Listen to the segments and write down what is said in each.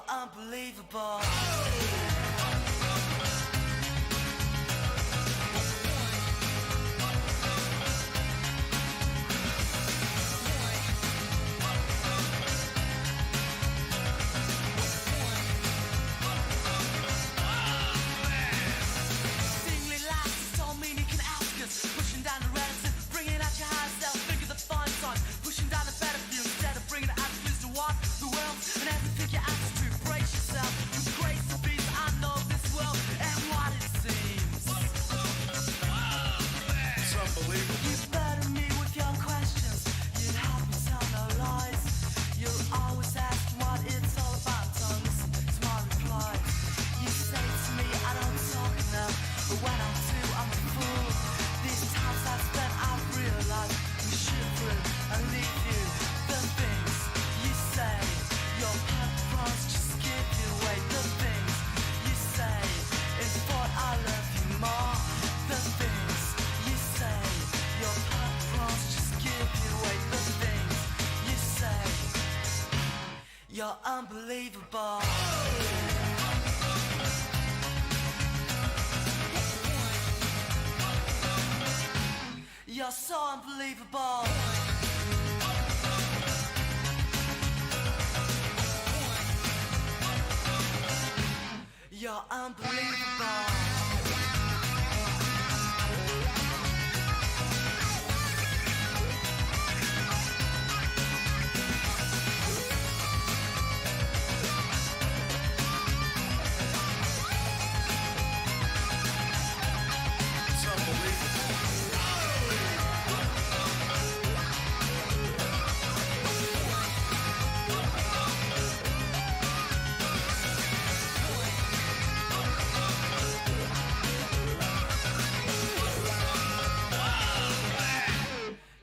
You're unbelievable. You're unbelievable. You're so unbelievable. You're unbelievable.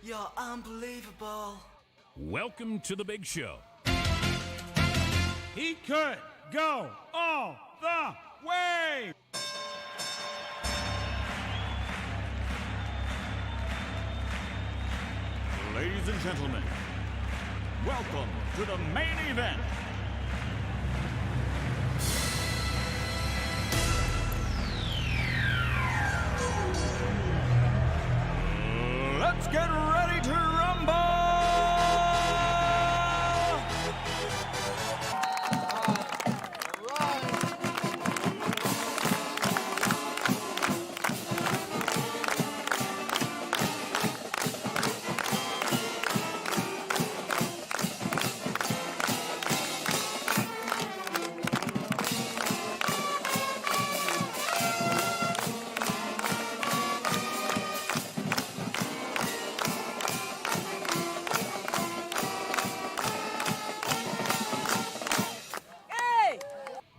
You're unbelievable. Welcome to the big show. He could go all the way. Ladies and gentlemen, welcome to the main event. Let's get ready to rumble!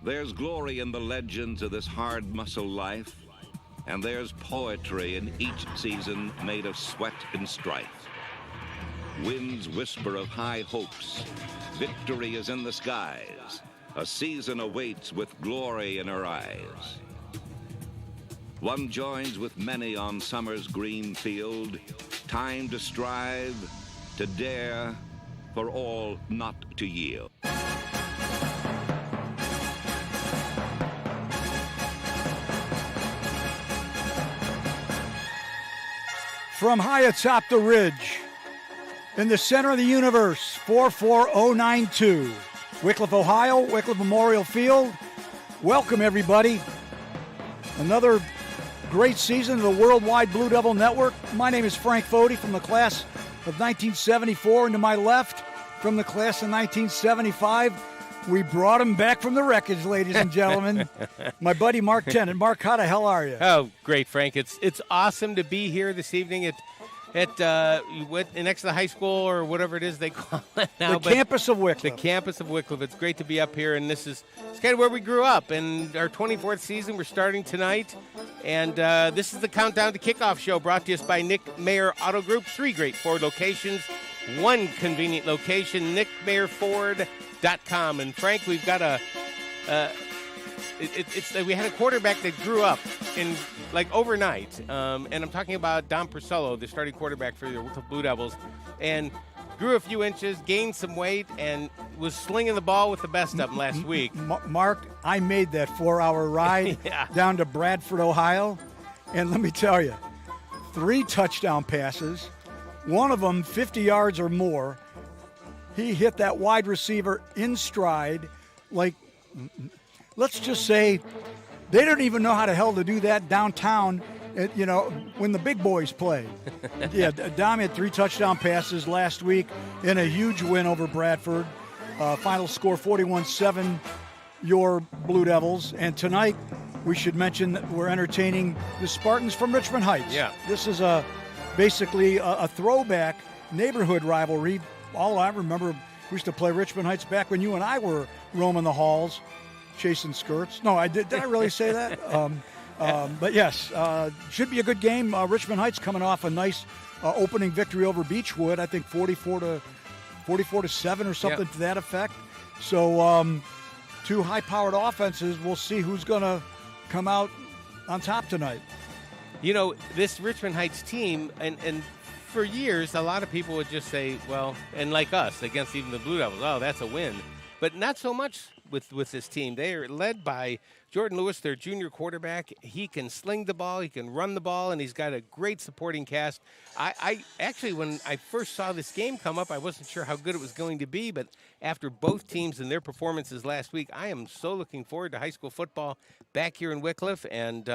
There's glory in the legends of this hard muscle life, and there's poetry in each season made of sweat and strife. Winds whisper of high hopes. Victory is in the skies. A season awaits with glory in her eyes. One joins with many on summer's green field. Time to strive, to dare, for all not to yield. From high atop the ridge, in the center of the universe, 44092, Wickliffe, Ohio, Wickliffe Memorial Field. Welcome, everybody. Another great season of the Worldwide Blue Devil Network. My name is Frank Foti from the class of 1974, and to my left, from the class of 1975, we brought him back from the wreckage, ladies and gentlemen. My buddy Mark Tennant. Mark, how the hell are you? Oh, great, Frank. It's awesome to be here this evening at next to the high school or whatever it is they call it now. The campus of Wickliffe. The campus of Wickliffe. It's great to be up here, and it's kind of where we grew up. And our 24th season, we're starting tonight. And this is the Countdown to Kickoff show brought to us by Nick Mayer Auto Group. 3 great Ford locations, 1 convenient location, nickmayerford.com. And Frank, we've got we had a quarterback that grew up in overnight, and I'm talking about Dom Purcello, the starting quarterback for the Wickliffe Blue Devils. And grew a few inches, gained some weight, and was slinging the ball with the best of them last week. Mark, I made that 4-hour ride Yeah. down to Bradford, Ohio, and let me tell you, 3 touchdown passes, one of them 50 yards or more. He hit that wide receiver in stride. Like, let's just say they don't even know how the hell to do that downtown, when the big boys play. Yeah, Dom had 3 touchdown passes last week in a huge win over Bradford. Final score 41-7, your Blue Devils. And tonight, we should mention that we're entertaining the Spartans from Richmond Heights. Yeah. This is basically a throwback neighborhood rivalry. All I remember, we used to play Richmond Heights back when you and I were roaming the halls, chasing skirts. No, I did. Did I really say that? But yes, should be a good game. Richmond Heights coming off a nice opening victory over Beechwood. I think 44-7 or something to that effect. So 2 high-powered offenses. We'll see who's going to come out on top tonight. This Richmond Heights team, and for years, a lot of people would just say, well, and like us, against even the Blue Devils, oh, that's a win. But not so much with this team. They are led by Jordan Lewis, their junior quarterback. He can sling the ball, he can run the ball, and he's got a great supporting cast. I actually, when I first saw this game come up, I wasn't sure how good it was going to be, but after both teams and their performances last week, I am so looking forward to high school football back here in Wickliffe, and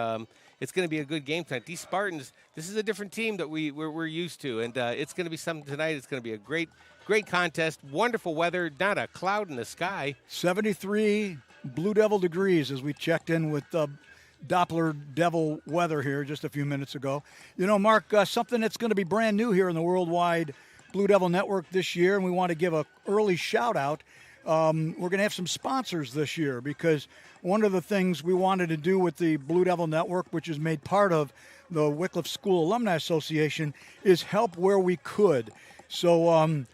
it's going to be a good game tonight. These Spartans, this is a different team that we're used to, and it's going to be something tonight. It's going to be a great contest. Wonderful weather, not a cloud in the sky. 73 Blue Devil degrees as we checked in with Doppler Devil weather here just a few minutes ago. Mark, something that's going to be brand new here in the Worldwide Blue Devil Network this year, and we want to give an early shout out. We're going to have some sponsors this year because one of the things we wanted to do with the Blue Devil Network, which is made part of the Wickliffe School Alumni Association, is help where we could. So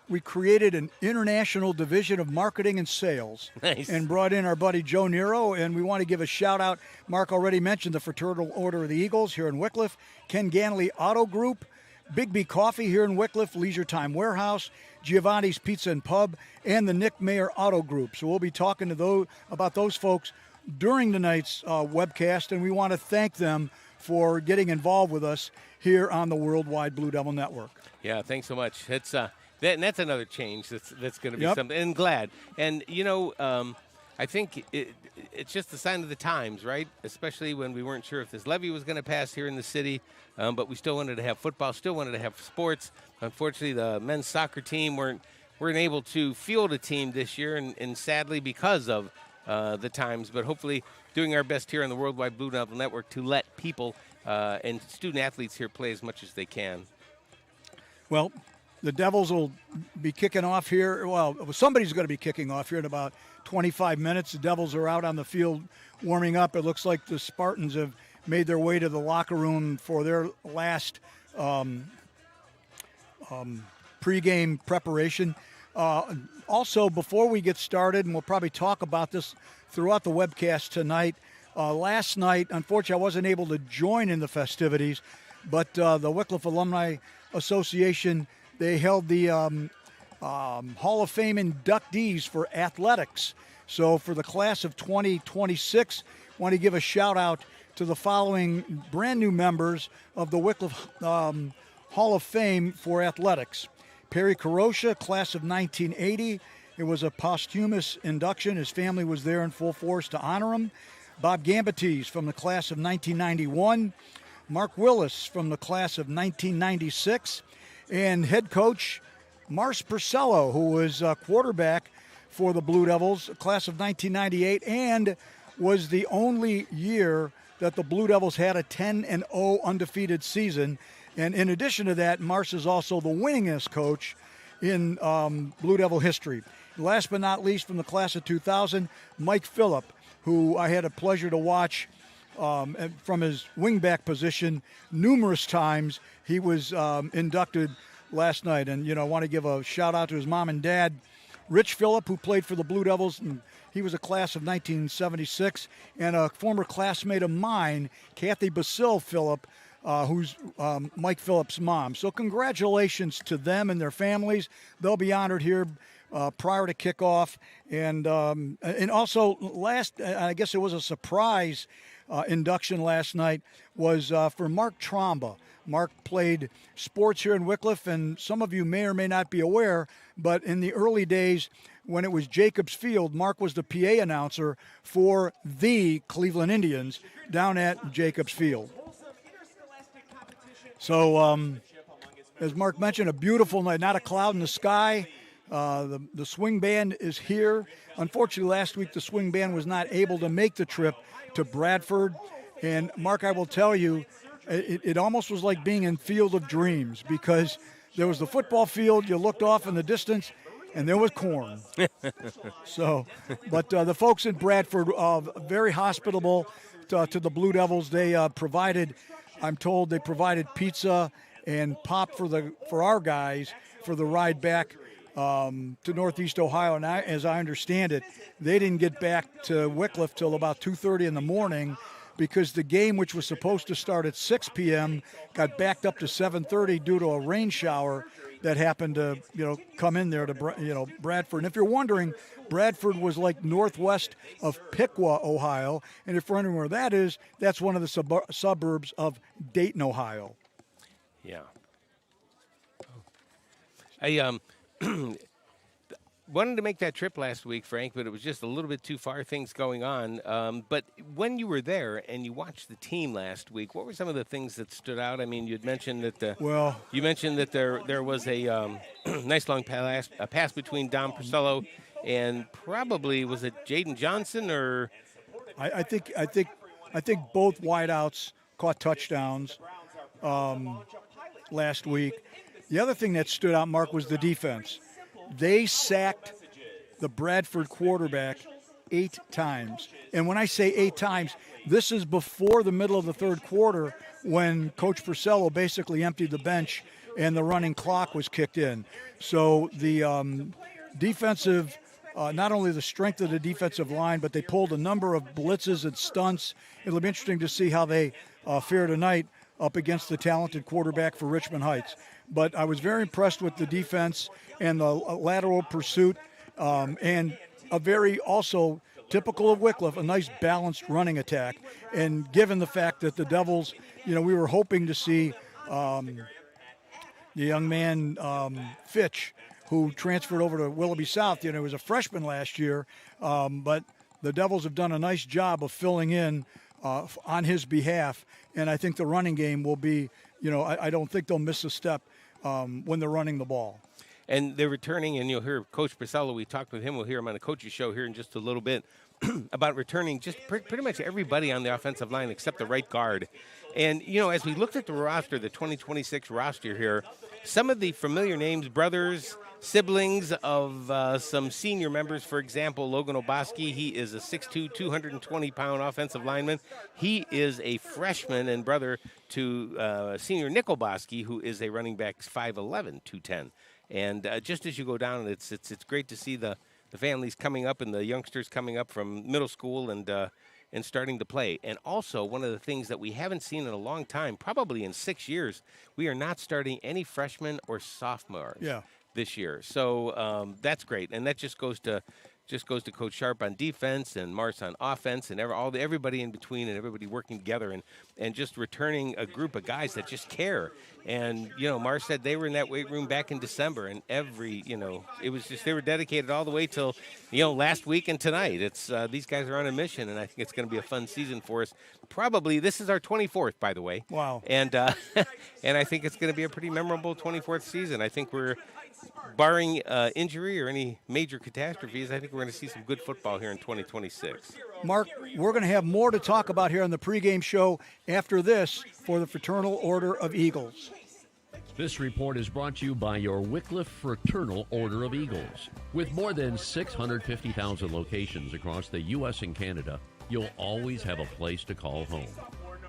we created an international division of marketing and sales. Nice. And brought in our buddy Joe Nero, and we want to give a shout out. Mark already mentioned the Fraternal Order of the Eagles here in Wickliffe, Ken Ganley Auto Group, Big B Coffee here in Wickliffe, Leisure Time Warehouse, Giovanni's Pizza and Pub, and the Nick Mayer Auto Group. So we'll be talking to about those folks during tonight's webcast, and we want to thank them for getting involved with us here on the Worldwide Blue Devil Network. Yeah, thanks so much. It's that's another change that's going to be Yep. something. And glad. And, I think it's just the sign of the times, right? Especially when we weren't sure if this levy was going to pass here in the city, but we still wanted to have football, still wanted to have sports. Unfortunately, the men's soccer team weren't able to field a team this year, and sadly because of the times. But hopefully doing our best here on the Worldwide Blue Devil Network to let people and student-athletes here play as much as they can. Well, the Devils will be kicking off here. Well, somebody's going to be kicking off here in about 25 minutes. The Devils are out on the field warming up. It looks like the Spartans have made their way to the locker room for their last pregame preparation. Also, before we get started, and we'll probably talk about this throughout the webcast tonight, last night, unfortunately, I wasn't able to join in the festivities, but the Wickliffe Alumni Association, they held the Hall of Fame inductees for athletics. So for the class of 2026, I want to give a shout out to the following brand new members of the Wickliffe Hall of Fame for athletics. Perry Carosha, class of 1980. It was a posthumous induction. His family was there in full force to honor him. Bob Gambates from the class of 1991. Mark Willis from the class of 1996. And head coach Mars Purcello, who was quarterback for the Blue Devils, class of 1998, and was the only year that the Blue Devils had a 10-0 undefeated season. And in addition to that, Mars is also the winningest coach in Blue Devil history. Last but not least, from the class of 2000, Mike Phillip, who I had a pleasure to watch from his wingback position numerous times. He was inducted last night. And, I want to give a shout out to his mom and dad, Rich Phillip, who played for the Blue Devils. And he was a class of 1976. And a former classmate of mine, Kathy Basil Phillip, who's Mike Phillips' mom. So congratulations to them and their families. They'll be honored here prior to kickoff. And also I guess it was a surprise induction last night, was for Mark Tromba. Mark played sports here in Wickliffe, and some of you may or may not be aware, but in the early days when it was Jacobs Field, Mark was the PA announcer for the Cleveland Indians down at Jacobs Field. So, as Mark mentioned, a beautiful night, not a cloud in the sky. The swing band is here. Unfortunately, last week the swing band was not able to make the trip to Bradford. And Mark, I will tell you, it almost was like being in Field of Dreams, because there was the football field, you looked off in the distance, and there was corn. So, but the folks in Bradford, very hospitable to the Blue Devils. They provided, I'm told, they provided pizza and pop for our guys for the ride back to Northeast Ohio. And as I understand it, they didn't get back to Wickliffe till about 2:30 in the morning, because the game, which was supposed to start at 6 p.m., got backed up to 7:30 due to a rain shower that happened to, come in there to, Bradford. And if you're wondering, Bradford was like northwest of Piqua, Ohio. And if you're wondering where that is, that's one of the suburbs of Dayton, Ohio. Yeah. I wanted to make that trip last week, Frank, but it was just a little bit too far, things going on. But when you were there and you watched the team last week, what were some of the things that stood out? I mean, you'd mentioned that there was a nice long pass between Dom Purcello and probably, was it Jaden Johnson, or? I think both wideouts caught touchdowns last week. The other thing that stood out, Mark, was the defense. They sacked the Bradford quarterback 8 times. And when I say 8 times, this is before the middle of the third quarter, when Coach Purcello basically emptied the bench and the running clock was kicked in. So the defensive, not only the strength of the defensive line, but they pulled a number of blitzes and stunts. It'll be interesting to see how they fare tonight up against the talented quarterback for Richmond Heights. But I was very impressed with the defense and the lateral pursuit, and a very, also typical of Wickliffe, a nice balanced running attack. And given the fact that the Devils, we were hoping to see the young man Fitch, who transferred over to Willoughby South, was a freshman last year, but the Devils have done a nice job of filling in on his behalf. And I think the running game will be, I don't think they'll miss a step when they're running the ball. And they're returning, and you'll hear Coach Purcello. We talked with him. We'll hear him on the coach's show here in just a little bit about returning just pretty much everybody on the offensive line except the right guard. And, as we looked at the roster, the 2026 roster here, some of the familiar names, brothers, siblings of some senior members, for example, Logan Oboski, he is a 6'2", 220-pound offensive lineman. He is a freshman and brother to senior Nick Oboski, who is a running back, 5'11", 210. And just as you go down, it's great to see the families coming up and the youngsters coming up from middle school and starting to play. And also, one of the things that we haven't seen in a long time, probably in 6 years, we are not starting any freshmen or sophomores this year. So that's great, and that just goes to Coach Sharp on defense and Mars on offense, and everybody in between, and everybody working together, and just returning a group of guys that just care. And Mars said they were in that weight room back in December, and it was just, they were dedicated all the way till last week and tonight. It's these guys are on a mission, and I think it's going to be a fun season for us. Probably this is our 24th, by the way. Wow. And and I think it's going to be a pretty memorable 24th season. I think we're, barring injury or any major catastrophes, I think we're going to see some good football here in 2026. Mark, we're going to have more to talk about here on the pregame show after this for the Fraternal Order of Eagles. This report is brought to you by your Wickliffe Fraternal Order of Eagles. With more than 650,000 locations across the U.S. and Canada, you'll always have a place to call home.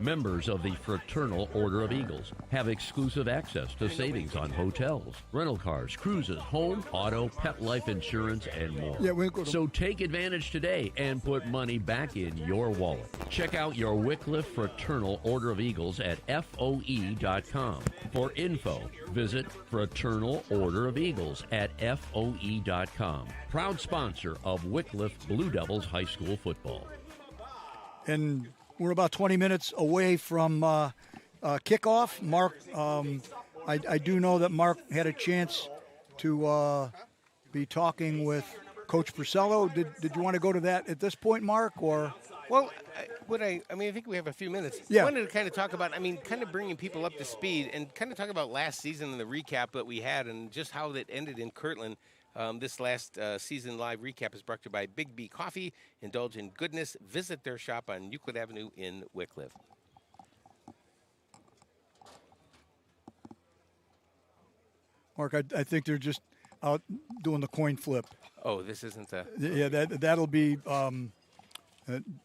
Members of the Fraternal Order of Eagles have exclusive access to savings on hotels, rental cars, cruises, home, auto, pet life insurance, and more. Yeah, we'll go to- So take advantage today and put money back in your wallet. Check out your Wickliffe Fraternal Order of Eagles at FOE.com. For info, visit Fraternal Order of Eagles at FOE.com. Proud sponsor of Wickliffe Blue Devils High School football. And we're about 20 minutes away from kickoff. Mark, I do know that Mark had a chance to be talking with Coach Purcello. Did you want to go to that at this point, Mark, or? Well, I think we have a few minutes. Yeah. I wanted to kind of talk about, kind of bringing people up to speed and kind of talk about last season and the recap that we had and just how it ended in Kirtland. This last season live recap is brought to you by Big B Coffee. Indulge in goodness. Visit their shop on Euclid Avenue in Wickliffe. Mark, I think they're just out doing the coin flip. Oh, this isn't a... Yeah, that'll be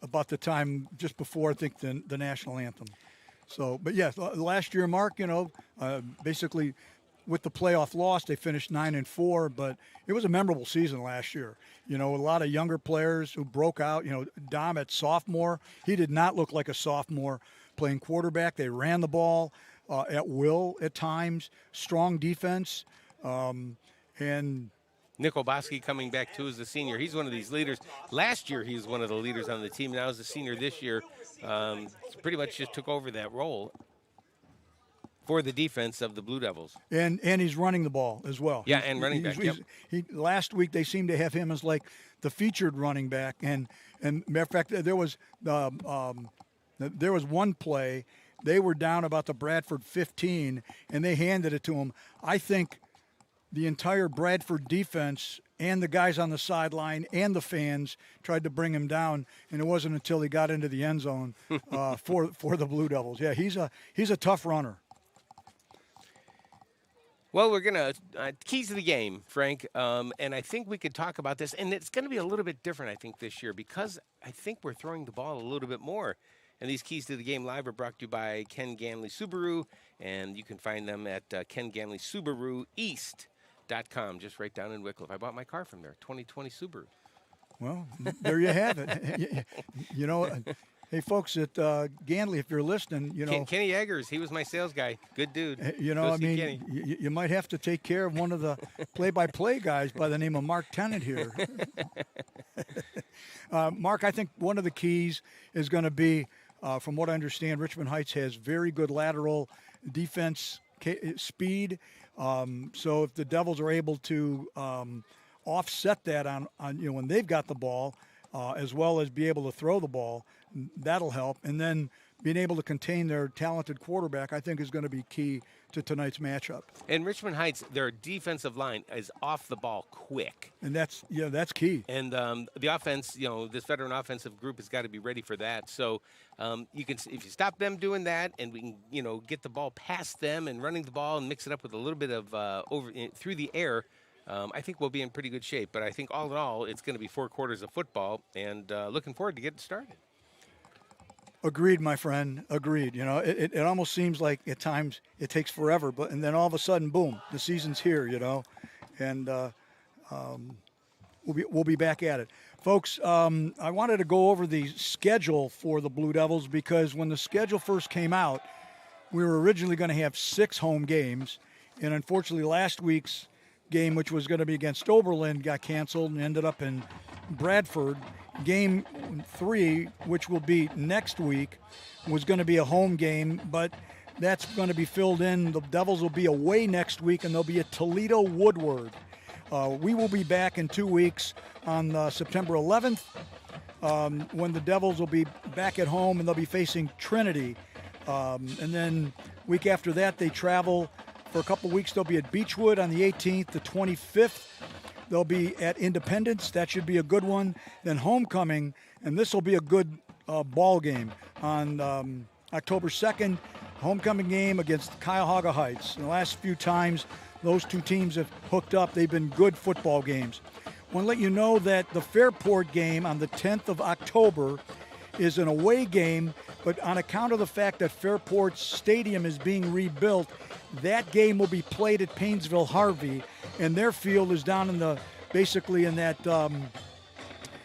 about the time just before, I think, the national anthem. So, but yes, last year, Mark, basically with the playoff loss, they finished 9-4, but it was a memorable season last year. A lot of younger players who broke out. Dom at sophomore, he did not look like a sophomore playing quarterback. They ran the ball at will at times, strong defense, and Nick Oboski coming back too as a senior. He's one of these leaders. Last year he was one of the leaders on the team. Now as a senior this year, pretty much just took over that role for the defense of the Blue Devils. And he's running the ball as well. Yeah, and running back. Yep. Last week they seemed to have him as like the featured running back. And matter of fact, there was one play. They were down about the Bradford 15, and they handed it to him. I think the entire Bradford defense and the guys on the sideline and the fans tried to bring him down, and it wasn't until he got into the end zone for the Blue Devils. Yeah, he's a tough runner. Well, we're going to keys to the game, Frank, and I think we could talk about this, and it's going to be a little bit different, I think, this year because I think we're throwing the ball a little bit more. And these keys to the game live are brought to you by Ken Ganley Subaru, and you can find them at Ken Ganley Subaru East.com, just right down in Wickliffe. I bought my car from there, 2020 Subaru. Well, there you have it. Hey, folks at Ganley, if you're listening, Kenny Eggers, he was my sales guy. Good dude. You might have to take care of one of the play-by-play guys by the name of Mark Tennant here. Mark, I think one of the keys is going to be, from what I understand, Richmond Heights has very good lateral defense speed. So if the Devils are able to offset that on when they've got the ball, as well as be able to throw the ball, that'll help. And then being able to contain their talented quarterback, I think, is going to be key to tonight's matchup. In Richmond Heights, their defensive line is off the ball quick. And that's key. And the offense, this veteran offensive group has got to be ready for that. So you can, if you stop them doing that and we can, get the ball past them and running the ball and mix it up with a little bit of through the air, I think we'll be in pretty good shape. But I think all in all, it's going to be 4 quarters of football, and looking forward to getting started. Agreed, my friend. Agreed. It almost seems like at times it takes forever, and then all of a sudden, boom, the season's here. And we'll be back at it, folks. I wanted to go over the schedule for the Blue Devils because when the schedule first came out, we were originally going to have 6 home games, and unfortunately, last week's game, which was going to be against Oberlin, got canceled and ended up in Bradford. Game 3, which will be next week, was going to be a home game, but that's going to be filled in. The Devils will be away next week, and they'll be at Toledo Woodward. We will be back in 2 weeks on September 11th when the Devils will be back at home, and they'll be facing Trinity. And then week after that, they travel for a couple weeks. They'll be at Beechwood on the 18th, the 25th. They'll be at Independence. That should be a good one. Then homecoming, and this will be a good ball game on October 2nd. Homecoming game against Cuyahoga Heights. And the last few times those two teams have hooked up, they've been good football games. I want to let you know that the Fairport game on the 10th of October is an away game, but on account of the fact that Fairport Stadium is being rebuilt, that game will be played at Painesville Harvey, and their field is down in the, basically in that,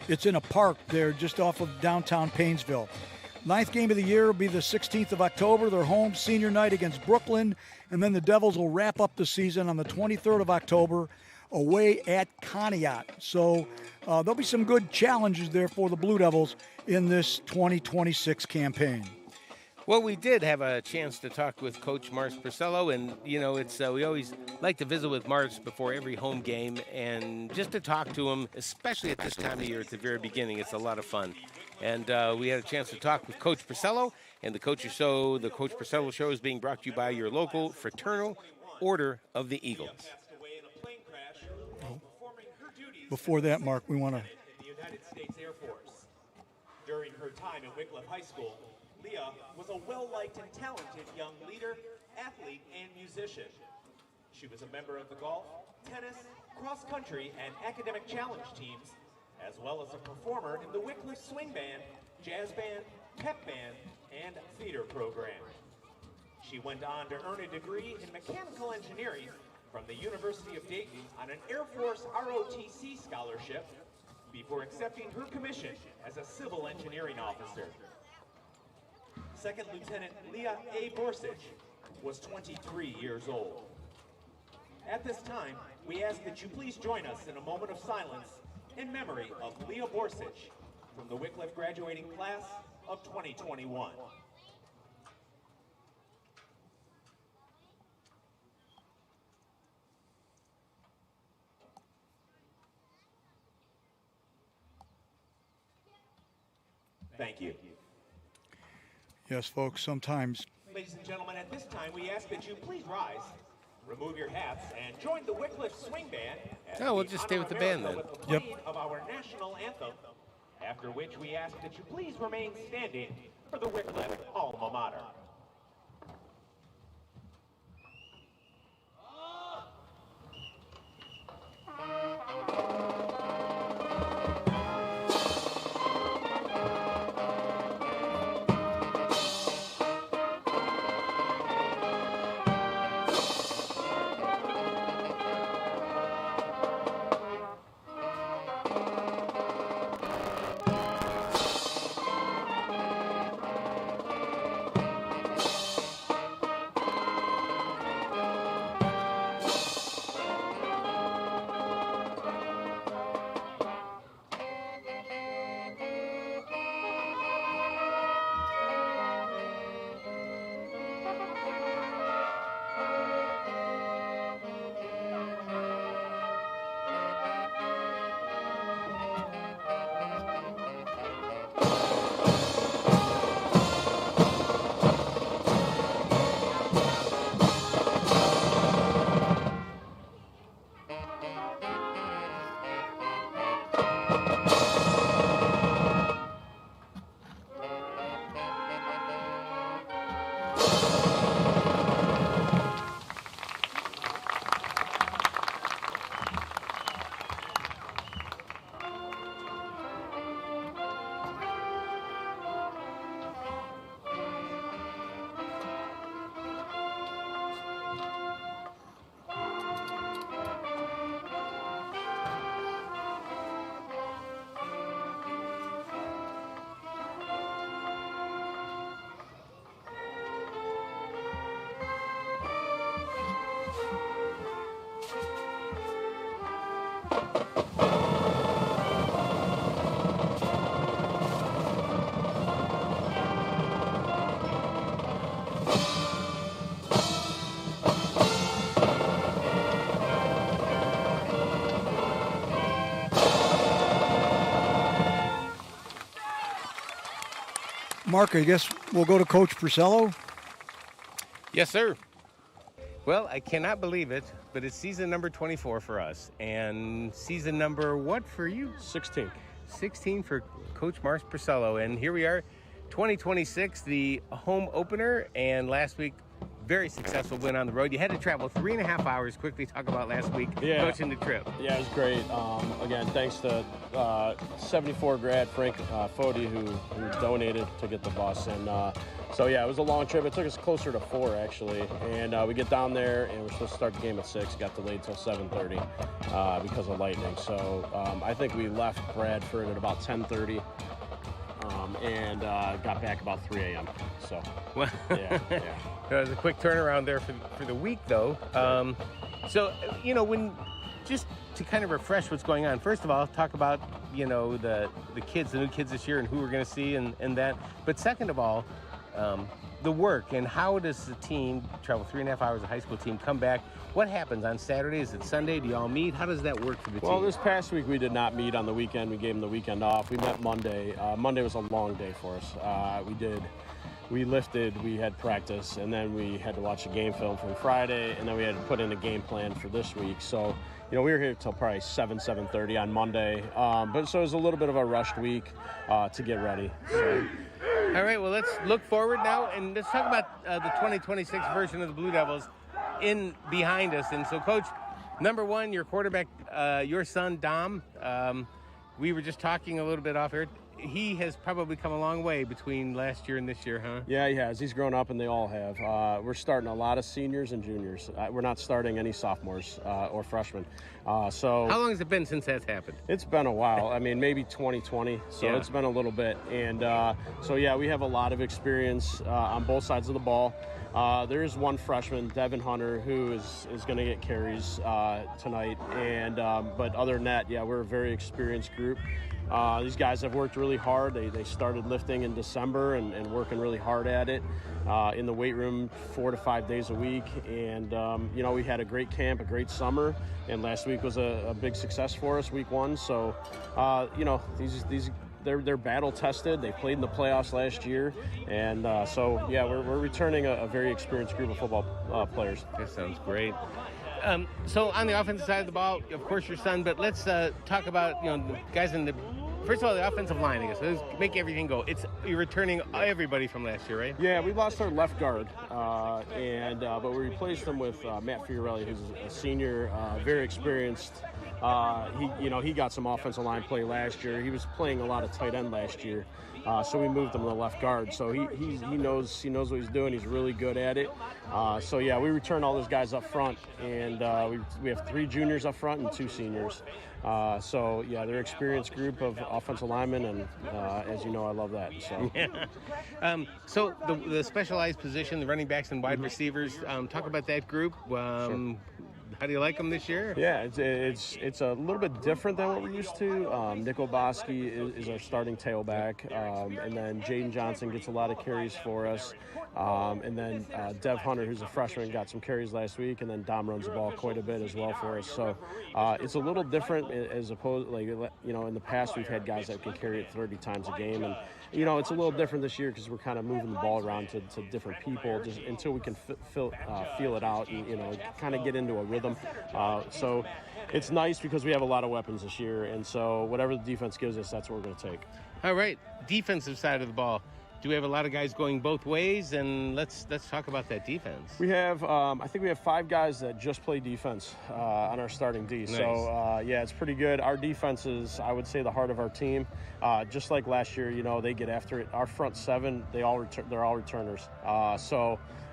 it's in a park there just off of downtown Painesville. Ninth game of the year will be the 16th of October. They're home senior night against Brooklyn, and then the Devils will wrap up the season on the 23rd of October away at Conneaut. So there'll be some good challenges there for the Blue Devils in this 2026 campaign. Well, we did have a chance to talk with Coach Mars Purcello, and, you know, it's we always like to visit with Mars before every home game, and just to talk to him, especially at this time of year at the very beginning, it's a lot of fun. And we had a chance to talk with Coach Purcello, and the Coach Purcello Show is being brought to you by your local Fraternal Order of the Eagles. Before that, Mark, we want to... The United States Air Force. During her time at Wickliffe High School, Leah was a well-liked and talented young leader, athlete, and musician. She was a member of the golf, tennis, cross-country, and academic challenge teams, as well as a performer in the Wickliffe Swing Band, Jazz Band, Pep Band, and theater program. She went on to earn a degree in mechanical engineering from the University of Dayton on an Air Force ROTC scholarship before accepting her commission as a civil engineering officer. Second Lieutenant Leah A. Borsich was 23 years old. At this time, we ask that you please join us in a moment of silence in memory of Leah Borsich from the Wickliffe graduating class of 2021. Thank you. Yes, folks, sometimes... Ladies and gentlemen, at this time, we ask that you please rise, remove your hats, and join the Wickliffe Swing Band. No, we'll just stay with the band then. With the playing of our national anthem, after which we ask that you please remain standing for the Wickliffe alma mater. Mark, I guess we'll go to Coach Purcello. Yes, sir. Well, I cannot believe it, but it's season number 24 for us. And season number what for you? 16. 16 for Coach Mars Purcello. And here we are, 2026, the home opener. And last week, very successful win on the road. You had to travel 3.5 hours. Quickly talk about last week coaching the trip. Yeah, it was great. Again, thanks to 74 grad Frank Fody who donated to get the bus. And so, yeah, it was a long trip. It took us closer to 4, actually. And we get down there, and we're supposed to start the game at 6. Got delayed till 7:30 because of lightning. So I think we left Bradford at about 10:30. And got back about 3 a.m. So, well, yeah. It was a quick turnaround there for the week, though. So, when just to kind of refresh what's going on, first of all, talk about, the kids, the new kids this year and who we're going to see and that. But second of all, the work and how does the team travel 3.5 hours, a high school team, come back? What happens on Saturday? Is it Sunday? Do y'all meet? How does that work for the team? Well, this past week we did not meet on the weekend. We gave them the weekend off. We met Monday. Monday was a long day for us. We lifted, we had practice, and then we had to watch a game film from Friday, and then we had to put in a game plan for this week. So, we were here till probably 7:30 on Monday. But so it was a little bit of a rushed week to get ready. So. All right, well, let's look forward now, and let's talk about the 2026 version of the Blue Devils behind us. And so, Coach, number one, your quarterback, your son, Dom, we were just talking a little bit off here. He has probably come a long way between last year and this year, huh? Yeah, he has. He's grown up, and they all have. We're starting a lot of seniors and juniors. We're not starting any sophomores or freshmen. So how long has it been since that's happened? It's been a while. I mean, maybe 2020. So It's been a little bit. And we have a lot of experience on both sides of the ball. There is one freshman, Devin Hunter, who is going to get carries tonight. And but other than that, we're a very experienced group. These guys have worked really hard. They started lifting in December and working really hard at it in the weight room 4 to 5 days a week. And, we had a great camp, a great summer. And last week was a big success for us, week 1. So, they're battle tested. They played in the playoffs last year. And we're returning a very experienced group of football players. That sounds great. So on the offensive side of the ball, of course, your son, but let's talk about, the guys in the, first of all, the offensive line, I guess. Let's make everything go. You're returning everybody from last year, right? Yeah, we lost our left guard, but we replaced him with Matt Fiorelli, who's a senior, very experienced. He got some offensive line play last year. He was playing a lot of tight end last year. So we moved him to the left guard. So he knows what he's doing. He's really good at it. We return all those guys up front, and we have 3 juniors up front and 2 seniors. They're an experienced group of offensive linemen, and as you know, I love that. So, so the specialized position, the running backs and wide receivers. Talk about that group. Sure. How do you like them this year? Yeah, it's a little bit different than what we're used to. Nick Oboski is our starting tailback, and then Jaden Johnson gets a lot of carries for us. And then Dev Hunter, who's a freshman, got some carries last week, and then Dom runs the ball quite a bit as well for us. So it's a little different as opposed, in the past we've had guys that can carry it 30 times a game, and it's a little different this year because we're kind of moving the ball around to different people just until we can feel it out and kind of get into a rhythm. So it's nice because we have a lot of weapons this year, and so whatever the defense gives us, that's what we're going to take. All right, defensive side of the ball. Do we have a lot of guys going both ways? And let's talk about that defense. We have, I think we have 5 guys that just play defense on our starting D. Nice. So, it's pretty good. Our defense is, I would say, the heart of our team. Just like last year, they get after it. Our front 7, they're all returners.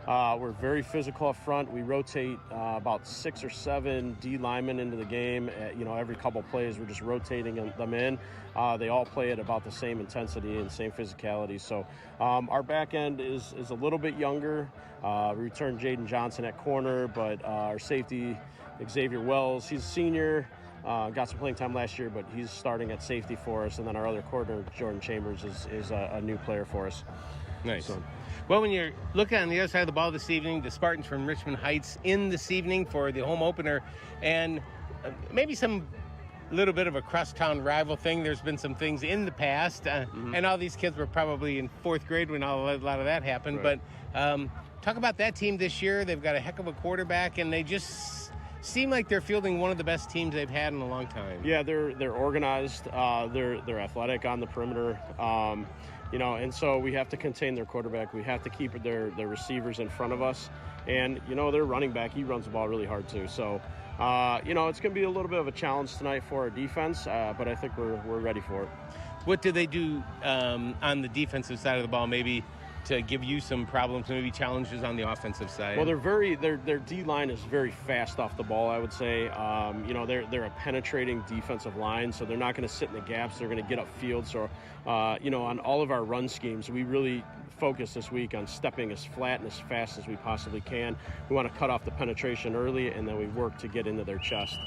We're very physical up front. We rotate about 6 or 7 D linemen into the game. Every couple plays, we're just rotating them in. They all play at about the same intensity and same physicality. So our back end is a little bit younger. We returned Jaden Johnson at corner, but our safety, Xavier Wells, he's a senior. Got some playing time last year, but he's starting at safety for us. And then our other corner, Jordan Chambers, is a new player for us. Nice. So, well, when you're looking on the other side of the ball this evening, the Spartans from Richmond Heights in this evening for the home opener, and maybe some little bit of a crosstown rival thing. There's been some things in the past, and all these kids were probably in 4th grade when a lot of that happened. Right. But talk about that team this year. They've got a heck of a quarterback, and they just seem like they're fielding one of the best teams they've had in a long time. Yeah, they're organized. They're athletic on the perimeter. and so we have to contain their quarterback. We have to keep their receivers in front of us. And, their running back, he runs the ball really hard too. So, it's going to be a little bit of a challenge tonight for our defense, but I think we're ready for it. What do they do on the defensive side of the ball, maybe to give you some problems, maybe challenges on the offensive side? Well, their D-line is very fast off the ball, I would say. They're a penetrating defensive line, so they're not going to sit in the gaps. They're going to get upfield. So, on all of our run schemes, we really focus this week on stepping as flat and as fast as we possibly can. We want to cut off the penetration early, and then we work to get into their chest.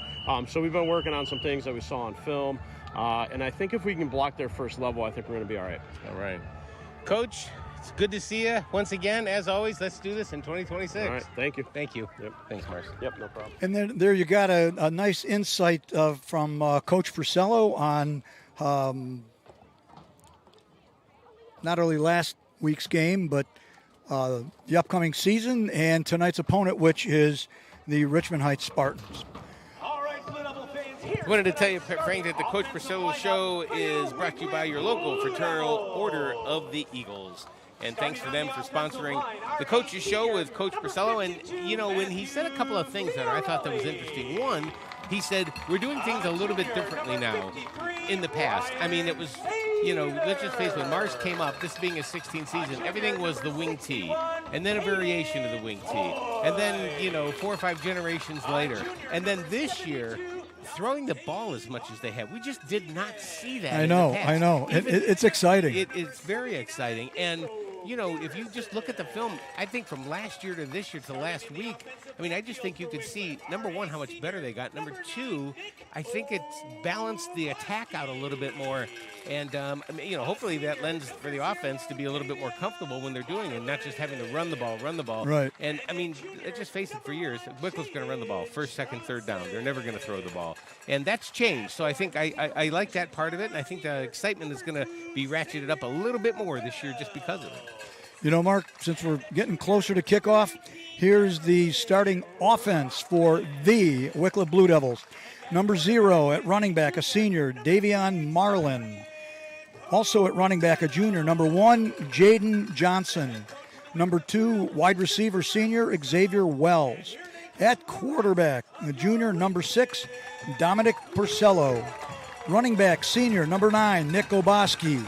So we've been working on some things that we saw on film, and I think if we can block their first level, I think we're going to be all right. All right. Coach, it's good to see you once again. As always, let's do this in 2026. All right, thank you. Thank you. Yep. Thanks, Marcy. Yep, no problem. And then there you got a nice insight from Coach Purcello on not only last week's game, but the upcoming season and tonight's opponent, which is the Richmond Heights Spartans. I wanted to tell you, Frank, that the Coach Purcello Show is brought to you by your local Fraternal Order of the Eagles. And thanks to them for sponsoring the Coach's Show with Coach Purcello. And, when he said a couple of things that I thought that was interesting. One, he said, we're doing things a little bit differently now in the past. I mean, it was, let's just face it, when Mars came up, this being a 16th season, everything was the wing tee, and then a variation of the wing tee. And then, 4 or 5 generations later. And then this year, throwing the ball as much as they have, we just did not see that. I know. It's exciting. It's very exciting. And, if you just look at the film, I think from last year to this year to last week, I just think you could see, number one, how much better they got. Number two, I think it's balanced the attack out a little bit more. And, hopefully that lends for the offense to be a little bit more comfortable when they're doing it, not just having to run the ball. Right. And, let's just face it, for years, Wickliffe's going to run the ball, first, second, third down. They're never going to throw the ball. And that's changed. So I think I like that part of it, and I think the excitement is going to be ratcheted up a little bit more this year just because of it. Mark, since we're getting closer to kickoff, here's the starting offense for the Wickliffe Blue Devils. Number 0 at running back, a senior, Davion Marlin. Also at running back, a junior, number 1, Jaden Johnson. Number 2, wide receiver, senior, Xavier Wells. At quarterback, a junior, number 6, Dominic Purcello. Running back, senior, number 9, Nick Oboski.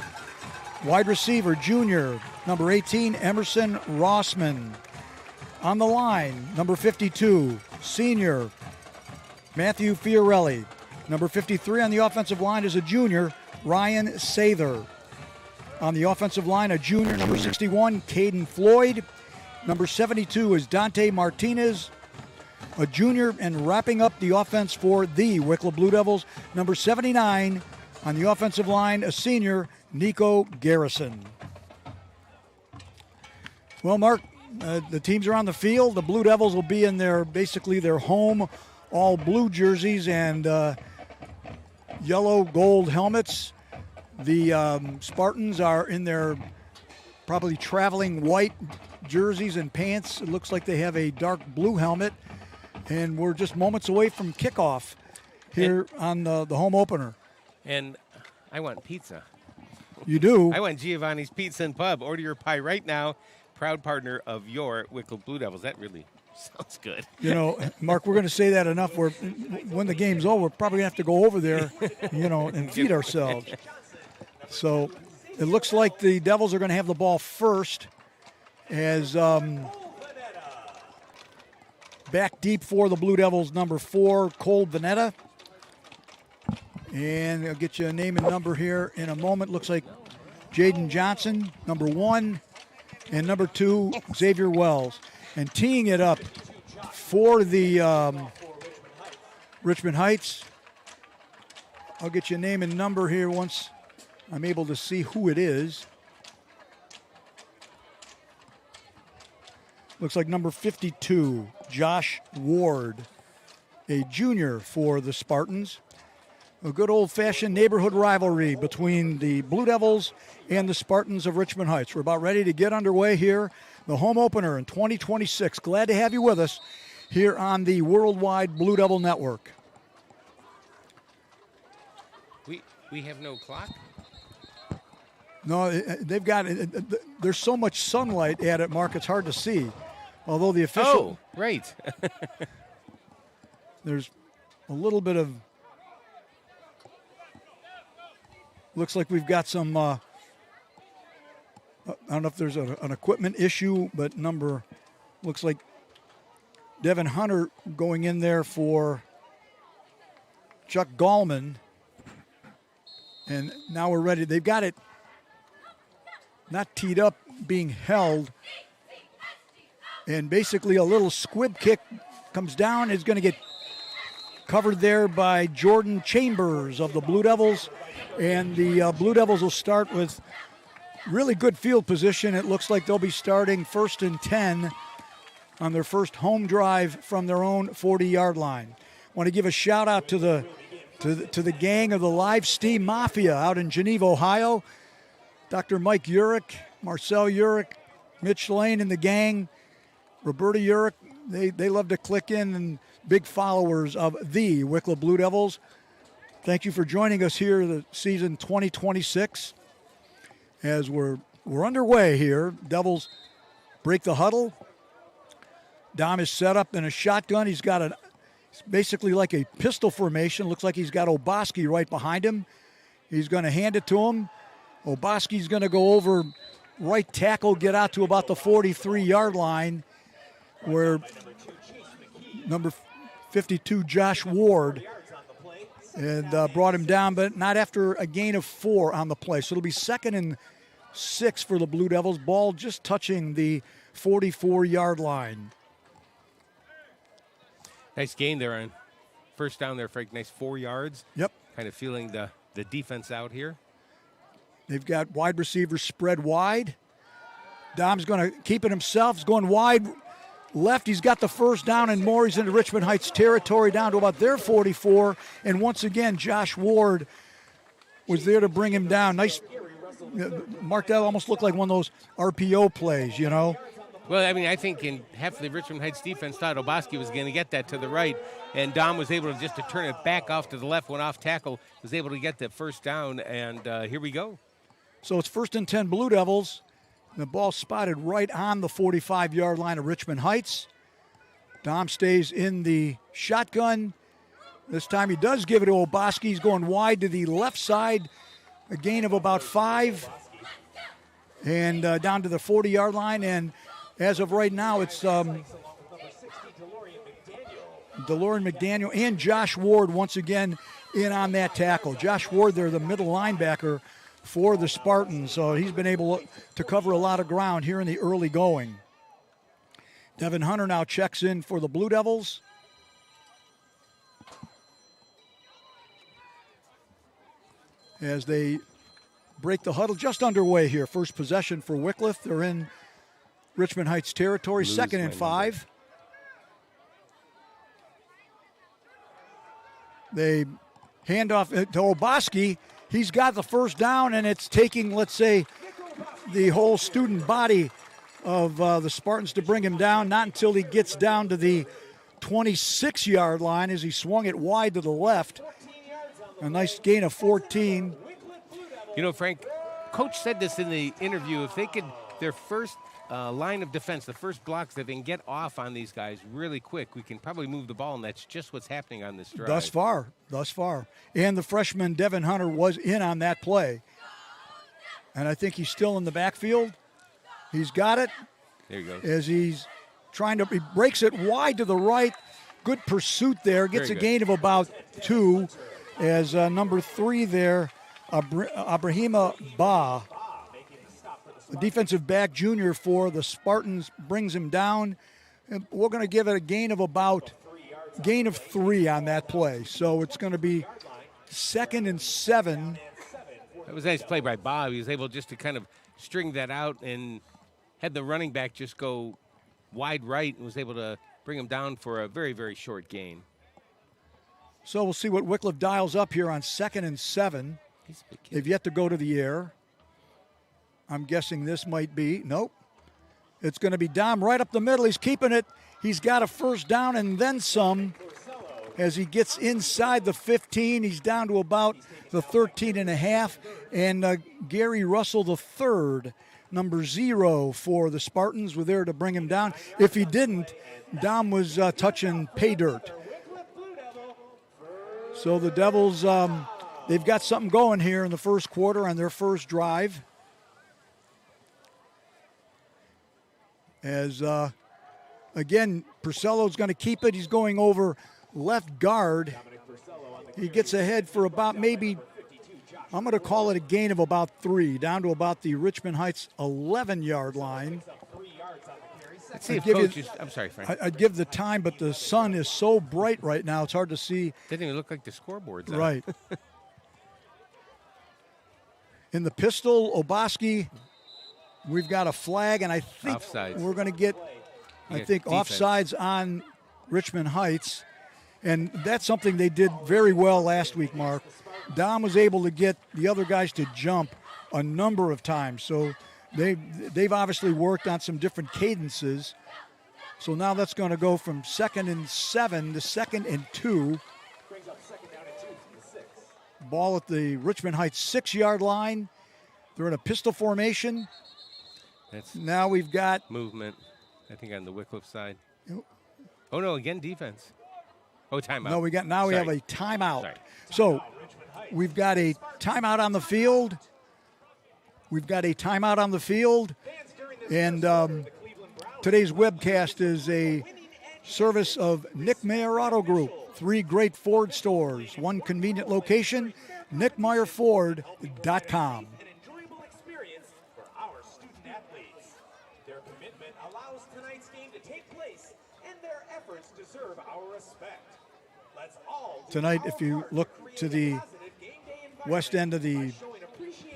Wide receiver, junior, number 18, Emerson Rossman. On the line, number 52, senior, Matthew Fiorelli. Number 53 on the offensive line is a junior, Ryan Sather. On the offensive line, a junior, number 61, Caden Floyd. Number 72 is Dante Martinez, a junior, and wrapping up the offense for the Wickliffe Blue Devils, number 79 on the offensive line, a senior, Nico Garrison. Well, Mark, the teams are on the field. The Blue Devils will be in their home all blue jerseys and yellow gold helmets. The Spartans are in their probably traveling white jerseys and pants. It looks like they have a dark blue helmet. And we're just moments away from kickoff here on the home opener. And I want pizza. You do? I want Giovanni's Pizza and Pub. Order your pie right now. Proud partner of your Wickliffe Blue Devils. That really sounds good. Mark, we're going to say that enough. When the game's over, we're probably going to have to go over there, and feed ourselves. So it looks like the Devils are going to have the ball first as back deep for the Blue Devils, number 4, Cole Vanetta. And I'll get you a name and number here in a moment. Looks like Jaden Johnson, number 1, and number 2, Xavier Wells. And teeing it up for the Richmond Heights. I'll get you a name and number here once I'm able to see who it is. Looks like number 52, Josh Ward, a junior for the Spartans. A good old-fashioned neighborhood rivalry between the Blue Devils and the Spartans of Richmond Heights. We're about ready to get underway here, the home opener in 2026. Glad to have you with us here on the Worldwide Blue Devil Network. We have no clock? No, they've got there's so much sunlight at it, Mark, it's hard to see. Although the official. Oh, right. There's a little bit of. Looks like we've got some. I don't know if there's an equipment issue, but looks like Devin Hunter going in there for Chuck Gallman. And now we're ready. They've got it not teed up, being held. And basically a little squib kick comes down. Is going to get covered there by Jordan Chambers of the Blue Devils. And the Blue Devils will start with really good field position. It looks like they'll be starting 1st and 10 on their first home drive from their own 40-yard line. Want to give a shout out to the gang of the Live Steam Mafia out in Geneva, Ohio. Dr. Mike Urich, Marcel Urich, Mitch Lane and the gang, Roberta Urich, they love to click in, and big followers of the Wickliffe Blue Devils. Thank you for joining us here the season 2026 as we're underway here. Devils break the huddle. Dom is set up in a shotgun. He's got basically like a pistol formation. Looks like he's got Oboski right behind him. He's going to hand it to him. Oboski's going to go over right tackle, get out to about the 43-yard line, where number 52, Josh Ward, and brought him down, but not after a gain of 4 on the play. So it'll be 2nd and 6 for the Blue Devils. Ball just touching the 44-yard line. Nice gain there on first down there, Frank. Nice 4 yards. Yep. Kind of feeling the defense out here. They've got wide receivers spread wide. Dom's going to keep it himself. He's going wide left. He's got the first down and more. He's into Richmond Heights territory down to about their 44. And once again, Josh Ward was there to bring him down. Nice. Mark, that almost looked like one of those RPO plays, you know. Well, I mean, I think in half of the Richmond Heights defense thought Oboski was going to get that to the right, and Dom was able to just to turn it back off to the left, went off tackle, was able to get the first down, and here we go. So it's 1st and 10 Blue Devils. The ball spotted right on the 45-yard line of Richmond Heights. Dom stays in the shotgun. This time he does give it to Oboski. He's going wide to the left side, a gain of about 5, and down to the 40-yard line. And as of right now, it's DeLorean McDaniel and Josh Ward once again in on that tackle. Josh Ward, they're the middle linebacker for the Spartans, so he's been able to cover a lot of ground here in the early going. Devin Hunter now checks in for the Blue Devils. As they break the huddle, just underway here. First possession for Wickliffe. They're in Richmond Heights territory, 2nd and 5. They hand off to Oboski. He's got the first down, and it's taking, let's say, the whole student body of the Spartans to bring him down. Not until he gets down to the 26-yard line as he swung it wide to the left. A nice gain of 14. You know, Frank, Coach said this in the interview. If they could, their first line of defense, the first blocks, that they can get off on these guys really quick, we can probably move the ball, and that's just what's happening on this drive. Thus far. And the freshman Devin Hunter was in on that play. And I think he's still in the backfield. He's got it. There you go. As he breaks it wide to the right. Good pursuit there. Gets a gain of about 2 as number 3 there, Abrahima Ba, the defensive back junior for the Spartans, brings him down. And we're going to give it a gain of 3 on that play. So it's going to be 2nd and 7. That was a nice play by Bob. He was able just to kind of string that out and had the running back just go wide right and was able to bring him down for a very, very short gain. So we'll see what Wickliffe dials up here on 2nd and 7. They've yet to go to the air. I'm guessing this might be. Nope. It's going to be Dom right up the middle. He's keeping it. He's got a first down and then some as he gets inside the 15. He's down to about the 13.5. And Gary Russell III, number 0 for the Spartans, were there to bring him down. If he didn't, Dom was touching pay dirt. So the Devils, they've got something going here in the first quarter on their first drive. As, again, Purcello's going to keep it. He's going over left guard. He gets ahead for about maybe, I'm going to call it a gain of about 3, down to about the Richmond Heights 11-yard line. Let's see if coaches, I'm sorry, Frank. I'd give the time, but the sun is so bright right now, it's hard to see. Didn't even look like the scoreboard's right. In the pistol, Oboski, we've got a flag, and I think Offsides. we're going to get, I think, defense. offsides on Richmond Heights. And that's something they did very well last week, Mark. Dom was able to get the other guys to jump a number of times. So they've obviously worked on some different cadences. So now that's going to go from 2nd and 7 to 2nd and 2. Ball at the Richmond Heights 6-yard line. They're in a pistol formation. Now we've got movement, I think, on the Wickliffe side. Oh, no, again, defense. Oh, timeout. No, we have a timeout. Sorry. So we've got a timeout on the field. And today's webcast is a service of Nick Meyer Auto Group. 3 great Ford stores, 1 convenient location, nickmeyerford.com. An enjoyable experience for our student athletes. Their commitment allows tonight's game to take place, and their efforts deserve our respect. Let's all Tonight, if you look to the west end of the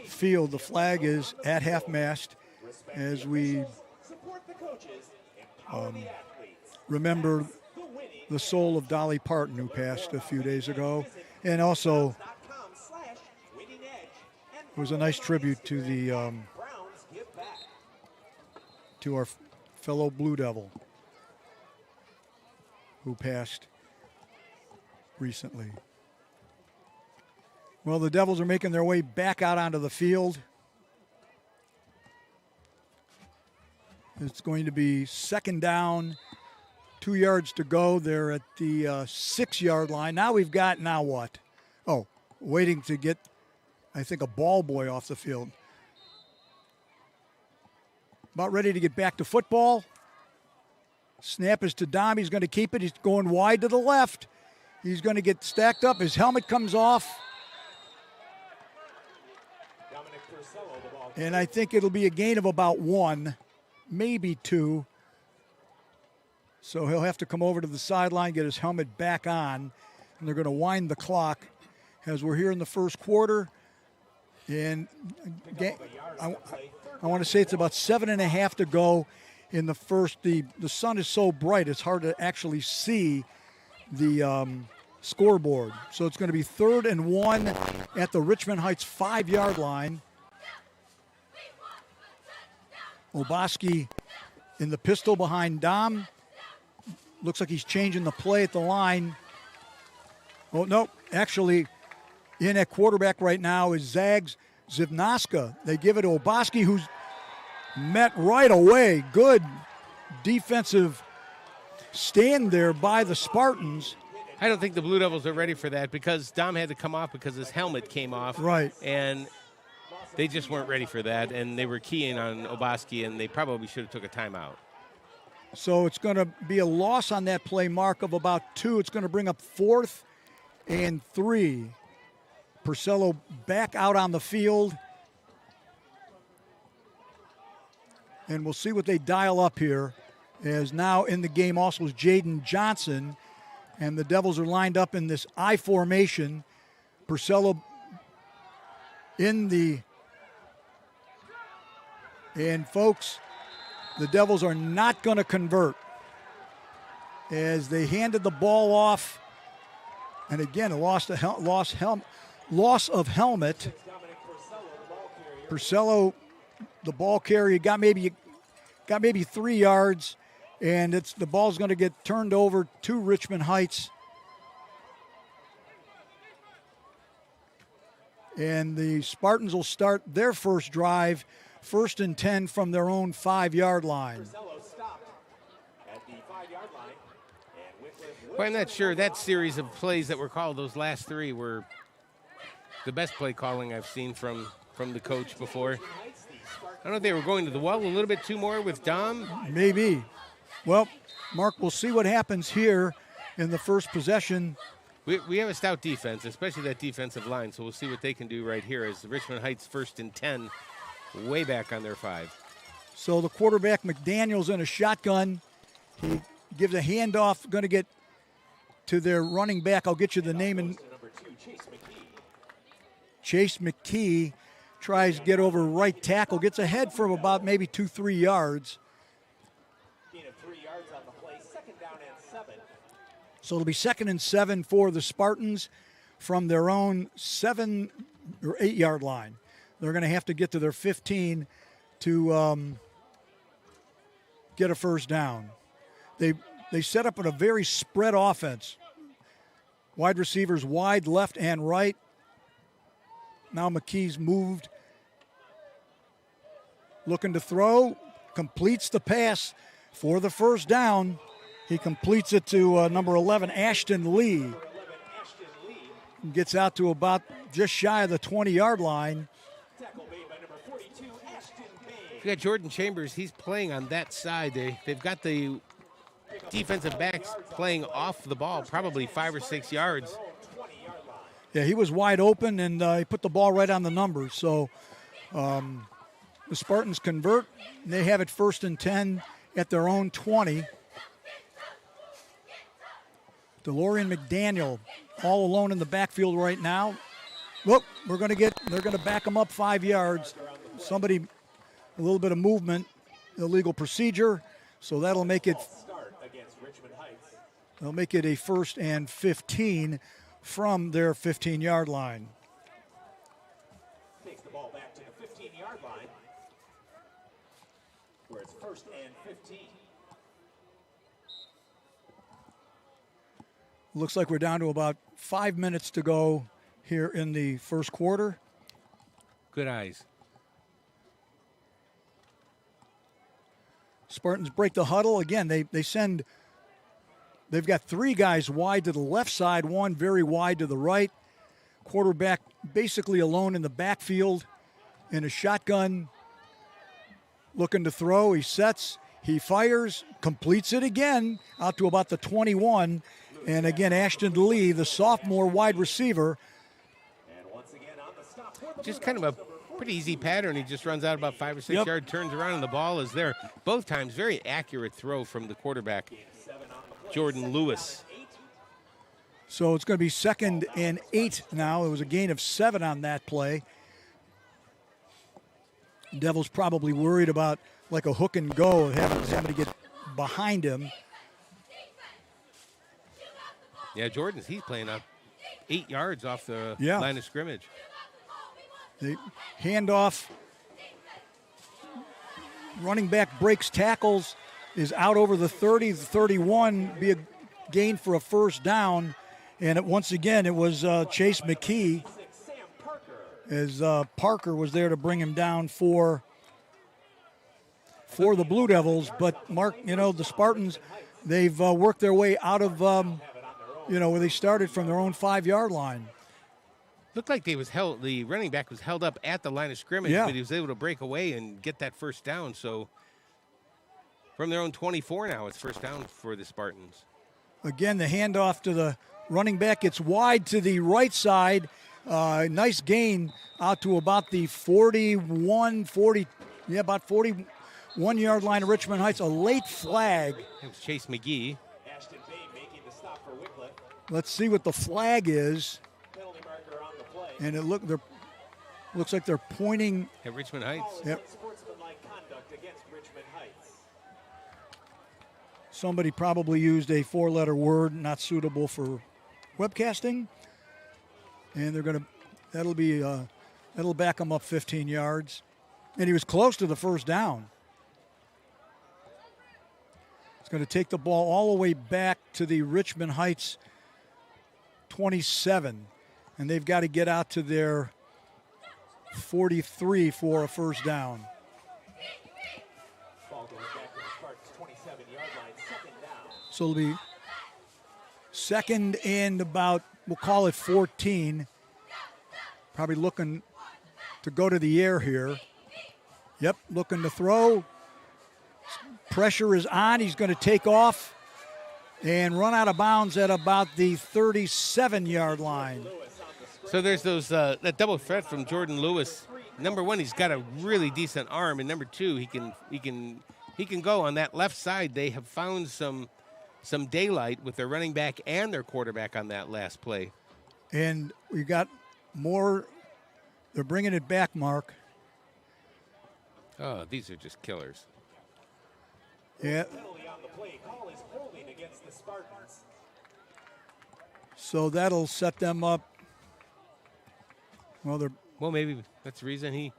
field, the flag is at half-mast as we remember the soul of Dolly Parton, who passed a few days ago. And also, it was a nice tribute to the to our fellow Blue Devil who passed recently. Well, the Devils are making their way back out onto the field. It's going to be 2nd down, 2 yards to go. They're at the 6-yard line. Now what? Oh, waiting to get, I think, a ball boy off the field. About ready to get back to football. Snap is to Dom. He's going to keep it. He's going wide to the left. He's going to get stacked up. His helmet comes off. And I think it'll be a gain of about 1, maybe 2. So he'll have to come over to the sideline, get his helmet back on, and they're going to wind the clock as we're here in the first quarter. And I want to say it's about 7.5 to go in the first. The sun is so bright it's hard to actually see the scoreboard. So it's going to be 3rd and 1 at the Richmond Heights 5-yard line. Oboski in the pistol behind Dom. Looks like he's changing the play at the line. Oh, no, actually, in at quarterback right now is Zags Zivnaska. They give it to Oboski, who's met right away. Good defensive stand there by the Spartans. I don't think the Blue Devils are ready for that because Dom had to come off because his helmet came off. Right. And they just weren't ready for that, and they were keying on Oboski, and they probably should have took a timeout. So it's going to be a loss on that play mark of about 2. It's going to bring up 4th and 3. Purcello back out on the field. And we'll see what they dial up here, as now in the game also is Jaden Johnson, and the Devils are lined up in this I formation. Purcello in the... And, folks, the Devils are not going to convert as they handed the ball off. And, again, a loss of helmet. Purcello, the ball carrier, got maybe 3 yards, and the ball's going to get turned over to Richmond Heights And the Spartans will start their first drive, 1st and 10 from their own 5-yard line. Porcello stopped at the 5-yard line. And Wickliffe Well, I'm not sure that series of plays that were called, those last three, were the best play calling I've seen from the coach before. I don't know if they were going to the well a little bit too more with Dom. Maybe. Well, Mark, we'll see what happens here in the first possession. We have a stout defense, especially that defensive line, so we'll see what they can do right here as the Richmond Heights 1st and 10, way back on their 5. So the quarterback, McDaniel's in a shotgun. He gives a handoff, going to get to their running back. I'll get you the name. And Chase McKee tries to get over right tackle, gets ahead from about maybe 2-3 yards. gain of 3 yards on the play. 2nd down and 7. So it'll be 2nd and 7 for the Spartans from their own 7 or 8 yard line. They're going to have to get to their 15 to get a first down. They set up in a very spread offense. Wide receivers wide left and right. Now McKee's moved. Looking to throw. Completes the pass for the first down. He completes it to number 11, Ashton Lee. Gets out to about just shy of the 20-yard line. Tackle made by number 42, Ashton Bay. You got Jordan Chambers. He's playing on that side. They've got the defensive backs playing off the ball, probably 5 or 6 yards. Yeah, he was wide open, and he put the ball right on the numbers. So the Spartans convert. They have it 1st and 10 at their own 20. DeLorean McDaniel all alone in the backfield right now. Look, they're going to back him up 5 yards. Somebody, a little bit of movement, illegal procedure. So that'll make it. Start against Richmond Heights. They'll make it a 1st and 15 from their 15-yard line. Takes the ball back to the 15-yard line, where it's 1st and 15. Looks like we're down to about 5 minutes to go here in the first quarter. Good eyes. Spartans break the huddle. Again, they've got 3 guys wide to the left side, 1 very wide to the right. Quarterback basically alone in the backfield in a shotgun, looking to throw. He sets, he fires, completes it again out to about the 21. And again, Ashton Lee, the sophomore wide receiver. And once again on the stop for the Just kind of a pretty easy pattern. He just runs out about 5 or 6 yards, turns around, and the ball is there. Both times, very accurate throw from the quarterback, Jordan Lewis. So it's going to be 2nd and 8 now. It was a gain of 7 on that play. Devils probably worried about like a hook and go, having to get behind him. Yeah, he's playing up 8 yards off the line of scrimmage. The handoff. Running back breaks tackles, is out over the 30, the 31, be a gain for a first down. And once again, it was Chase McKee, as Parker was there to bring him down for the Blue Devils. But, Mark, the Spartans, they've worked their way out of, where they started from their own 5-yard line. Looked like the running back was held up at the line of scrimmage, but he was able to break away and get that first down. So from their own 24 now, it's first down for the Spartans. Again, the handoff to the running back. It's wide to the right side. Nice gain out to about the 41-yard line of Richmond Heights. A late flag. It was Chase McGee. Ashton Bay making the stop for Wickliffe. Let's see what the flag is. Penalty marker on the play. And looks like they're pointing At Richmond Heights. Yep. Sportsmanlike conduct against Richmond Heights. Somebody probably used a 4-letter word not suitable for webcasting. And that'll back them up 15 yards. And he was close to the first down. It's going to take the ball all the way back to the Richmond Heights 27. And they've got to get out to their 43 for a first down. Ball goes back to the Spartans' 27-yard line, second down. So it'll be second and about, we'll call it 14. Probably looking to go to the air here. Yep, looking to throw. Pressure is on. He's going to take off and run out of bounds at about the 37-yard line. So there's those that double threat from Jordan Lewis. Number one, he's got a really decent arm, and number two, he can go on that left side. They have found some daylight with their running back and their quarterback on that last play. And we got more. They're bringing it back, Mark. Oh, these are just killers. Yeah. Penalty on the play. Call is holding against the Spartans. So that'll set them up. Well, Maybe that's the reason he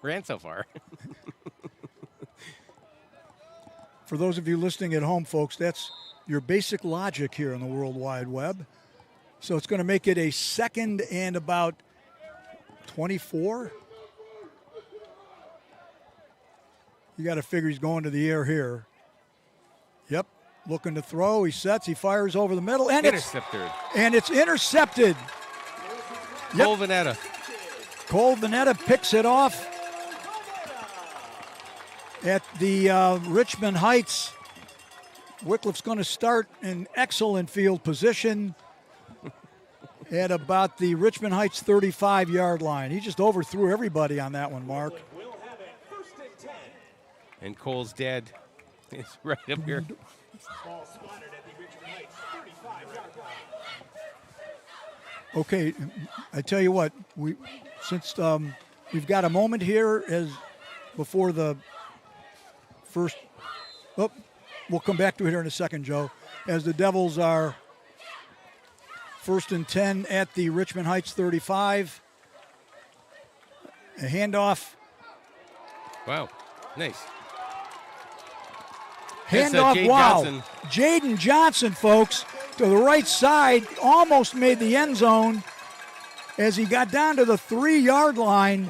ran so far. For those of you listening at home, folks, that's your basic logic here in the World Wide Web. So it's going to make it a second and about 24. You got to figure he's going to the air here. Yep, looking to throw. He sets. He fires over the middle, and it's intercepted. Yep. Cole Vanetta. Vanetta picks it off at the Richmond Heights. Wickliffe's going to start in excellent field position at about the Richmond Heights 35-yard line. He just overthrew everybody on that one, Mark. We'll have it first and 10. And Cole's dad is right up here. Ball spotted at the Richmond Heights 35-yard line. Okay, I tell you what, since we've got a moment here as before the first. Oh, we'll come back to it here in a second, Joe. As the Devils are first and 10 at the Richmond Heights 35. A handoff. Wow, nice. Handoff, Jaden wow. Johnson. Jaden Johnson, folks, to the right side, almost made the end zone as he got down to the 3-yard line.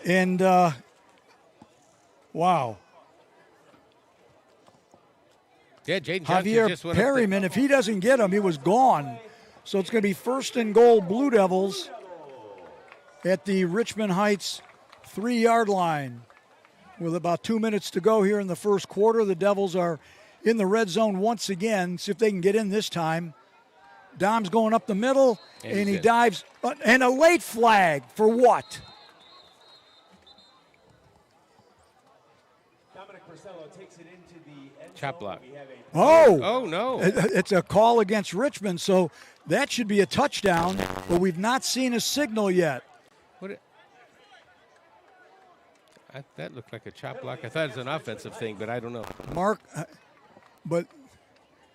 And, wow. Yeah, Jaden Johnson Javier just went up there. Perryman, if he doesn't get him, he was gone. So it's going to be first and goal, Blue Devils at the Richmond Heights 3-yard line. With about 2 minutes to go here in the first quarter, the Devils are in the red zone once again. See if they can get in this time. Dom's going up the middle, and he dives. And a late flag for what? Dominic Purcello takes it into the end Chop zone. block. We have a Oh, no. It's a call against Richmond, so that should be a touchdown, but we've not seen a signal yet. That looked like a chop block. I thought it was an offensive thing, but I don't know. Mark, but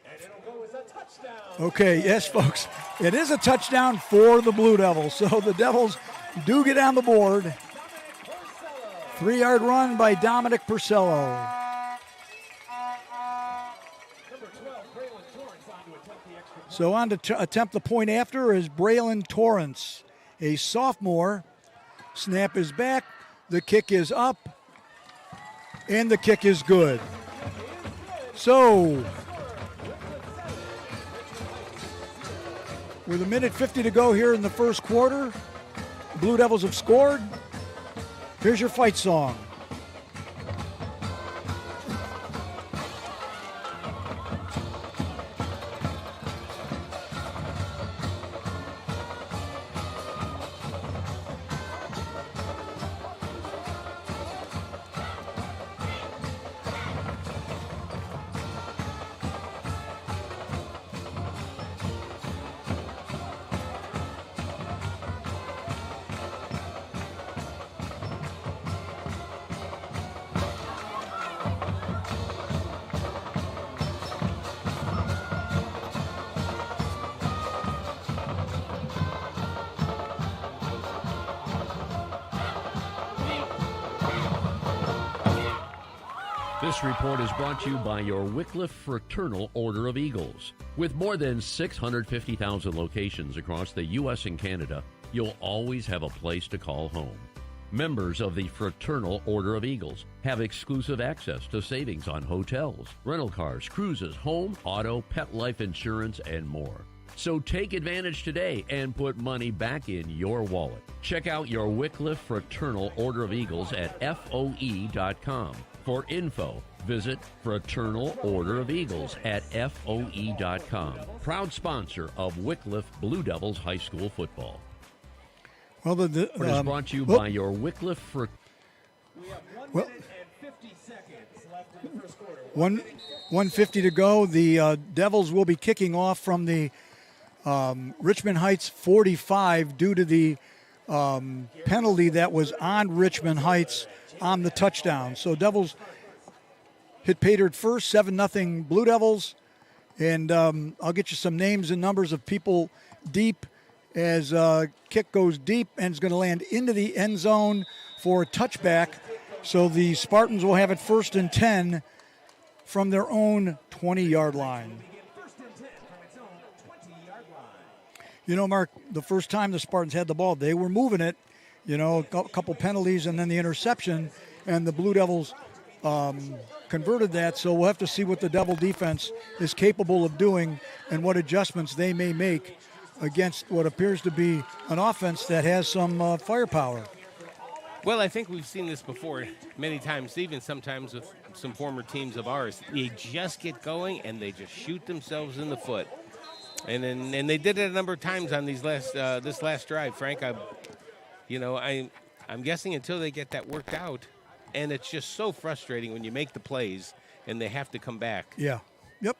and it'll go as a touchdown. okay, yes, folks. It is a touchdown for the Blue Devils. So the Devils do get on the board. 3-yard run by Dominic Purcello. Number 12, Braylon Torrance on to attempt the extra point. So on to attempt the point after is Braylon Torrance, a sophomore. Snap is back. The kick is up. And the kick is good. So, with 1:50 to go here in the first quarter, the Blue Devils have scored. Here's your fight song. This report is brought to you by your Wickliffe Fraternal Order of Eagles. With more than 650,000 locations across the U.S. and Canada, you'll always have a place to call home. Members of the Fraternal Order of Eagles have exclusive access to savings on hotels, rental cars, cruises, home, auto, pet life insurance, and more. So take advantage today and put money back in your wallet. Check out your Wickliffe Fraternal Order of Eagles at FOE.com. For info, visit Fraternal Order of Eagles at FOE.com. Proud sponsor of Wickliffe Blue Devils High School football. Well, It is brought to you by your Wickliffe Well, 1:50 to go. The Devils will be kicking off from the Richmond Heights 45 due to the penalty that was on Richmond Heights on the touchdown. So Devils hit pay dirt first, 7-0 Blue Devils. And I'll get you some names and numbers of people deep as kick goes deep and is going to land into the end zone for a touchback. So the Spartans will have it 1st and 10 from their own 20-yard line. You know, Mark, the first time the Spartans had the ball, they were moving it. You know, a couple penalties and then the interception, and the Blue Devils converted that. So we'll have to see what the Devil defense is capable of doing and what adjustments they may make against what appears to be an offense that has some firepower. Well, I think we've seen this before many times, even sometimes with some former teams of ours. They just get going and they just shoot themselves in the foot. And they did it a number of times on these this last drive, Frank. I'm guessing until they get that worked out, and it's just so frustrating when you make the plays and they have to come back. Yeah. Yep.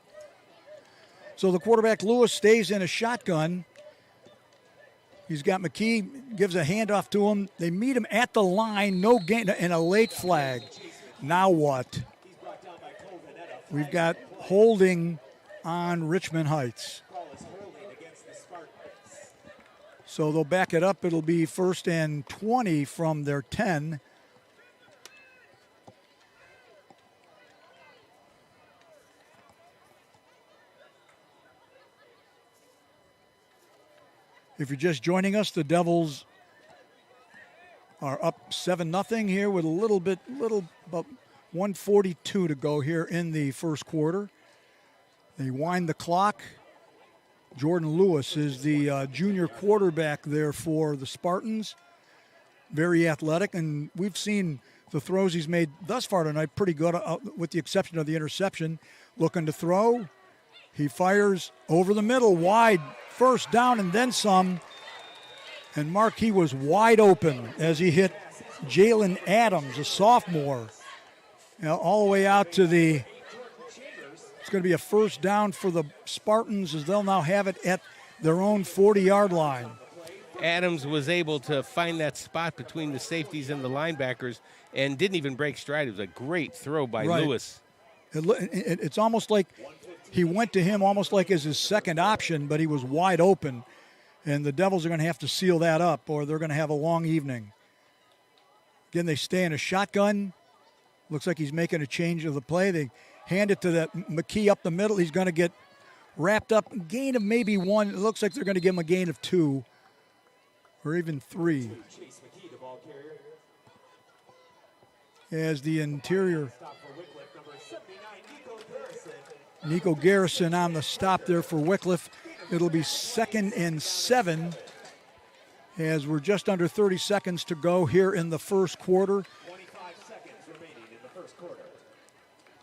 So the quarterback, Lewis, stays in a shotgun. He's got McKee, gives a handoff to him. They meet him at the line, no gain, and a late flag. Now what? We've got holding on Richmond Heights. So they'll back it up. It'll be 1st and 20 from their 10. If you're just joining us, the Devils are up 7-0 here with about 1:42 to go here in the first quarter. They wind the clock. Jordan Lewis is the junior quarterback there for the Spartans. Very athletic, and we've seen the throws he's made thus far tonight pretty good, with the exception of the interception. Looking to throw. He fires over the middle, wide, 1st down and then some. And Mark, he was wide open as he hit Jalen Adams, a sophomore. All the way out to the... It's going to be a 1st down for the Spartans as they'll now have it at their own 40-yard line. Adams was able to find that spot between the safeties and the linebackers and didn't even break stride. It was a great throw by Lewis. It's almost like he went to him almost like as his second option, but he was wide open. And the Devils are going to have to seal that up or they're going to have a long evening. Again, they stay in a shotgun. Looks like he's making a change of the play. They hand it to that McKee up the middle. He's going to get wrapped up. Gain of maybe 1. It looks like they're going to give him a gain of 2 or even 3. As the interior, Nico Garrison on the stop there for Wickliffe. It'll be 2nd and 7 as we're just under 30 seconds to go here in the first quarter. 25 seconds remaining in the first quarter.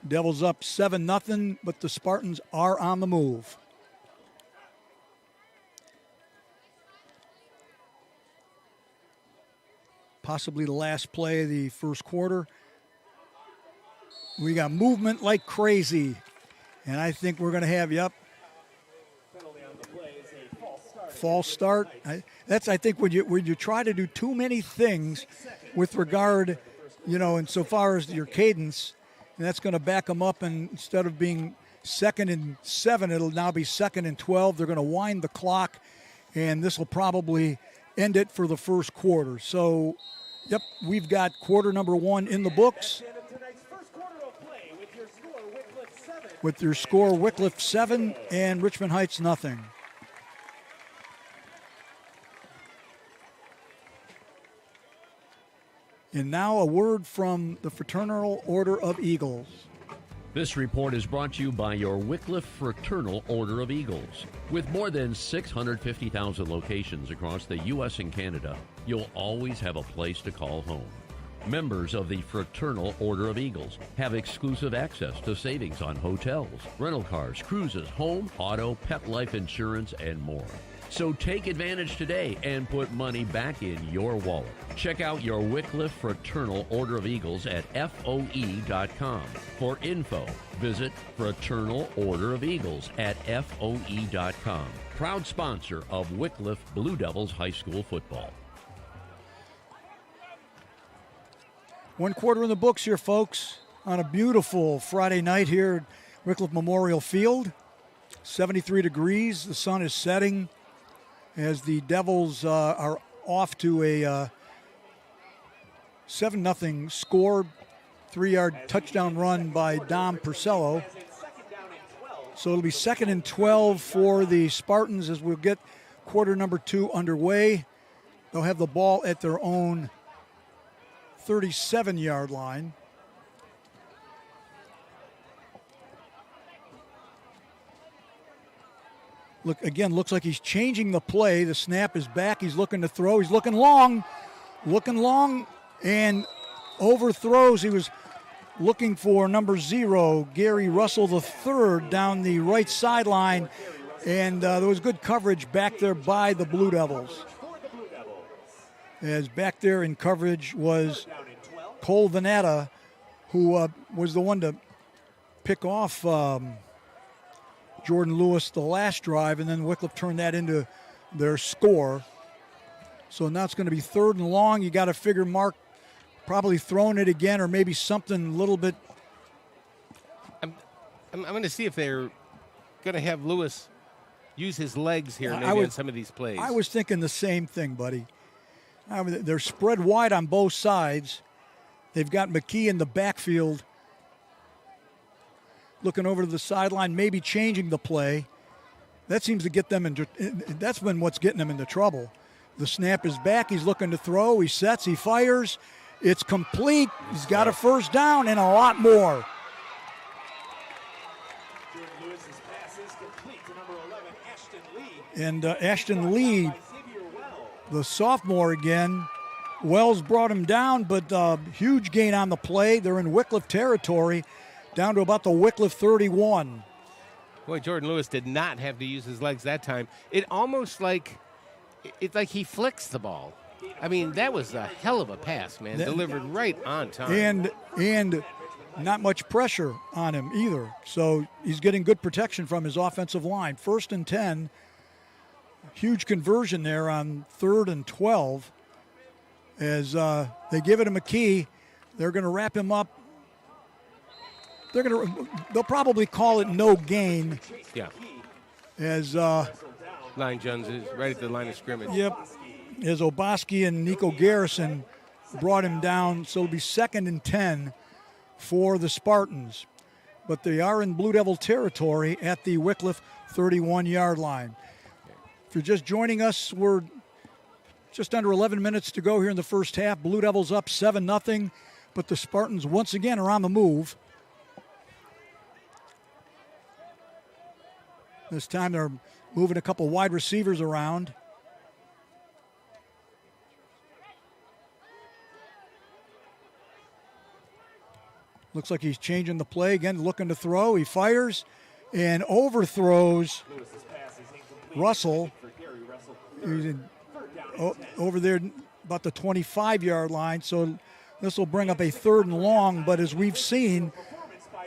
Devils up 7-0, but the Spartans are on the move. Possibly the last play of the first quarter. We got movement like crazy. And I think we're going to have, false start. I think when you try to do too many things with regard, insofar as your cadence, and that's going to back them up. And instead of being 2nd and 7, it'll now be 2nd and 12. They're going to wind the clock, and this will probably end it for the first quarter. So, we've got quarter number 1 in the books. With your score, Wickliffe 7 and Richmond Heights 0. And now a word from the Fraternal Order of Eagles. This report is brought to you by your Wickliffe Fraternal Order of Eagles. With more than 650,000 locations across the U.S. and Canada, you'll always have a place to call home. Members of the Fraternal Order of Eagles have exclusive access to savings on hotels, rental cars, cruises, home, auto, pet life insurance, and more. So take advantage today and put money back in your wallet. Check out your Wickliffe Fraternal Order of Eagles at FOE.com. For info, visit Fraternal Order of Eagles at FOE.com. Proud sponsor of Wickliffe Blue Devils High School football. 1 quarter in the books here, folks, on a beautiful Friday night here at Wickliffe Memorial Field. 73 degrees. The sun is setting as the Devils are off to a 7-0 score, 3-yard touchdown run by Dom Purcello. So it'll be 2nd and 12 for the Spartans as we'll get quarter number 2 underway. They'll have the ball at their own 37-yard line. Looks like he's changing the play. The snap is back. He's looking to throw. He's looking long, and overthrows. He was looking for number 0, Gary Russell III, down the right sideline, and there was good coverage back there by the Blue Devils. As back there in coverage was Cole Veneta, who was the one to pick off Jordan Lewis the last drive, and then Wickliffe turned that into their score. So now it's going to be 3rd and long. You got to figure Mark probably throwing it again, or maybe something a little bit. I'm going to see if they're going to have Lewis use his legs here maybe on some of these plays. I was thinking the same thing, buddy. They're spread wide on both sides. They've got McKee in the backfield looking over to the sideline, maybe changing the play. That seems to get them into – that's been what's getting them into trouble. The snap is back. He's looking to throw. He sets. He fires. It's complete. He's got a first down and a lot more. And Ashton Lee, the sophomore again, Wells brought him down, but huge gain on the play. They're in Wickliffe territory, down to about the Wickliffe 31. Boy, Jordan Lewis did not have to use his legs that time. It's like he flicks the ball. I mean, that was a hell of a pass, man. Delivered right on time. And not much pressure on him either. So he's getting good protection from his offensive line. 1st and 10. Huge conversion there on 3rd and 12. As they give it to McKee, they're going to wrap him up. They'll probably call it no gain. Yeah. As Line Jones is right at the line of scrimmage. Yep. As Oboski and Nico Garrison brought him down, so it'll be 2nd and 10 for the Spartans. But they are in Blue Devil territory at the Wickliffe 31-yard line. If you're just joining us, we're just under 11 minutes to go here in the first half. Blue Devils up 7-0, but the Spartans once again are on the move. This time they're moving a couple wide receivers around. Looks like he's changing the play again, looking to throw. He fires and overthrows Russell. He's over there about the 25-yard line. So this will bring up a 3rd and long. But as we've seen,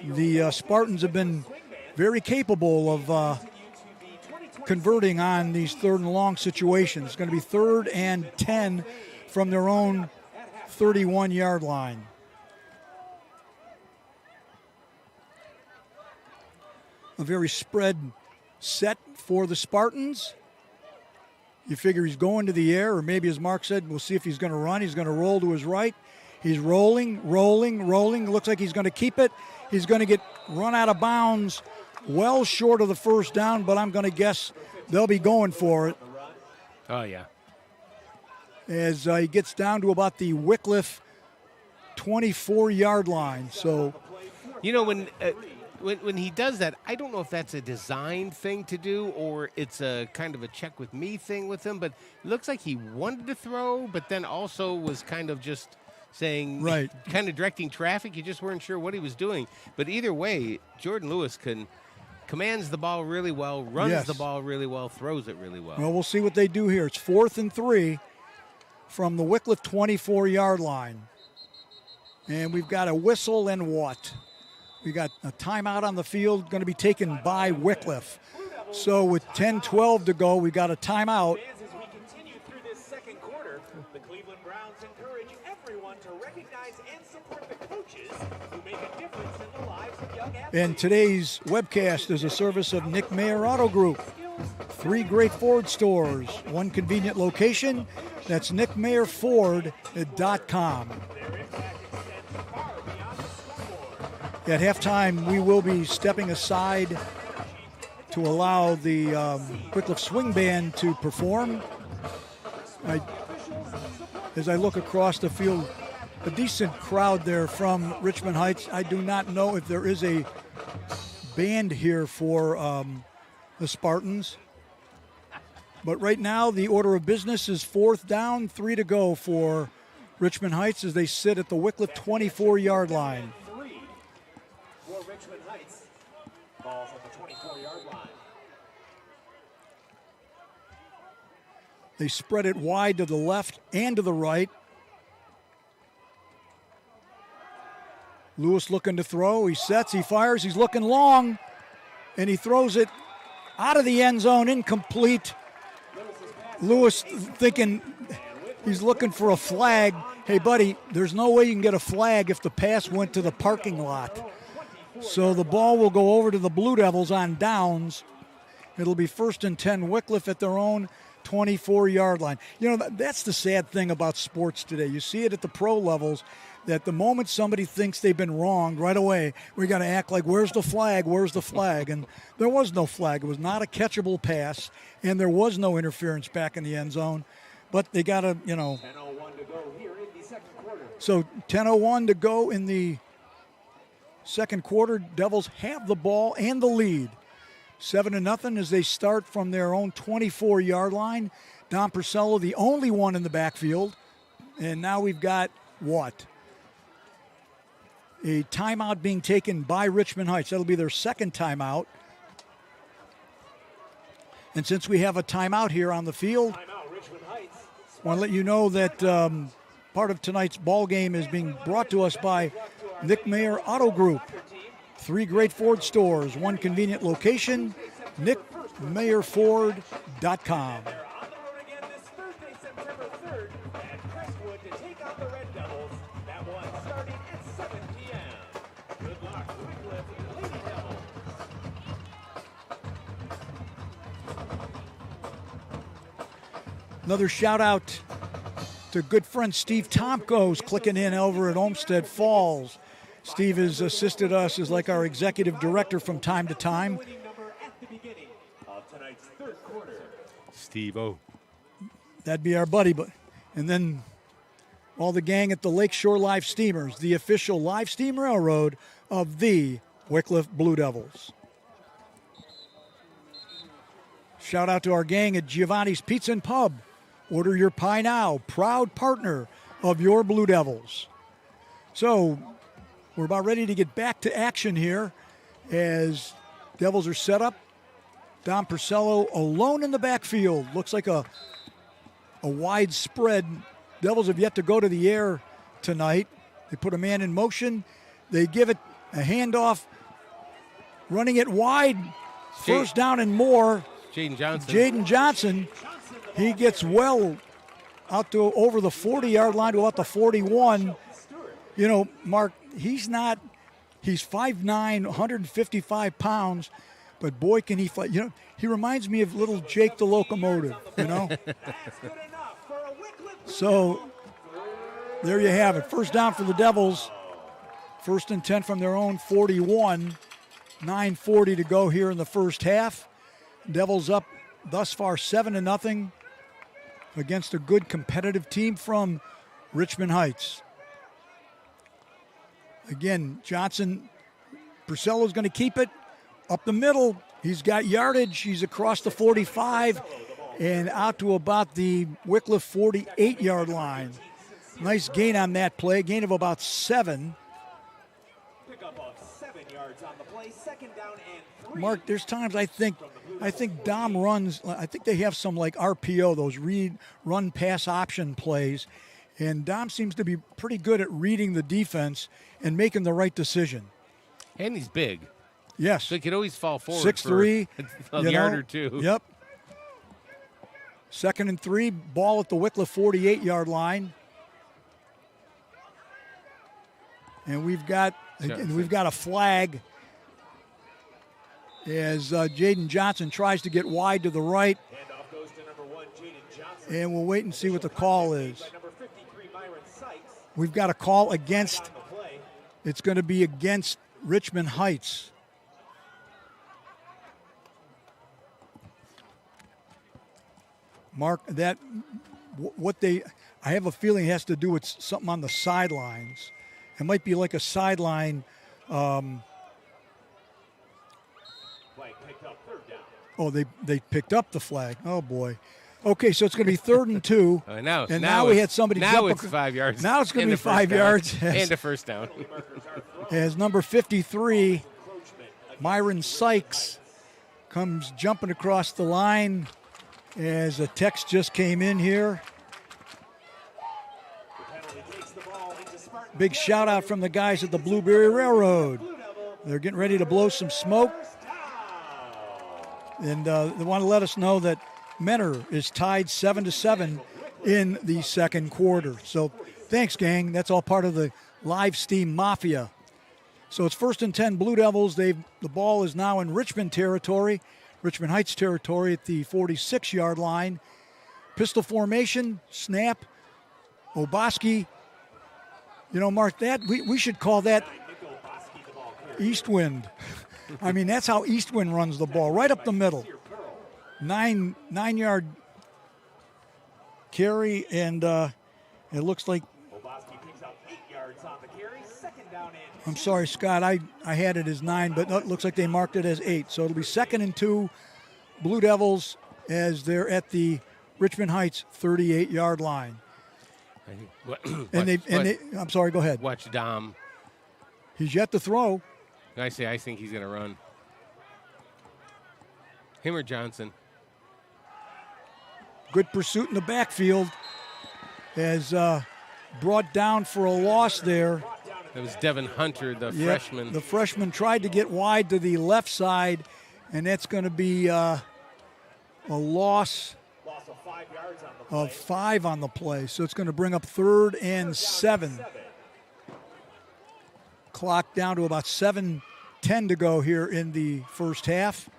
the Spartans have been very capable of converting on these 3rd and long situations. It's going to be 3rd and 10 from their own 31-yard line. A very spread set for the Spartans. You figure he's going to the air, or maybe as Mark said, we'll see if he's going to run. He's going to roll to his right. He's rolling. Looks like he's going to keep it. He's going to get run out of bounds well short of the first down, but I'm going to guess they'll be going for it. Oh, yeah. As he gets down to about the Wickliffe 24-yard line. So, you know, when he does that, I don't know if that's a design thing to do or it's a kind of a check with me thing with him, but it looks like he wanted to throw, but then also was kind of just saying, right, kind of directing traffic. You just weren't sure what he was doing. But either way, Jordan Lewis commands the ball really well, runs the ball really well, throws it really well. Well, we'll see what they do here. It's 4th and 3 from the Wickliffe 24-yard line. And we've got a whistle and what? We got a timeout on the field going to be taken by Wickliffe. So with 10-12 to go, we got a timeout. As we continue through this second quarter, the Cleveland Browns encourage everyone to recognize and support the coaches who make a difference in the lives of young athletes. And today's webcast is a service of Nick Mayer Auto Group. 3 great Ford stores, 1 convenient location. That's nickmayerford.com. At halftime, we will be stepping aside to allow the Wickliffe Swing Band to perform. As I look across the field, a decent crowd there from Richmond Heights. I do not know if there is a band here for the Spartans. But right now, the order of business is 4th down, 3 to go for Richmond Heights as they sit at the Wickliffe 24-yard line. Richmond Heights. Balls at the 24-yard line. They spread it wide to the left and to the right. Lewis looking to throw. He sets, he fires, he's looking long, and he throws it out of the end zone, incomplete. Lewis thinking he's looking for a flag. Hey, buddy, there's no way you can get a flag if the pass went to the parking lot. So the ball will go over to the Blue Devils on downs. It'll be 1st and 10, Wickliffe at their own 24-yard line. You know, that's the sad thing about sports today. You see it at the pro levels, that the moment somebody thinks they've been wronged, right away, we got to act like, where's the flag, where's the flag? And there was no flag. It was not a catchable pass, and there was no interference back in the end zone. But they got to, you know. 10:01 to go here in the second quarter. So 10:01 to go in the second quarter. Devils have the ball and the lead. 7-0 as they start from their own 24-yard line. Don Purcello, the only one in the backfield. And now we've got what? A timeout being taken by Richmond Heights. That'll be their second timeout. And since we have a timeout here on the field, I want to let you know that part of tonight's ball game is being brought to us by Nick Mayer Auto Group. 3 great Ford stores, 1 convenient location, nickmayerford.com. On the road again this Thursday, September 3rd at Crestwood to take on the Red Devils. That one starting at 7 p.m. Good luck, Wickliffe Lady Devils. Another shout out to good friend Steve Tomko's clicking in over at Olmsted Falls. Steve has assisted us as like our executive director from time to time. Steve-O. That'd be our buddy. And then all the gang at the Lakeshore Live Steamers, the official live steam railroad of the Wickliffe Blue Devils. Shout out to our gang at Giovanni's Pizza and Pub. Order your pie now. Proud partner of your Blue Devils. So we're about ready to get back to action here as Devils are set up. Don Purcello alone in the backfield. Looks like a wide spread. Devils have yet to go to the air tonight. They put a man in motion. They give it a handoff. Running it wide. First down and more. Jaden Johnson. He gets well out to over the 40-yard line to about the 41. You know, Mark, he's 5'9", 155 pounds, but boy, can he fight. You know, he reminds me of little Jake the Locomotive, you know. So there you have it. First down for the Devils. 1st and 10 from their own 41. 9:40 to go here in the first half. Devils up thus far 7-0 against a good competitive team from Richmond Heights. Again, Johnson, Purcello's going to keep it up the middle. He's got yardage. He's across the 45 and out to about the Wickliffe 48-yard line. Nice gain on that play, gain of about 7. Pickup of 7 yards on the play, second down and 3. Mark, there's times I think Dom runs, I think they have some like RPO, those run pass option plays, and Dom seems to be pretty good at reading the defense and making the right decision. And he's big. Yes. So he could always fall forward 6'3", for a yard or two. Yep. 2nd and 3, ball at the Wickliffe 48-yard line. And we've got a flag as Jaden Johnson tries to get wide to the right. Handoff goes to number 1, Jaden Johnson. And we'll wait and see what the call is. By number 53, Myron Sykes. We've got a call against, On the play. it's going to be against Richmond Heights. Mark, I have a feeling it has to do with something on the sidelines. It might be like a sideline. Flag picked up, third down. Oh, they picked up the flag. Oh, boy. Okay, so it's going to be 3rd and 2. Now we had somebody now jump. it's 5 yards. Now it's going to and be the first 5 down. yards. And a first down. As number 53, Myron Sykes, comes jumping across the line as a text just came in here. Big shout out from the guys at the Blueberry Railroad. They're getting ready to blow some smoke. And they want to let us know that Menor is tied 7-7 in the second quarter. So thanks, gang. That's all part of the live steam mafia. So it's 1st and 10 Blue Devils. The ball is now in Richmond territory, Richmond Heights territory at the 46-yard line. Pistol formation, snap, Oboski. You know, Mark, that we should call that east wind. I mean, that's how east wind runs the ball, right up the middle. 9-yard carry, and it looks like. Oboski picks up 8 yards on the carry, second down and I'm sorry, Scott. I had it as 9, but it looks like they marked it as 8. So it'll be 2nd and 2, Blue Devils, as they're at the Richmond Heights 38-yard line. I'm sorry, go ahead. Watch Dom. He's yet to throw. I think he's going to run. Him or Johnson. Good pursuit in the backfield as brought down for a loss there. That was Devin Hunter, the freshman. The freshman tried to get wide to the left side, and that's going to be a loss of 5 yards on the play. of 5 on the play. So it's going to bring up 3rd and 7. Clock down to about 7:10 to go here in the first half.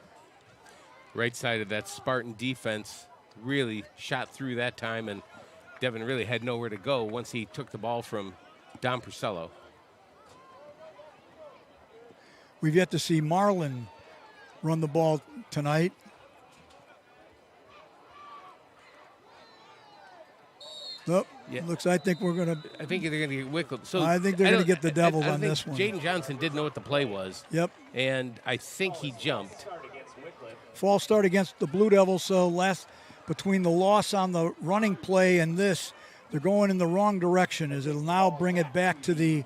Right side of that Spartan defense really shot through that time, and Devin really had nowhere to go once he took the ball from Dom Purcello. We've yet to see Marlin run the ball tonight. Nope. Yeah. I think we're going to. I think they're going to get Wickliffe. So I think they're going to get the Devils on this one. Jaden Johnson did know what the play was. Yep. And I think he jumped. False start against the Blue Devils. So between the loss on the running play and this, they're going in the wrong direction. As it'll now bring it back to the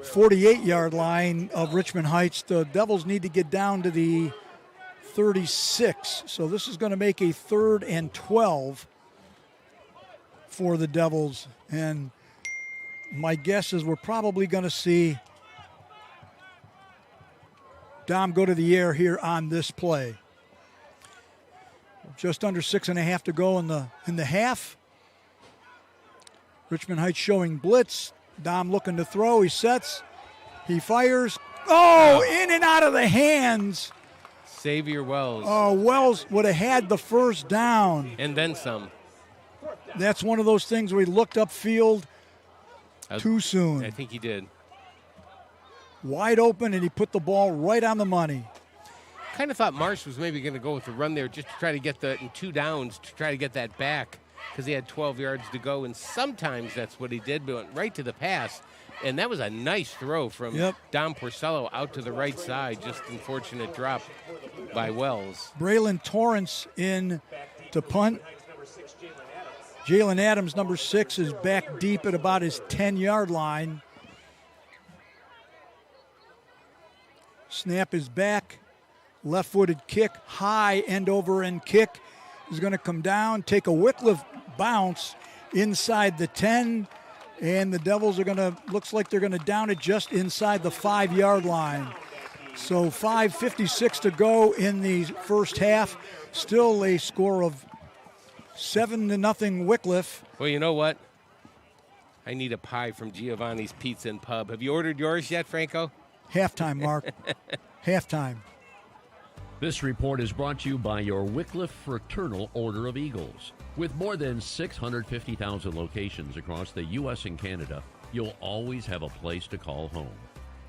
48-yard line of Richmond Heights. The Devils need to get down to the 36. So this is going to make a 3rd and 12 for the Devils. And my guess is we're probably going to see Dom go to the air here on this play. Just under 6.5 to go in the half. Richmond Heights showing blitz. Dom looking to throw. He sets. He fires. Oh, in and out of the hands. Xavier Wells. Oh, Wells would have had the first down. And then some. That's one of those things where he looked upfield too soon. I think he did. Wide open, and he put the ball right on the money. Kind of thought Marsh was maybe going to go with the run there just to try to get in 2 downs to try to get that back because he had 12 yards to go, and sometimes that's what he did, but went right to the pass. And that was a nice throw from Yep. Dom Porcello out to the right side. Just unfortunate drop by Wells. Braylon Torrance in to punt. Jalen Adams, number 6, is back deep at about his 10-yard line. Snap is back. Left-footed kick, high end-over-end kick is going to come down, take a Wickliffe bounce inside the 10, and the Devils are going to, looks like they're going to down it just inside the 5-yard line. So 5:56 to go in the first half. Still a score of 7-0 Wickliffe. Well, you know what? I need a pie from Giovanni's Pizza and Pub. Have you ordered yours yet, Franco? Halftime, Mark. Halftime. This report is brought to you by your Wickliffe Fraternal Order of Eagles. With more than 650,000 locations across the U.S. and Canada, you'll always have a place to call home.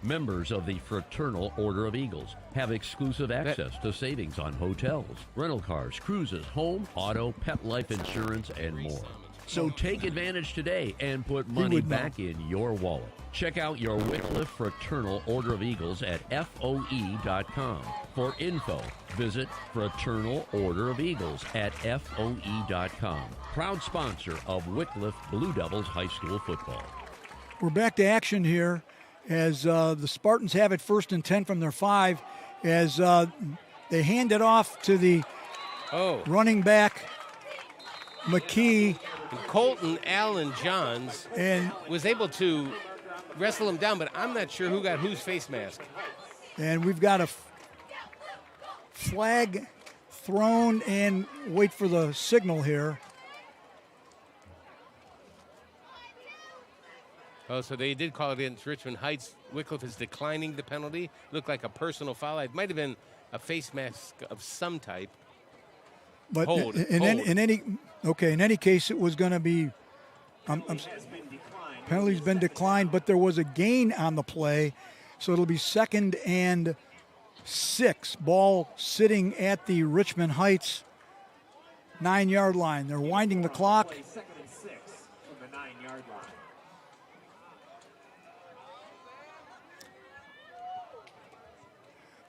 Members of the Fraternal Order of Eagles have exclusive access to savings on hotels, rental cars, cruises, home, auto, pet life insurance, and more. So take advantage today and put money back in your wallet. Check out your Wickliffe Fraternal Order of Eagles at FOE.com. For info, visit Fraternal Order of Eagles at FOE.com. Proud sponsor of Wickliffe Blue Devils High School football. We're back to action here as the Spartans have it 1st and 10 from their 5 as they hand it off to the running back, McKee. And Colton Allen Johns and was able to wrestle him down, but I'm not sure who got whose face mask. And we've got a flag thrown and wait for the signal here. Oh, so they did call it against Richmond Heights. Wickliffe is declining the penalty. Looked like a personal foul. It might have been a face mask of some type. But in any case, it was going to be penalty's been declined, but there was a gain on the play, so it'll be 2nd and 6. Ball sitting at the Richmond Heights 9-yard line. They're winding the clock. 2nd and 6 from the 9-yard line.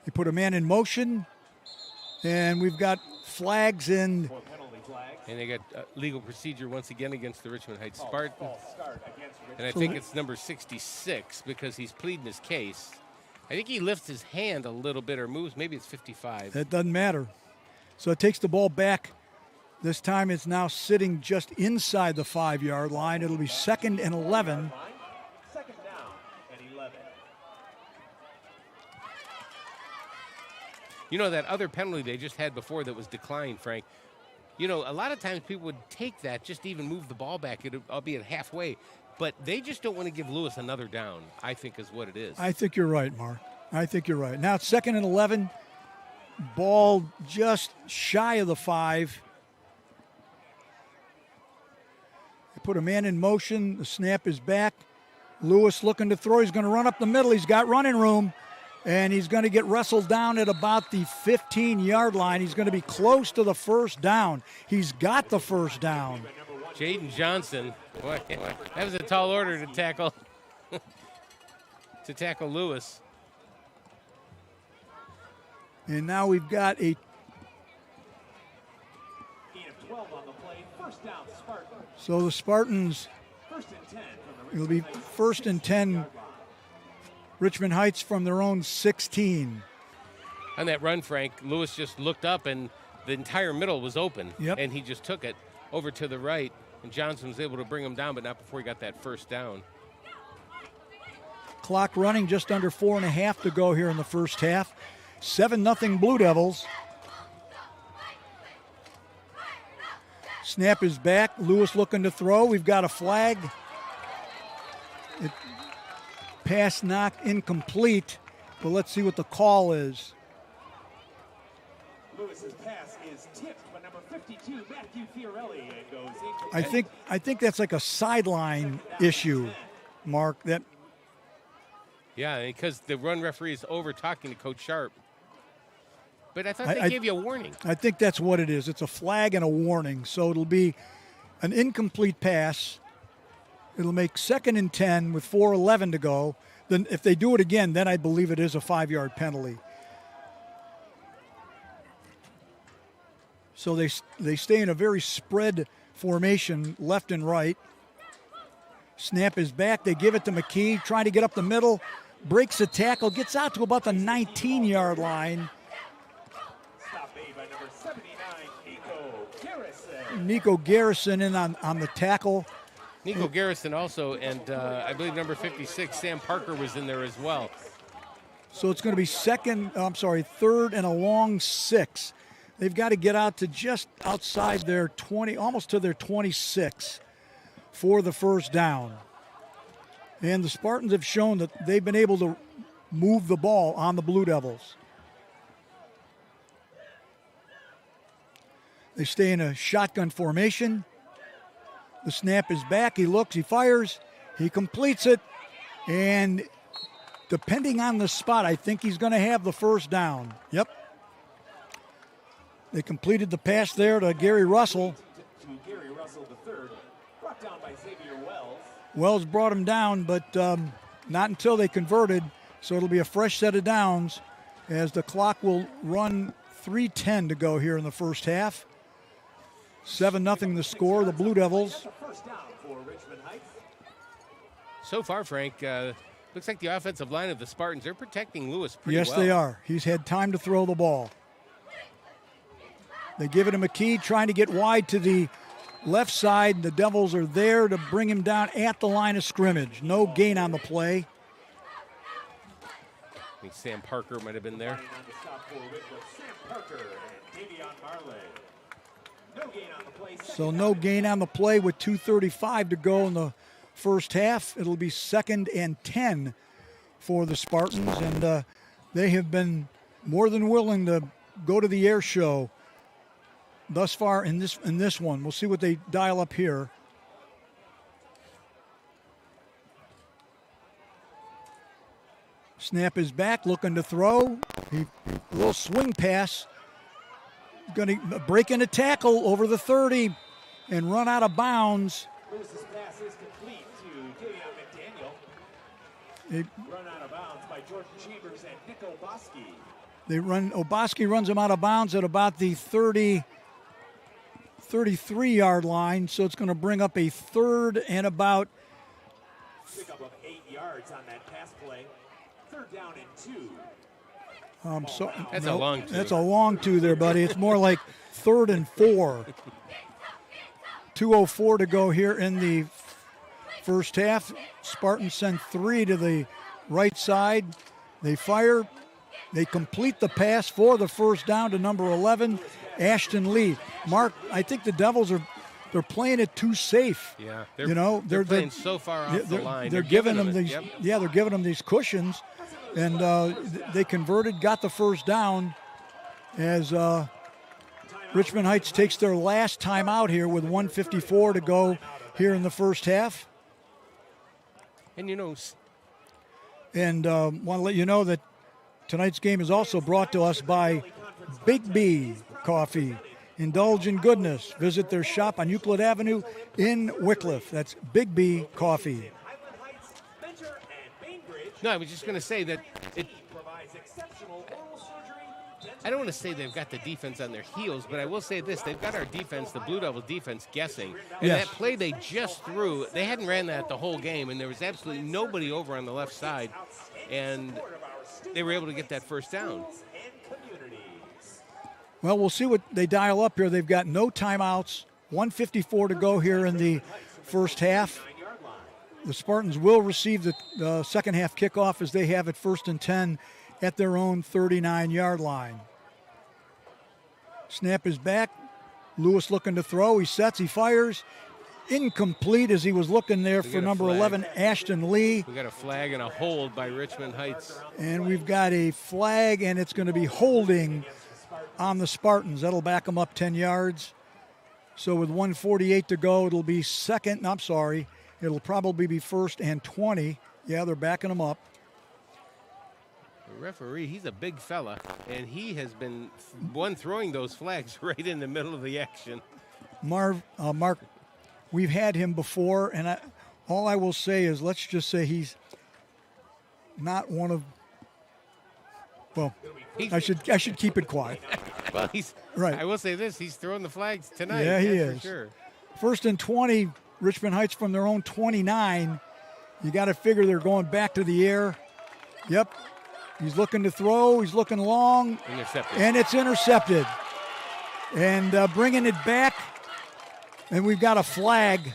They put a man in motion, and we've got flags and they got legal procedure once again against the Richmond Heights Spartans. And I think it's number 66 because he's pleading his case. I think he lifts his hand a little bit or moves. Maybe it's 55. That doesn't matter. So it takes the ball back. This time it's now sitting just inside the 5-yard line. It'll be 2nd and 11. 2nd down and 11. You know, that other penalty they just had before that was declined, Frank. You know, a lot of times people would take that just to even move the ball back, albeit halfway. But they just don't want to give Lewis another down, I think is what it is. I think you're right, Mark. I think you're right. Now it's 2nd and 11. Ball just shy of the 5. They put a man in motion. The snap is back. Lewis looking to throw. He's going to run up the middle. He's got running room. And he's going to get wrestled down at about the 15-yard line. He's going to be close to the first down. He's got the first down. Jaden Johnson, boy, that was a tall order to tackle Lewis. And now we've got a 12 on the play. 1st down, Spartans. so the Spartans. 1st and 10 from the It'll be 1st and 10. Richmond Heights from their own 16. On that run, Frank, Lewis just looked up and the entire middle was open. Yep. And he just took it over to the right. And Johnson was able to bring him down, but not before he got that first down. Clock running, just under 4.5 to go here in the first half. 7-0 Blue Devils. Snap is back. Lewis looking to throw. We've got a flag. Pass knock incomplete, but let's see what the call is. Lewis's pass is tipped by number 52, Matthew Fiorelli, and goes incomplete. I think that's like a sideline issue, Mark. Yeah, because the run referee is over talking to Coach Sharp. But I thought they gave you a warning. I think that's what it is. It's a flag and a warning, so it'll be an incomplete pass. It'll make 2nd and 10 with 4:11 to go. Then if they do it again, then I believe it is a 5-yard penalty. So they stay in a very spread formation, left and right. Snap is back. They give it to McKee, trying to get up the middle. Breaks the tackle, gets out to about the 19-yard line. Stop made by number 79, Nico Garrison. Nico Garrison in on the tackle. Nico Garrison also, and I believe number 56, Sam Parker, was in there as well. So it's going to be 3rd and a long 6. They've got to get out to just outside their 20, almost to their 26 for the first down. And the Spartans have shown that they've been able to move the ball on the Blue Devils. They stay in a shotgun formation. The snap is back. He looks, he fires, he completes it. And depending on the spot, I think he's going to have the first down. Yep. They completed the pass there to Gary Russell. To Gary Russell III, brought down by Xavier Wells. Wells brought him down, but not until they converted. So it'll be a fresh set of downs as the clock will run 3:10 to go here in the first half. 7-0 the score. The Blue Devils. First down for Richmond Heights. So far, Frank, looks like the offensive line of the Spartans, they're protecting Lewis pretty well. Yes, they are. He's had time to throw the ball. They give it to McKee, trying to get wide to the left side. The Devils are there to bring him down at the line of scrimmage. No gain on the play. I think Sam Parker might have been there. On the stop for Wickliffe, Sam Parker and Davion Marley. No gain on the play. So no gain on the play with 2:35 to go in the first half. It'll be 2nd and 10 for the Spartans, and they have been more than willing to go to the air show thus far in this one. We'll see what they dial up here. Snap is back, looking to throw. A little swing pass. Going to break in a tackle over the 30 and run out of bounds. Lewis's pass is complete to Davion McDaniel. Run out of bounds by Jordan Chambers and Nick Oboski. Oboski runs him out of bounds at about the 33-yard line, so it's going to bring up a 3rd and about. Pick up 8 yards on that pass play. 3rd down and 2. That's a long 2. That's a long 2 there, buddy. It's more like 3rd and 4. 2:04 to go here in the first half. Spartans send 3 to the right side. They fire. They complete the pass for the first down to number 11, Ashton Lee. Mark, I think the Devils they're playing it too safe. Yeah, they're playing so far off the line. They're giving them these. Yep. Yeah, they're giving them these cushions, and they converted, got the first down, as Richmond Heights takes their last time out here with 1:54 to go here in the first half. And want to let you know that tonight's game is also brought to us by Big B Coffee. Indulge in goodness. Visit their shop on Euclid Avenue in Wickliffe. That's Big B Coffee. No, I was just going to say that I don't want to say they've got the defense on their heels, but I will say this. They've got our defense, the Blue Devil defense, guessing. And Yes. that play they just threw, they hadn't ran that the whole game, and there was absolutely nobody over on the left side. And they were able to get that first down. Well, we'll see what they dial up here. They've got no timeouts. 1:54 to go here in the first half. The Spartans will receive the second half kickoff as they have it 1st and 10 at their own 39-yard line. Snap is back. Lewis looking to throw. He sets, he fires. Incomplete as he was looking there for number 11, Ashton Lee. We got a flag and a hold by Richmond Heights. And we've got a flag, and it's going to be holding on the Spartans. That'll back them up 10 yards. So with 1:48 to go, it'll be it'll probably be 1st and 20. Yeah, they're backing them up. The referee, he's a big fella, and he has been throwing those flags right in the middle of the action. Mark, we've had him before, and All I will say is, let's just say he's not one of. Well, I should keep it quiet. Well, he's right. I will say this: he's throwing the flags tonight. Yeah, he is. is. For sure. 1st and 20, Richmond Heights from their own 29. You got to figure they're going back to the air. Yep. He's looking to throw. He's looking long. Intercepted. And it's intercepted. And bringing it back. And we've got a flag.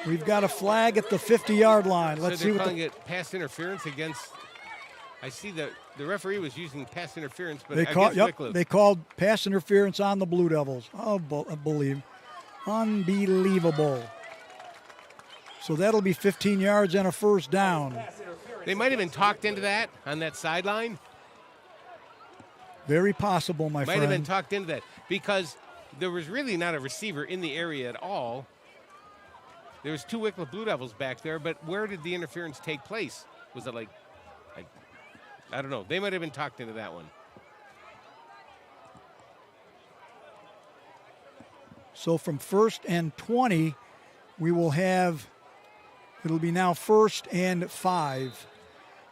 We've got a flag at the 50-yard line. Let's so see they're what calling it pass interference against. I see that the referee was using pass interference, but they called pass interference on the Blue Devils. Oh, I believe. Unbelievable. So that'll be 15 yards and a first down. They might have been talked into that on that sideline. Very possible, my friend. Might have been talked into that because there was really not a receiver in the area at all. There was 2 Wickliffe Blue Devils back there, but where did the interference take place? Was it like, I don't know. They might have been talked into that one. So from 1st and 20, we will have, it'll be now 1st and 5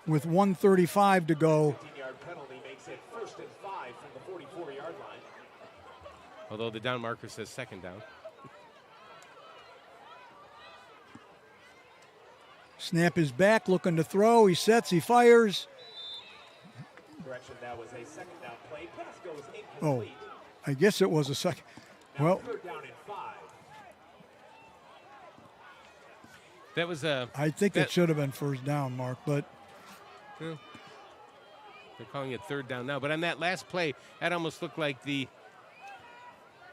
with 1:35 to go. 15-yard penalty makes it 1st and 5 from the 44-yard line. Although the down marker says 2nd down. Snap is back, looking to throw. He sets, he fires. Correction, that was a 2nd down play. Pass goes Oh, incomplete. I guess it was a second. Now Well, 3rd down and 5. That was a. I think it should have been first down, Mark, but They're calling it 3rd down now. But on that last play, that almost looked like the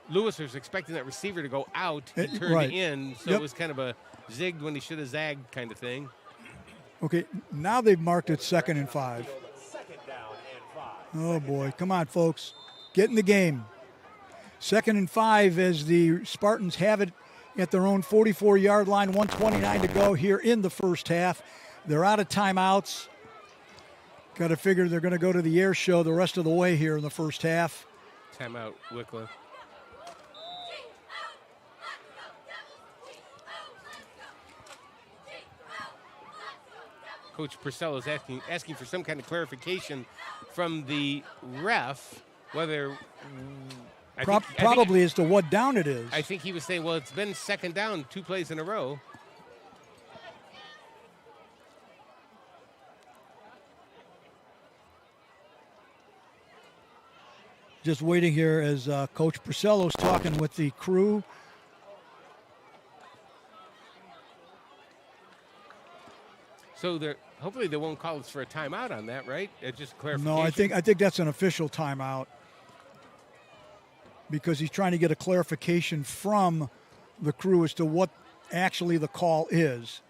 Lewis was expecting that receiver to go out and turn right. in, so Yep. it was kind of a zigged when he should have zagged kind of thing. okay, now they've marked it 2nd and 5. 2nd down and 5. Oh, boy. Come on, folks. Get in the game. 2nd and 5 as the Spartans have it at their own 44-yard line, 1:29 to go here in the first half. They're out of timeouts. Got to figure they're going to go to the air show the rest of the way here in the first half. Timeout, Wickliffe. Coach Purcell is asking for some kind of clarification from the ref, whether Probably as to what down it is. I think he was saying, well, it's been 2nd down 2 plays in a row. Just waiting here as Coach Purcello's talking with the crew. So hopefully they won't call us for a timeout on that, right? It's just clarification. No, I think that's an official timeout because he's trying to get a clarification from the crew as to what actually the call is.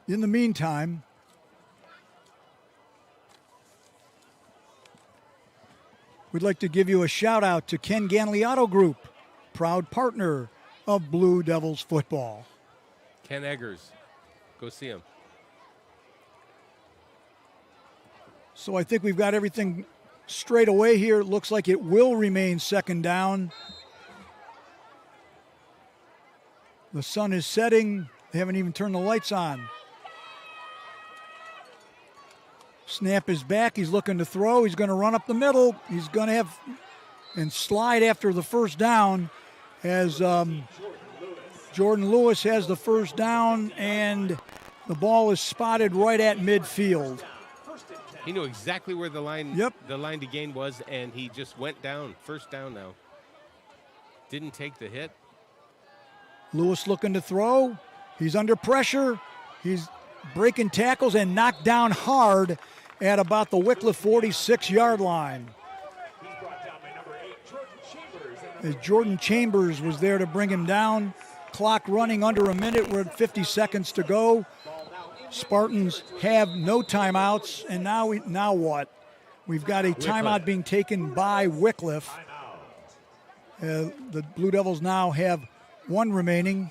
In the meantime, we'd like to give you a shout out to Ken Ganley Auto Group, proud partner of Blue Devils football. Ken Eggers. Go see him. So I think we've got everything straight away here. It looks like it will remain 2nd down. The sun is setting. They haven't even turned the lights on. Snap is back. He's looking to throw. He's going to run up the middle. He's going to have and slide after the first down as Jordan Lewis has the first down, and the ball is spotted right at midfield. He knew exactly where the line to gain was, and he just went down. 1st down now. Didn't take the hit. Lewis looking to throw. He's under pressure. He's breaking tackles and knocked down hard at about the Wickliffe 46-yard line. He's brought down by number 8, Jordan Chambers. As Jordan Chambers was there to bring him down. Clock running under a minute. We're at 50 seconds to go. Spartans have no timeouts, and now what? We've got a timeout being taken by Wickliffe. The Blue Devils now have 1 remaining.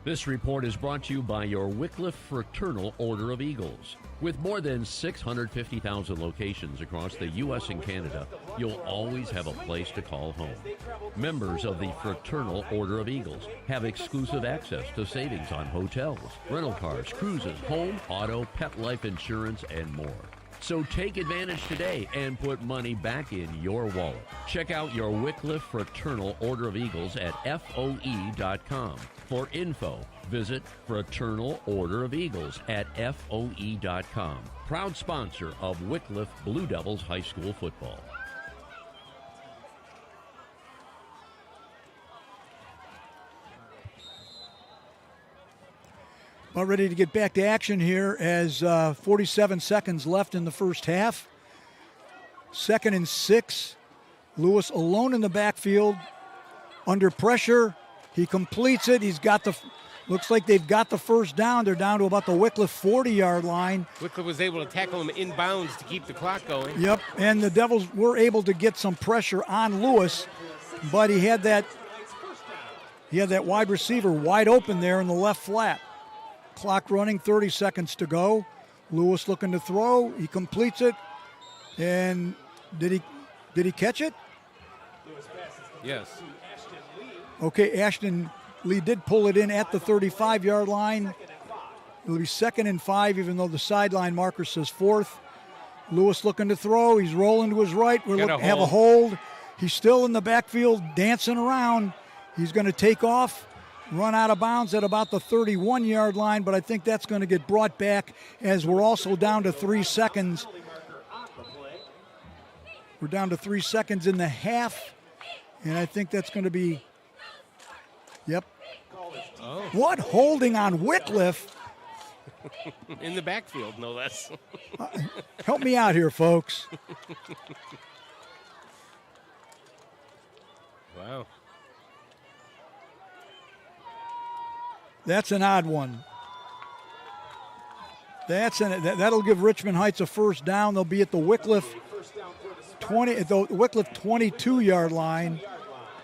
This report is brought to you by your Wickliffe Fraternal Order of Eagles. With more than 650,000 locations across the U.S. and Canada, you'll always have a place to call home. Members of the Fraternal Order of Eagles have exclusive access to savings on hotels, rental cars, cruises, home, auto, pet life insurance, and more. So take advantage today and put money back in your wallet. Check out your Wickliffe Fraternal Order of Eagles at FOE.com. For info, visit Fraternal Order of Eagles at FOE.com. Proud sponsor of Wickliffe Blue Devils High School football. About ready to get back to action here as 47 seconds left in the first half. 2nd and 6. Lewis alone in the backfield. Under pressure. He completes it. He's got the, looks like they've got the first down. They're down to about the Wickliffe 40-yard line. Wickliffe was able to tackle him inbounds to keep the clock going. Yep, and the Devils were able to get some pressure on Lewis, but he had that wide receiver wide open there in the left flat. Clock running, 30 seconds to go. Lewis looking to throw. He completes it. And did he catch it? Yes. Okay, Ashton Lee did pull it in at the 35-yard line. It'll be 2nd and 5, even though the sideline marker says 4th. Lewis looking to throw. He's rolling to his right. We're looking to have a hold. He's still in the backfield dancing around. He's going to take off. Run out of bounds at about the 31-yard line, but I think that's going to get brought back as we're also down to 3 seconds. We're down to 3 seconds in the half, and I think that's going to be, yep. Oh. What holding on Wickliffe? In the backfield, no less. Help me out here, folks. Wow. That's an odd one. That'll give Richmond Heights a first down. They'll be at the Wickliffe 22-yard line,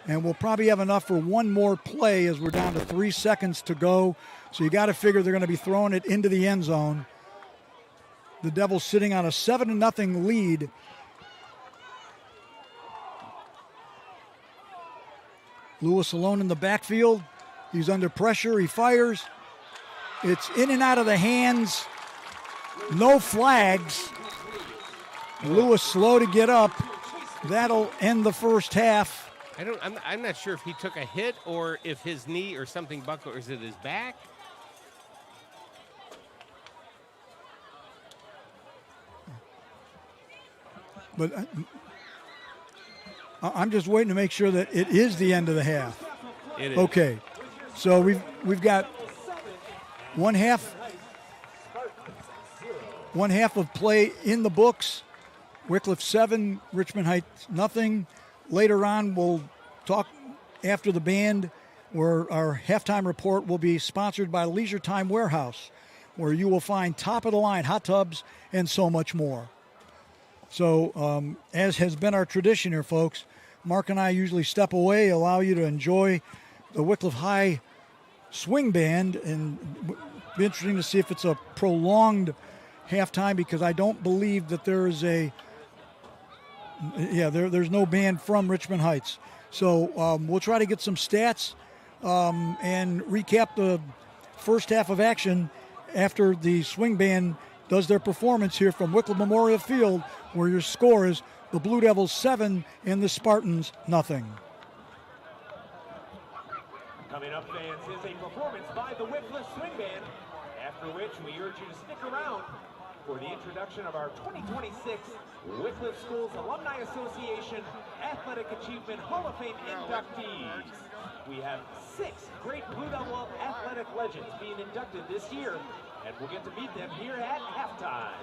and we'll probably have enough for one more play as we're down to 3 seconds to go. So you got to figure they're going to be throwing it into the end zone. The Devils sitting on a 7-0 lead. Lewis alone in the backfield. He's under pressure. He fires. It's in and out of the hands. No flags. Lewis slow to get up. That'll end the first half. I'm not sure if he took a hit or if his knee or something buckled, or is it his back? But I'm just waiting to make sure that it is the end of the half. It is. Okay. So we've got one half of play in the books. Wickliffe 7, Richmond Heights nothing. Later on, we'll talk after the band, where our halftime report will be sponsored by Leisure Time Warehouse, where you will find top-of-the-line hot tubs and so much more. So, as has been our tradition here, folks, Mark and I usually step away, allow you to enjoy the Wickliffe High Swing Band, and it'll be interesting to see if it's a prolonged halftime, because I don't believe that there is there's no band from Richmond Heights. So we'll try to get some stats and recap the first half of action after the swing band does their performance here from Wickliffe Memorial Field, where your score is the Blue Devils 7 and the Spartans nothing. Coming up, fans, is a performance by the Wickliffe Swing Band, after which we urge you to stick around for the introduction of our 2026 Wickliffe Schools Alumni Association Athletic Achievement Hall of Fame inductees. We have 6 great Blue Devil athletic legends being inducted this year, and we'll get to meet them here at halftime.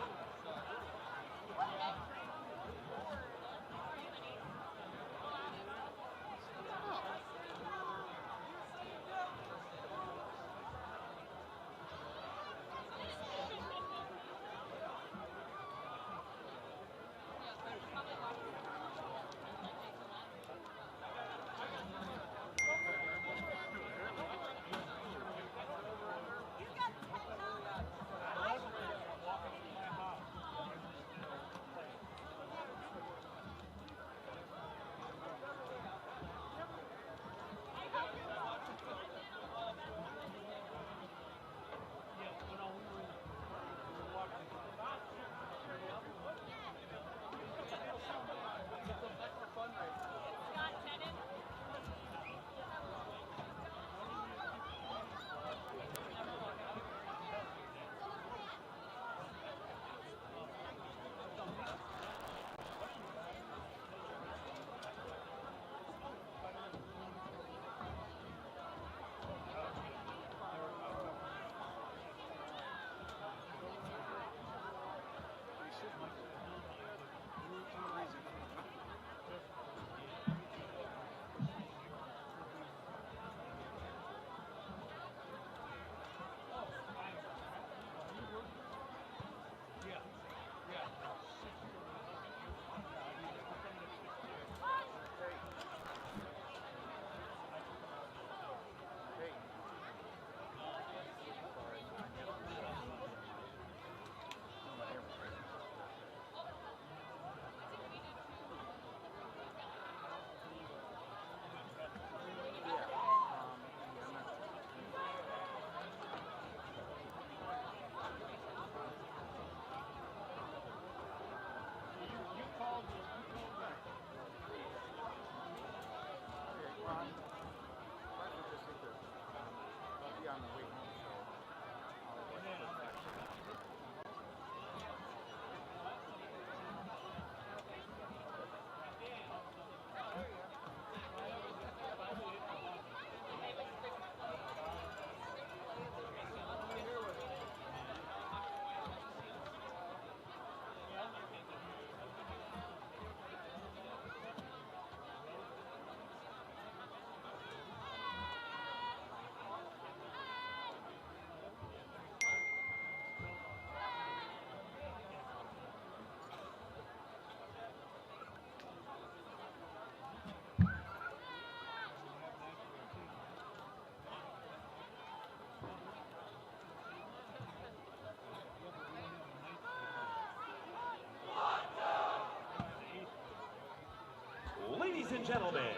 gentlemen,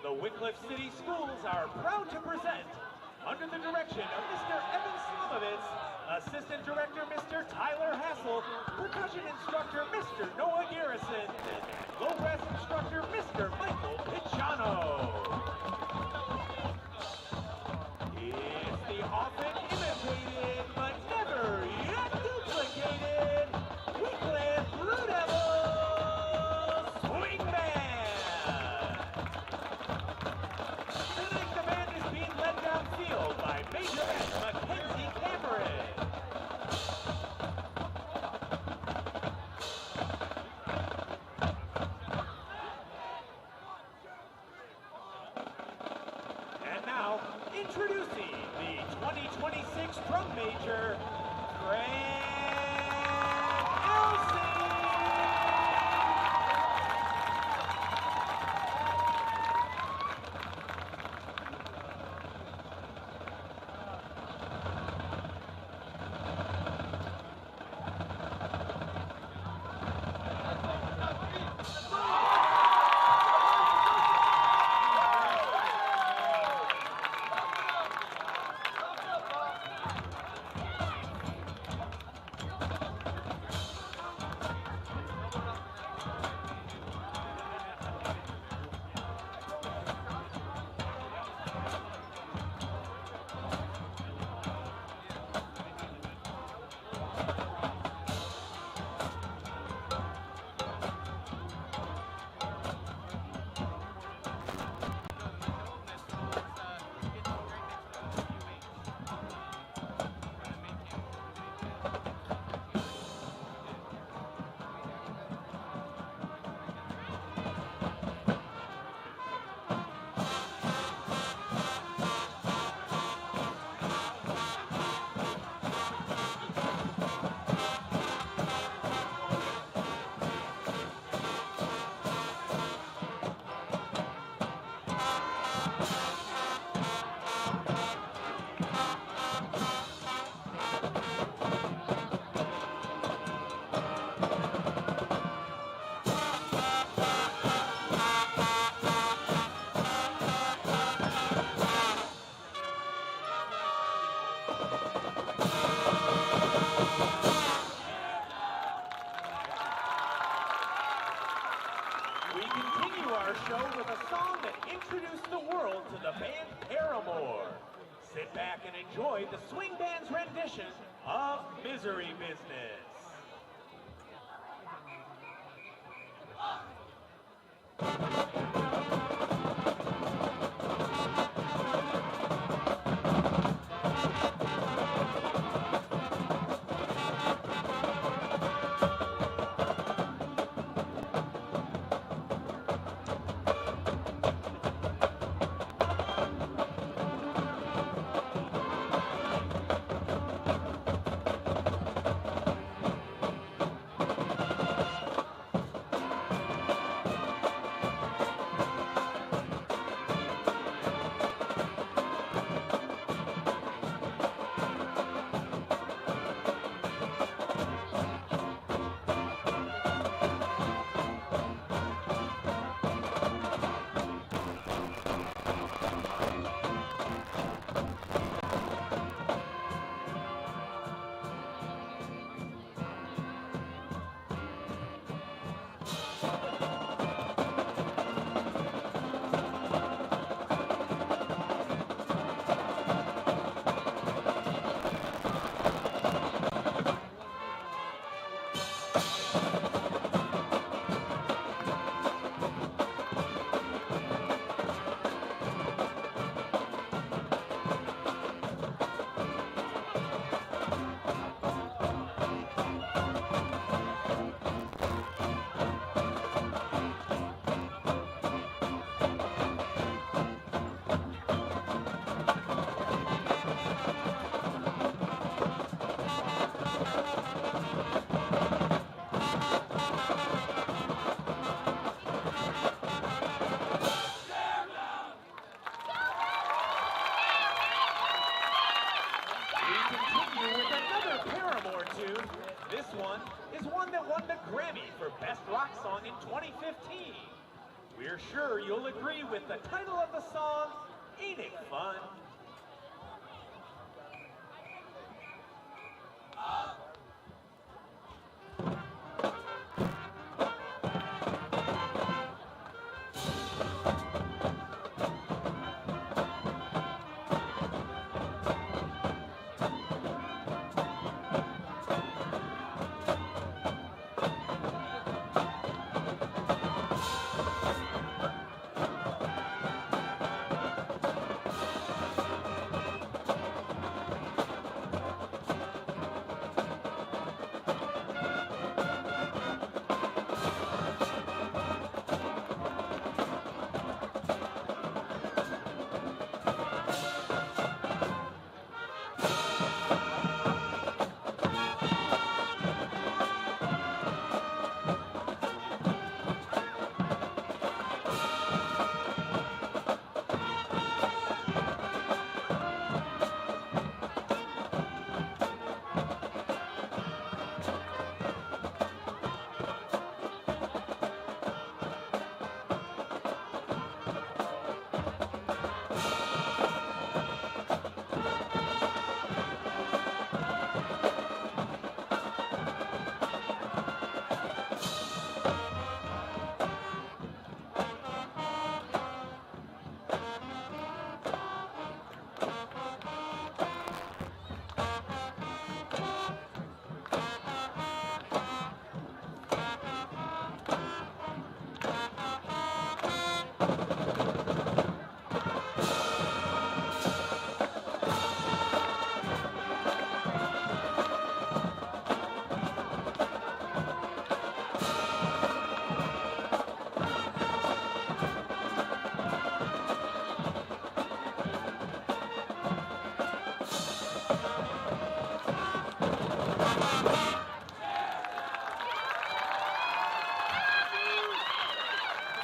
the Wickliffe City Schools are proud to present, under the direction of Mr. Evan Slomovitz, Assistant Director Mr. Tyler Hassel, Percussion Instructor Mr. Noah Garrison, and Low Brass Instructor Mr. Michael Picciano. It's the often imitated, but never yet duplicated, Wickliffe Blue Devils Swing Band. Tonight the band is being led downfield by Majorette Mackenzie Cameron. And now, introducing the 2026 drum major, Grant Elsey. We continue our show with a song that introduced the world to the band Paramore. Sit back and enjoy the Swing Band's rendition of Misery Business. This one is one that won the Grammy for Best Rock Song in 2015. We're sure you'll agree with the title of the song, Ain't It Fun?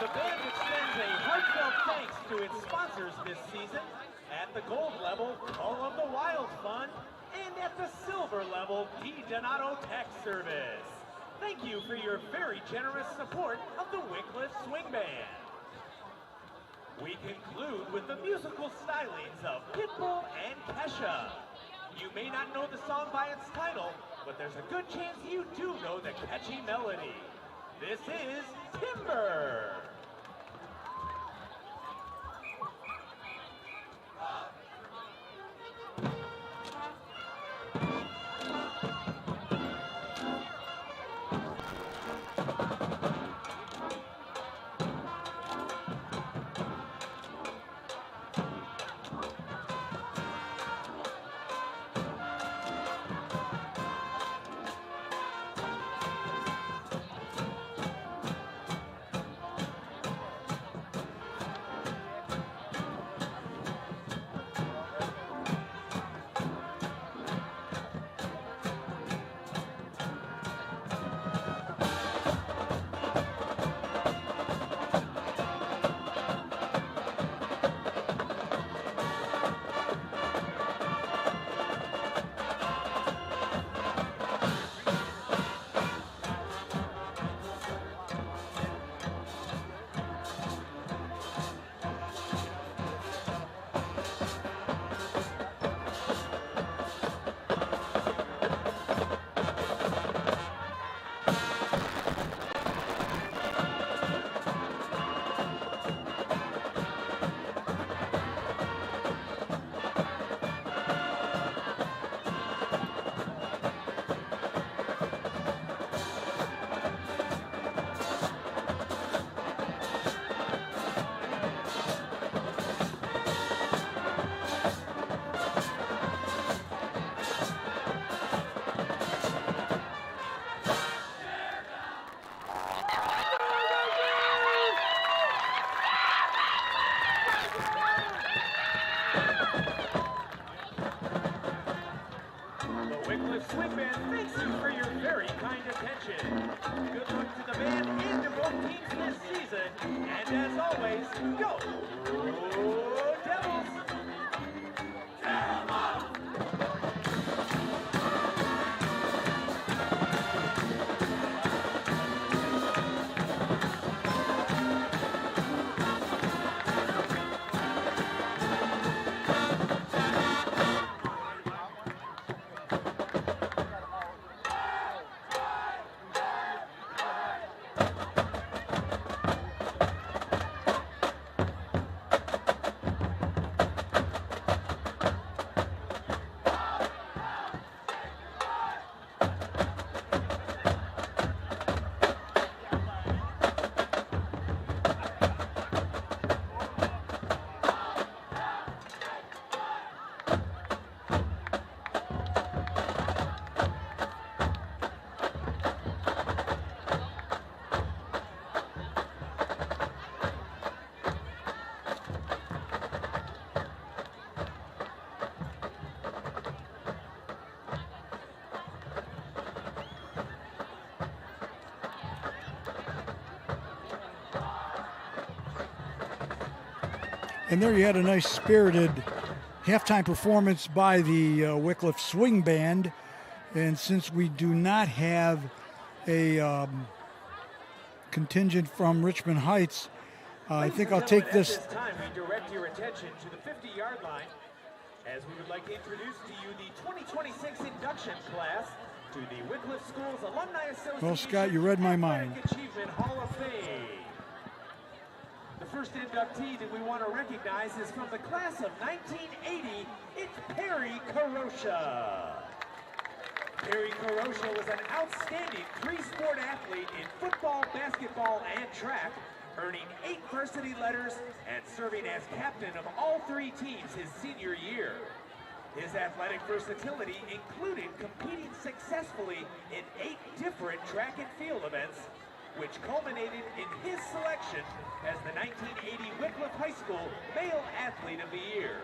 The band extends a heartfelt thanks to its sponsors this season. At the gold level, Call of the Wild Fund, and at the silver level, D. Donato Tax Service. Thank you for your very generous support of the Wickliffe Swing Band. We conclude with the musical stylings of Pitbull and Kesha. You may not know the song by its title, but there's a good chance you do know the catchy melody. This is Timber. Wickliffe Swing Band thanks you for your very kind attention. Good luck to the band and to both teams this season. And as always, go Devils! And there you had a nice spirited halftime performance by the Wickliffe Swing Band. And since we do not have a contingent from Richmond Heights, I think I'll take this. At this time, we direct your attention to the 50-yard line as we would like to introduce to you the 2026 induction class to the Wickliffe Schools Alumni Association. Well, Scott, you read my mind. Achievement Hall of Fame. The first inductee that we want to recognize is from the class of 1980. It's Perry Karosha. Perry Karosha was an outstanding three-sport athlete in football, basketball, and track, earning 8 varsity letters and serving as captain of all 3 teams his senior year. His athletic versatility included competing successfully in 8 different track and field events, which culminated in his selection as the 1980 Wickliffe High School Male Athlete of the Year.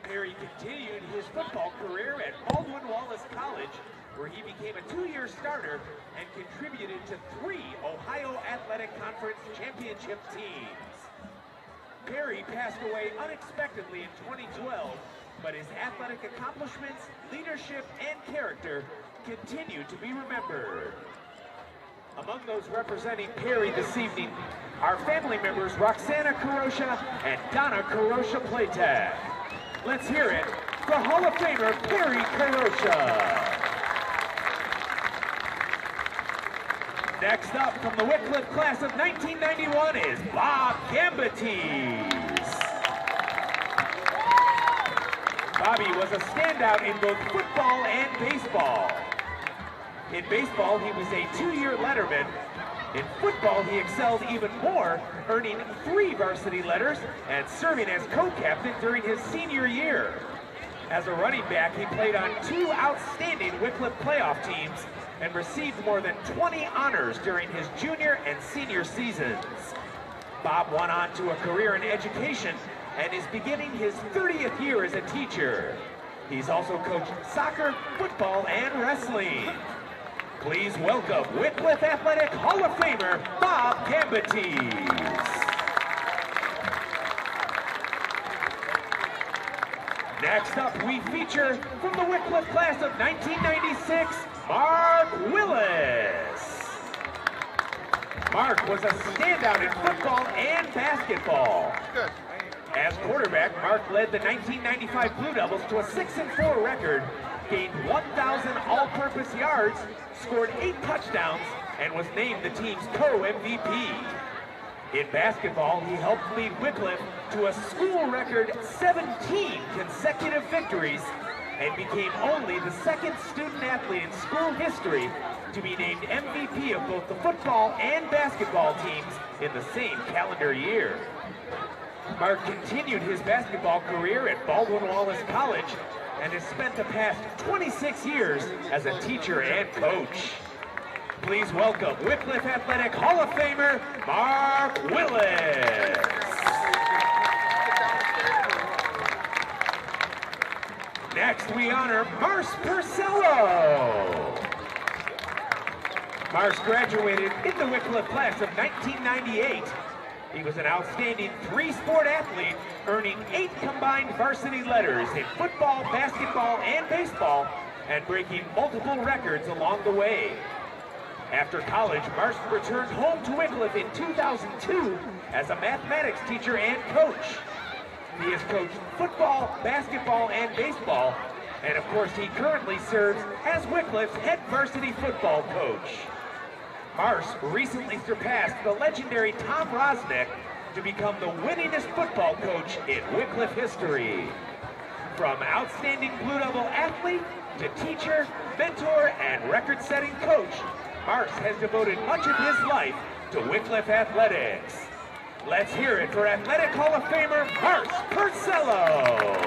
Perry continued his football career at Baldwin-Wallace College, where he became a 2-year starter and contributed to 3 Ohio Athletic Conference championship teams. Perry passed away unexpectedly in 2012, but his athletic accomplishments, leadership, and character continue to be remembered. Among those representing Perry this evening are family members Roxana Karosha and Donna Karosha Playtag. Let's hear it for Hall of Famer Perry Karosha. Next up from the Wickliffe class of 1991 is Bob Gambatees. Bobby was a standout in both football and baseball. In baseball, he was a 2-year letterman. In football, he excelled even more, earning 3 varsity letters and serving as co-captain during his senior year. As a running back, he played on 2 outstanding Wickliffe playoff teams and received more than 20 honors during his junior and senior seasons. Bob went on to a career in education and is beginning his 30th year as a teacher. He's also coached soccer, football, and wrestling. Please welcome Wickliffe Athletic Hall of Famer, Bob Gambatees. Next up, we feature from the Wickliffe class of 1996, Mark Willis. Mark was a standout in football and basketball. Good. As quarterback, Mark led the 1995 Blue Devils to a 6-4 record, gained 1,000 all-purpose yards, scored 8 touchdowns, and was named the team's co-MVP. In basketball, he helped lead Wickliffe to a school record 17 consecutive victories and became only the 2nd student athlete in school history to be named MVP of both the football and basketball teams in the same calendar year. Mark continued his basketball career at Baldwin-Wallace College and has spent the past 26 years as a teacher and coach. Please welcome Wickliffe Athletic Hall of Famer, Mark Willis. Next, we honor Mars Purcello. Mars graduated in the Wickliffe class of 1998. He was an outstanding 3-sport athlete, earning 8 combined varsity letters in football, basketball, and baseball, and breaking multiple records along the way. After college, Mars returned home to Wickliffe in 2002 as a mathematics teacher and coach. He has coached football, basketball, and baseball, and of course he currently serves as Wickliffe's head varsity football coach. Mars recently surpassed the legendary Tom Rosnick to become the winningest football coach in Wickliffe history. From outstanding Blue Devil athlete to teacher, mentor, and record-setting coach, Mars has devoted much of his life to Wickliffe athletics. Let's hear it for Athletic Hall of Famer Mars Purcello.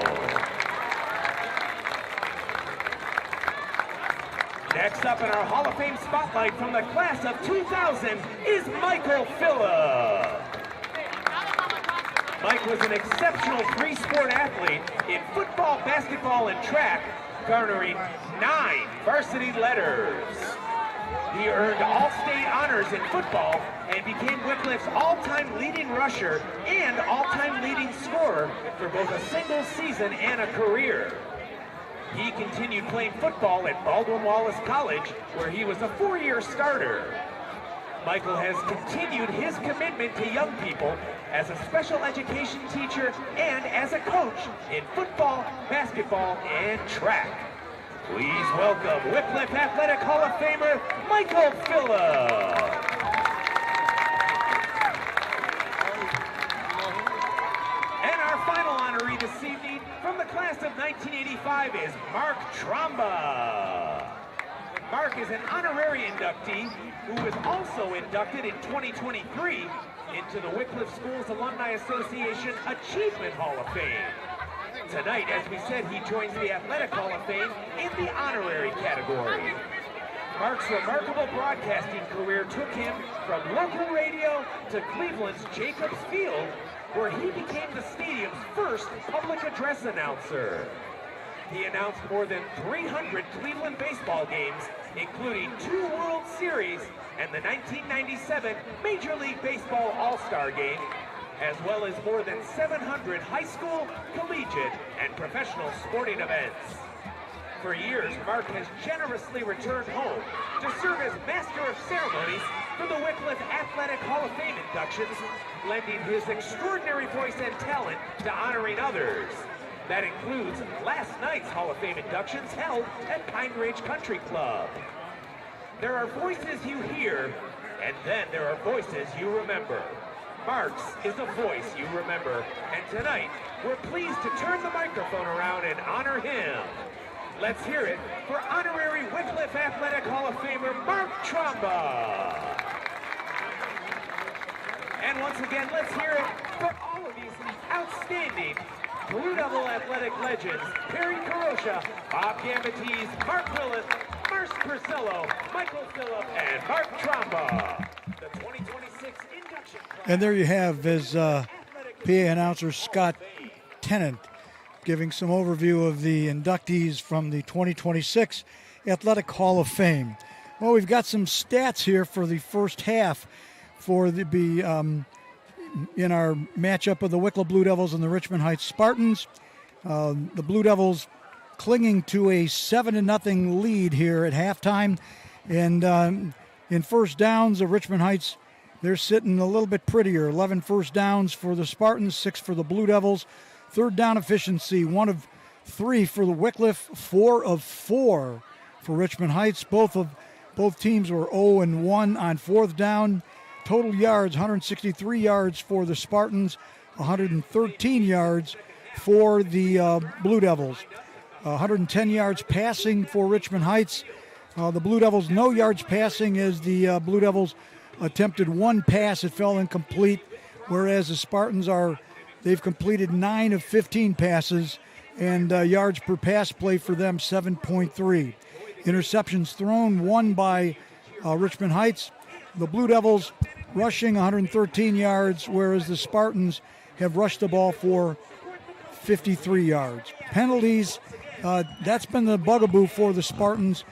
Next up in our Hall of Fame spotlight from the class of 2000 is Michael Phillip. Mike was an exceptional 3-sport athlete in football, basketball, and track, garnering 9 varsity letters. He earned all-state honors in football and became Wickliffe's all-time leading rusher and all-time leading scorer for both a single season and a career. He continued playing football at Baldwin Wallace College, where he was a 4-year starter. Michael has continued his commitment to young people as a special education teacher and as a coach in football, basketball, and track. Please welcome Wickliffe Athletic Hall of Famer, Michael Phillip. And our final honoree this evening from the class of 1985 is Mark Tromba. Mark is an honorary inductee who was also inducted in 2023 into the Wickliffe Schools Alumni Association Achievement Hall of Fame. Tonight, as we said, he joins the Athletic Hall of Fame in the honorary category. Mark's remarkable broadcasting career took him from local radio to Cleveland's Jacobs Field, where he became the stadium's first public address announcer. He announced more than 300 Cleveland baseball games, including 2 World Series and the 1997 Major League Baseball All-Star Game, as well as more than 700 high school, collegiate, and professional sporting events. For years, Mark has generously returned home to serve as Master of Ceremonies for the Wickliffe Athletic Hall of Fame inductions, lending his extraordinary voice and talent to honoring others. That includes last night's Hall of Fame inductions held at Pine Ridge Country Club. There are voices you hear, and then there are voices you remember. Mark's is a voice you remember, and tonight we're pleased to turn the microphone around and honor him. Let's hear it for honorary Wickliffe Athletic Hall of Famer Mark Tromba. And once again, let's hear it for all of these outstanding Blue Devil athletic legends: Perry Carosha, Bob Gambitese, Mark Willis, Mars Purcello, Michael Phillip, and Mark Tromba. The 2026 induction. And there you have his PA announcer Scott Tennant giving some overview of the inductees from the 2026 Athletic Hall of Fame. Well, we've got some stats here for the first half for in our matchup of the Wickliffe Blue Devils and the Richmond Heights Spartans. The Blue Devils clinging to a 7-0 lead here at halftime. And in first downs, the Richmond Heights, they're sitting a little bit prettier. 11 first downs for the Spartans, 6 for the Blue Devils. Third down efficiency, 1 of 3 for the Wickliffe, 4 of 4 for Richmond Heights. Both teams were 0-1 on fourth down. Total yards, 163 yards for the Spartans, 113 yards for the Blue Devils. 110 yards passing for Richmond Heights. The Blue Devils, no yards passing as the Blue Devils attempted 1 pass. It fell incomplete, whereas the Spartans they've completed 9 of 15 passes, and yards per pass play for them, 7.3. Interceptions thrown, 1 by Richmond Heights. The Blue Devils rushing 113 yards, whereas the Spartans have rushed the ball for 53 yards. Penalties, that's been the bugaboo for the Spartans.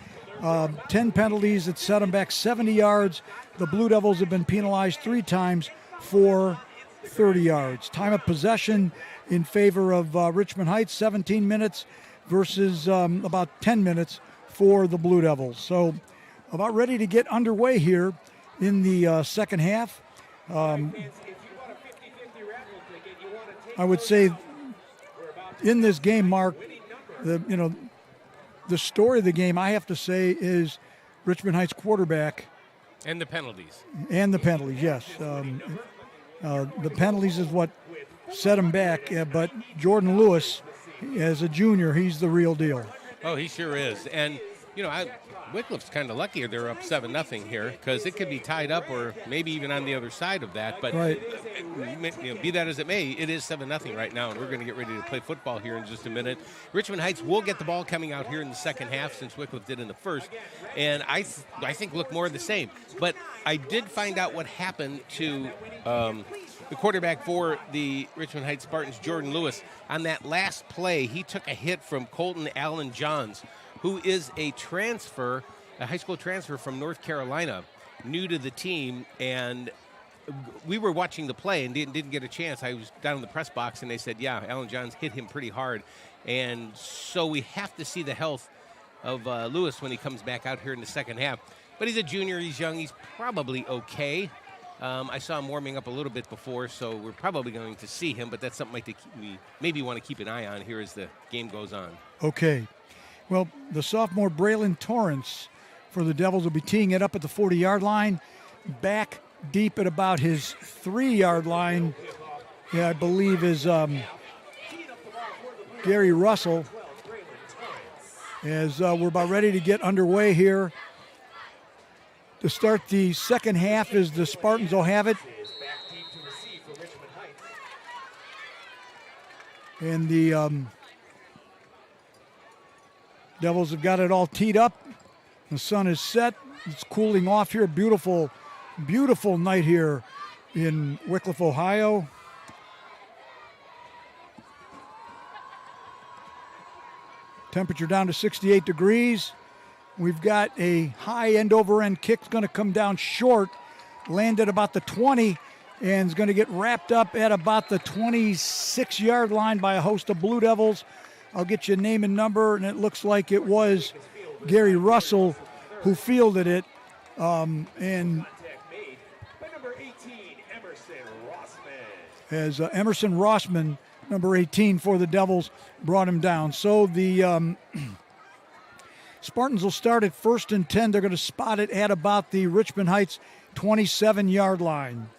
10 penalties that set them back 70 yards. The Blue Devils have been penalized 3 times for 30 yards. Time of possession in favor of Richmond Heights, 17 minutes versus about 10 minutes for the Blue Devils. So about ready to get underway here in the second half. I would say in this game, Mark, the story of the game, I have to say, is Richmond Heights quarterback. And the penalties. And the penalties, yes. The penalties is what set him back, but Jordan Lewis, as a junior, he's the real deal. Oh, he sure is. And, Wickliffe's kind of lucky they're up 7-0 here, because it could be tied up or maybe even on the other side of that. But right. Be that as it may, it is 7-0 right now, and we're going to get ready to play football here in just a minute. Richmond Heights will get the ball coming out here in the second half, since Wickliffe did in the first, and I think look more of the same. But I did find out what happened to the quarterback for the Richmond Heights Spartans, Jordan Lewis. On that last play, he took a hit from Colton Allen Johns, who is a transfer a high school transfer from North Carolina, new to the team, and we were watching the play and didn't get a chance. I was down in the press box, and they said, yeah, Alan Johns hit him pretty hard. And so we have to see the health of Lewis when he comes back out here in the second half. But he's a junior. He's young. He's probably okay. I saw him warming up a little bit before, so we're probably going to see him. But that's something we maybe want to keep an eye on here as the game goes on. Okay. Well, the sophomore Braylon Torrance for the Devils will be teeing it up at the 40-yard line. Back deep at about his 3-yard line, I believe is Gary Russell. As we're about ready to get underway here. To start the second half as the Spartans will have it. And the Devils have got it all teed up. The sun is set. It's cooling off here. Beautiful, beautiful night here in Wickliffe, Ohio. Temperature down to 68 degrees. We've got a high end-over-end kick. It's going to come down short, land at about the 20, and is going to get wrapped up at about the 26-yard line by a host of Blue Devils. I'll get you a name and number, and it looks like it was Gary Russell who fielded it. As Emerson Rossman, number 18 for the Devils, brought him down. So the Spartans will start at 1st and 10. They're going to spot it at about the Richmond Heights 27-yard line.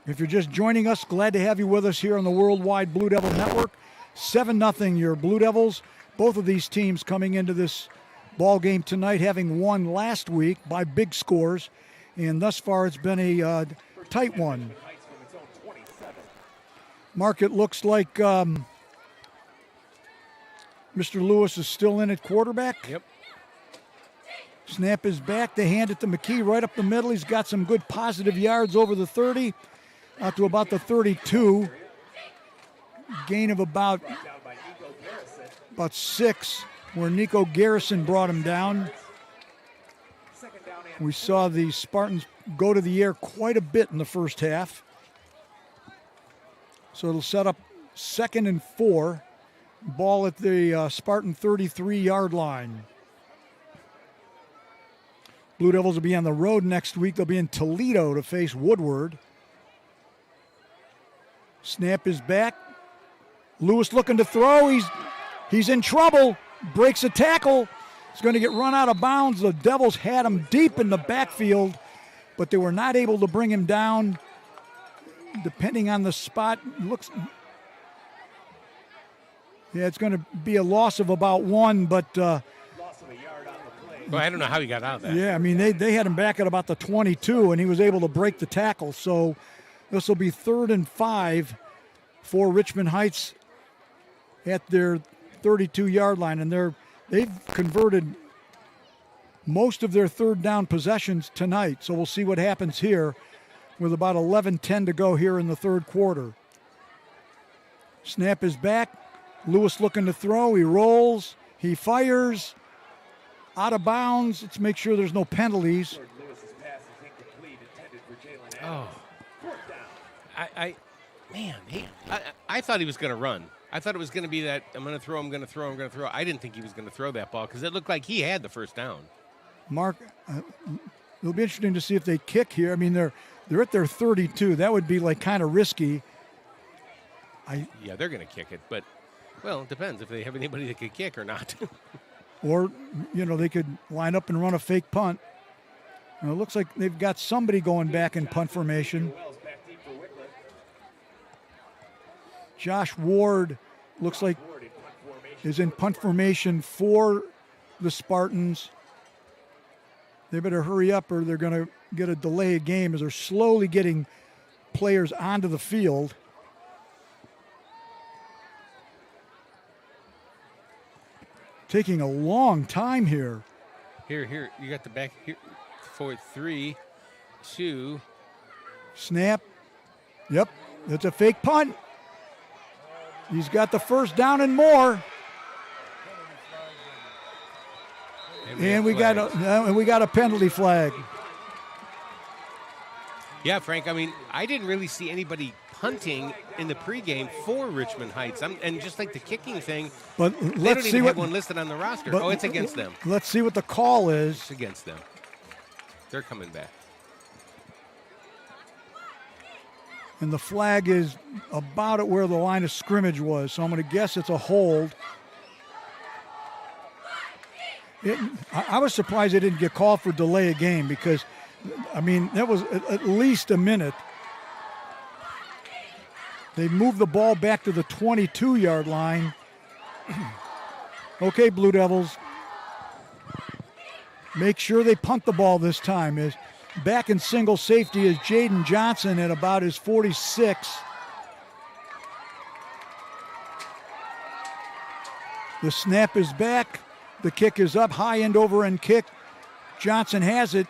If you're just joining us, glad to have you with us here on the Worldwide Blue Devil Network. 7-0 your Blue Devils. Both of these teams coming into this ball game tonight having won last week by big scores, and thus far it's been a tight one. Mark, it looks like Mr. Lewis is still in at quarterback. Yep. Snap is back. They hand it to McKee right up the middle. He's got some good positive yards over the 30, out to about the 32. Gain of about 6, where Nico Garrison brought him down. We saw the Spartans go to the air quite a bit in the first half. So it'll set up 2nd and 4. Ball at the Spartan 33-yard line. Blue Devils will be on the road next week. They'll be in Toledo to face Woodward. Snap is back. Lewis looking to throw. He's in trouble. Breaks a tackle. He's going to get run out of bounds. The Devils had him deep in the backfield, but they were not able to bring him down. Depending on the spot, it's going to be a loss of about 1, but Well, I don't know how he got out of that. Yeah, I mean, they had him back at about the 22, and he was able to break the tackle. So this will be 3rd and 5 for Richmond Heights at their 32-yard line, and they've converted most of their third down possessions tonight. So we'll see what happens here with about 11:10 to go here in the third quarter. Snap is back. Lewis looking to throw. He rolls. He fires. Out of bounds. Let's make sure there's no penalties. Oh. I thought he was going to run. I thought it was going to be that I'm going to throw. I didn't think he was going to throw that ball because it looked like he had the first down. Mark, it'll be interesting to see if they kick here. I mean, they're at their 32. That would be like kind of risky. Yeah, they're going to kick it, but, well, it depends if they have anybody that could kick or not. Or, they could line up and run a fake punt. And it looks like they've got somebody going back in punt formation. Josh Ward looks like is in punt formation for the Spartans. They better hurry up or they're going to get a delay of game as they're slowly getting players onto the field. Taking a long time here. Here, you got the back here. 4, 3, 2. Snap. Yep, it's a fake punt. He's got the first down and more. And we got a penalty flag. Yeah, Frank, I mean, I didn't really see anybody punting in the pregame for Richmond Heights. And just like the kicking thing, But they let's don't see even what have one listed on the roster. but Oh, it's against them. Let's see what the call is. It's against them. They're coming back. And the flag is about at where the line of scrimmage was. So I'm going to guess it's a hold. I was surprised they didn't get called for delay of game because, I mean, that was at least a minute. They moved the ball back to the 22-yard line. Okay, Blue Devils. Make sure they punt the ball this time. Is back in single safety is Jaden Johnson at about his 46. The snap is back. The kick is up, high end over end kick. Johnson has it.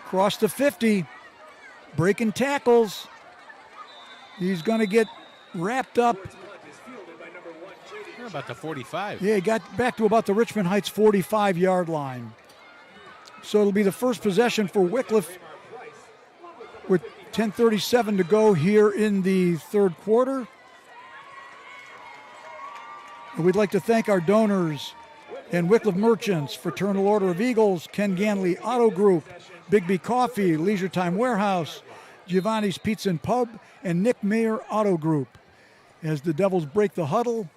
Cross the 50. Breaking tackles. He's going to get wrapped up. How about the 45? Yeah, he got back to about the Richmond Heights 45-yard line. So it'll be the first possession for Wickliffe with 10:37 to go here in the third quarter. And we'd like to thank our donors and Wickliffe Merchants, Fraternal Order of Eagles, Ken Ganley Auto Group, Big B Coffee, Leisure Time Warehouse, Giovanni's Pizza and Pub, and Nick Mayer Auto Group. As the Devils break the huddle,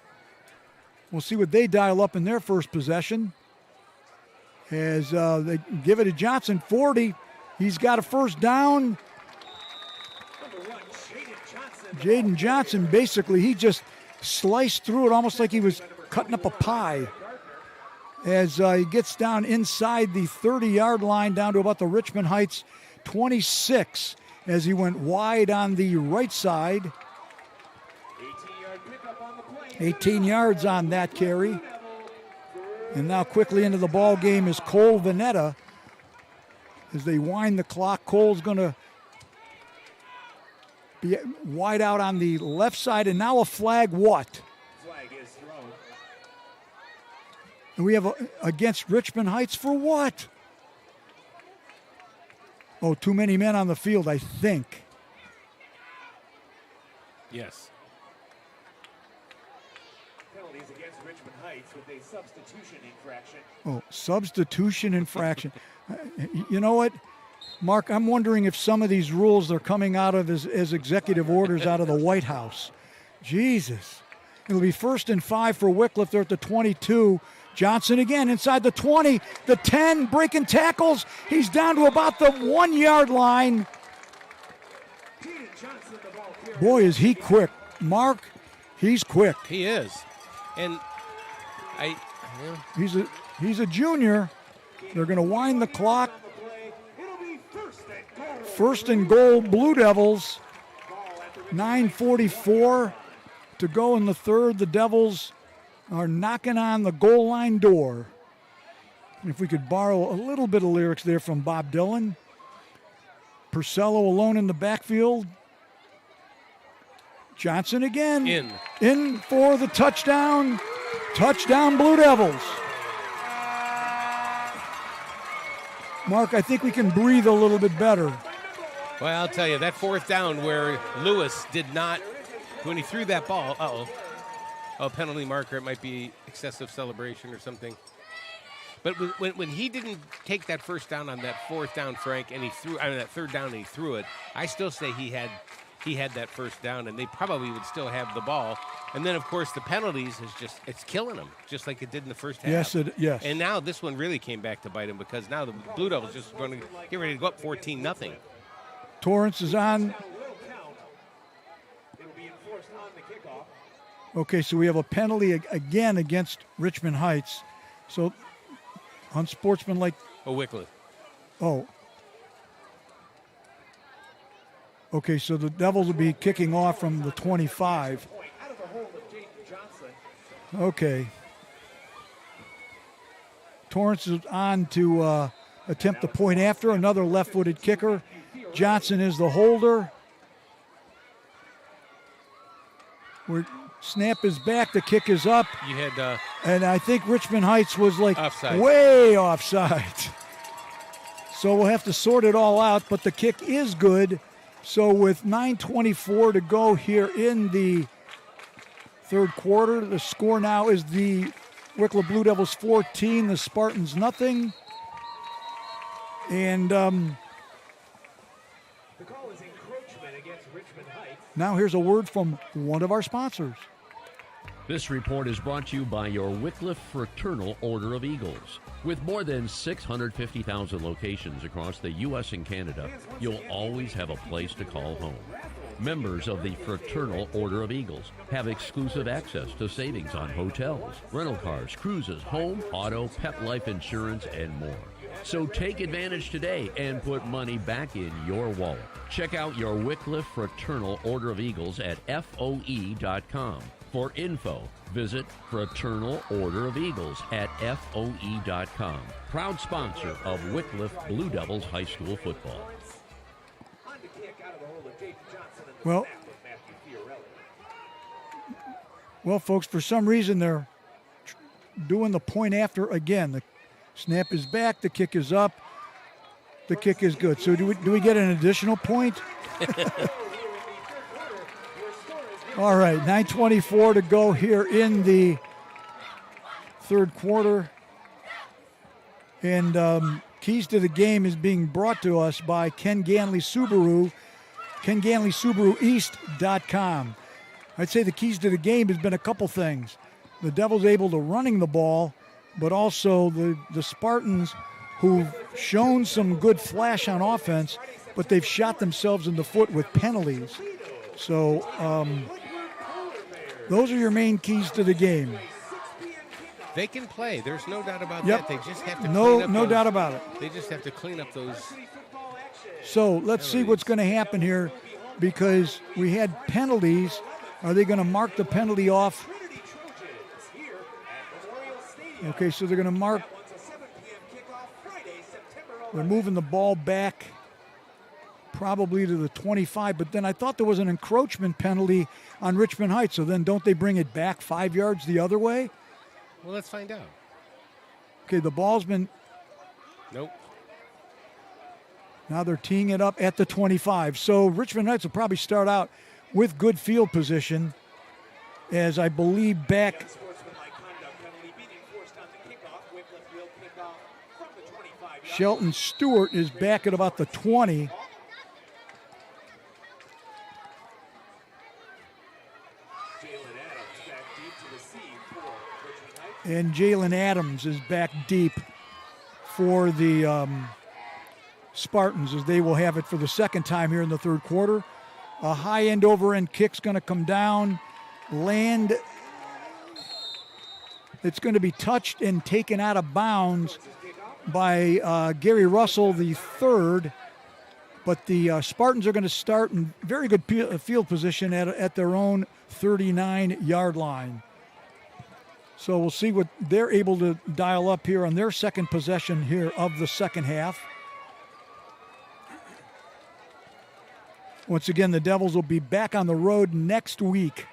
we'll see what they dial up in their first possession. As they give it to Johnson, 40. He's got a first down. Jaden Johnson, basically, he just sliced through it almost like he was cutting up a pie. As he gets down inside the 30-yard line, down to about the Richmond Heights 26, as he went wide on the right side. 18 yards on that carry. And now quickly into the ball game is Cole Vanetta. As they wind the clock, Cole's going to be wide out on the left side. And now a flag what? Flag is thrown. And we have against Richmond Heights for what? Oh, too many men on the field, I think. Yes. Penalties against Richmond Heights with a substitution infraction. Oh, substitution infraction. You know what, Mark, I'm wondering if some of these rules are coming out of as executive orders out of the White House. Jesus. It'll be 1st and 5 for Wickliffe. They're at the 22. Johnson again inside the 20, the 10, breaking tackles. He's down to about the 1-yard line. Boy, is he quick. Mark, he's quick. He is. And He's a junior. They're going to wind the clock. First and goal, Blue Devils. 9:44 to go in the third. The Devils are knocking on the goal line door. If we could borrow a little bit of lyrics there from Bob Dylan. Purcello alone in the backfield. Johnson again. In for the touchdown. Touchdown, Blue Devils. Mark, I think we can breathe a little bit better. Well, I'll tell you, that fourth down where Lewis did not, when he threw that ball, penalty marker, it might be excessive celebration or something. But when he didn't take that first down on that fourth down, Frank, and that third down and he threw it, I still say he had that first down, and they probably would still have the ball. And then, of course, the penalties it's killing them, just like it did in the first half. Yes. And now this one really came back to bite him because now the Blue Devils just going to get ready to go up 14-0. Torrance is on. Okay, so we have a penalty again against Richmond Heights. So, unsportsmanlike. Oh, Wickliffe. Oh. Okay, so the Devils will be kicking off from the 25. Okay. Torrance is on to attempt the point after. Another left-footed kicker. Johnson is the holder. Snap is back. The kick is up. You had And I think Richmond Heights was like Offside. way offside. So we'll have to sort it all out, but the kick is good. So with 9:24 to go here in the third quarter, the score now is the Wickliffe Blue Devils 14, the Spartans nothing. And The call is encroachment against Richmond Heights. now here's a word from one of our sponsors. This report is brought to you by your Wickliffe Fraternal Order of Eagles. With more than 650,000 locations across the U.S. and Canada, you'll always have a place to call home. Members of the Fraternal Order of Eagles have exclusive access to savings on hotels, rental cars, cruises, home, auto, pet life insurance, and more. So take advantage today and put money back in your wallet. Check out your Wickliffe Fraternal Order of Eagles at FOE.com. For info, visit Fraternal Order of Eagles at FOE.com. Proud sponsor of Wickliffe Blue Devils High School football. On the kick out of the hole of Jaden Johnson and Well- the snap of Matthew Fiorelli. Well, folks, for some reason they're doing the point after again. The snap is back. The kick is up. The kick is good. So do we get an additional point? All right, 9:24 to go here in the third quarter. And Keys to the Game is being brought to us by Ken Ganley Subaru, KenGanleySubaruEast.com. I'd say the keys to the game has been a couple things. The Devils able to running the ball, but also the Spartans who've shown some good flash on offense, but they've shot themselves in the foot with penalties. So those are your main keys to the game. They can play. There's no doubt about Yep. that. They just have to No clean up those, doubt about it. They just have to clean up those. So let's see what's going to happen here, because we had penalties. Are they going to mark the penalty off? Okay, so they're going to mark. They're moving the ball back probably to the 25, but then I thought there was an encroachment penalty on Richmond Heights, so then don't they bring it back 5 yards the other way? Well, let's find out. Okay, the ball's been, Nope. now they're teeing it up at the 25. So Richmond Heights will probably start out with good field position, as I believe back. Sportsmanlike conduct penalty being enforced on the kickoff. Wickliffe will kick off from the 25 yard Shelton Stewart is back at about the 20. Jalen Adams back deep to receive for Richmond Heights. And Jalen Adams is back deep for the Spartans, as they will have it for the second time here in the third quarter. A high end over end kick's going to come down, land. It's going to be touched and taken out of bounds by Gary Russell, the third. But the Spartans are going to start in very good field position at their own 39-yard line. So we'll see what they're able to dial up here on their second possession here of the second half. Once again, the Devils will be back on the road next week.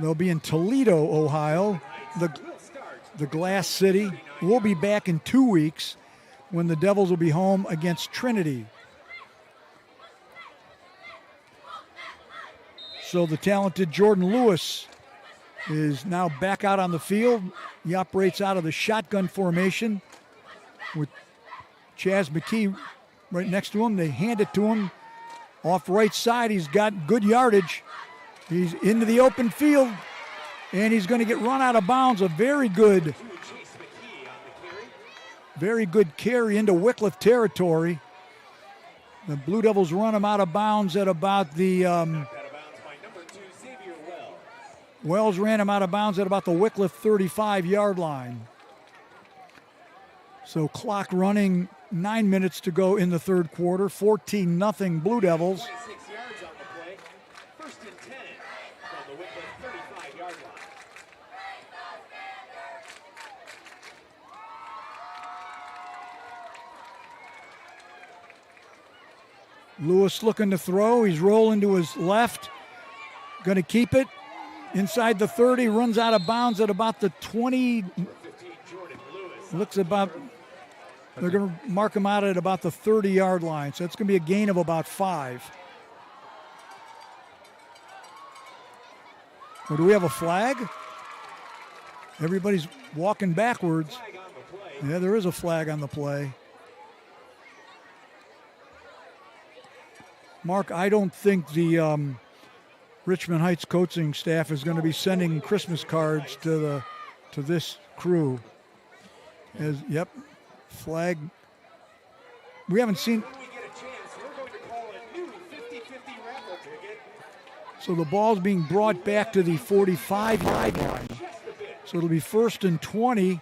They'll be in Toledo, Ohio, the Glass City. We'll be back in 2 weeks when the Devils will be home against Trinity. So the talented Jordan Lewis is now back out on the field. He operates out of the shotgun formation with Chaz McKee right next to him. They hand it to him off right side. He's got good yardage. He's into the open field, and he's going to get run out of bounds. A very good carry into Wickliffe territory. The Blue Devils run him out of bounds at about the Wells ran him out of bounds at about the Wickliffe 35-yard line. So clock running, 9 minutes to go in the third quarter. 14-0 Blue Devils. 26 yards on the play. First and 10 from the Wickliffe 35-yard line. Lewis looking to throw. He's rolling to his left. Going to keep it. inside the 30, runs out of bounds at about the 20. Looks about, they're going to mark him out at about the 30-yard line. So it's going to be a gain of about 5. Or do we have a flag? Everybody's walking backwards. Yeah, there is a flag on the play. Mark, I don't think the Richmond Heights coaching staff is going to be sending Christmas cards to this crew. Yep, flag. We haven't seen. So the ball's being brought back to the 45-yard line. So it'll be 1st and 20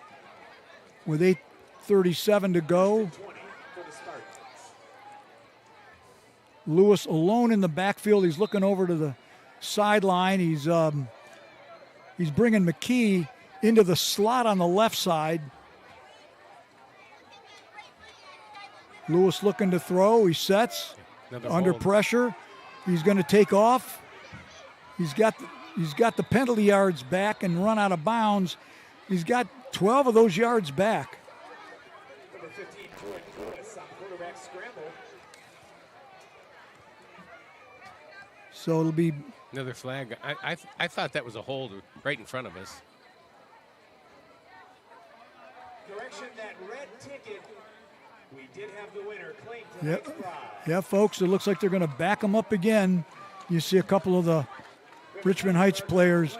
with 8:37 to go. Lewis alone in the backfield. He's looking over to the sideline. He's bringing McKee into the slot on the left side. Lewis looking to throw. He sets under pressure. He's going to take off. He's got the penalty yards back and run out of bounds. He's got 12 of those yards back. Number 15, Lewis on quarterback scramble. So it'll be another flag. I thought that was a hold right in front of us. Correction, that red ticket. We did have the winner claimed to Yep. Yeah, folks, it looks like they're going to back them up again. You see a couple of the Richmond Heights players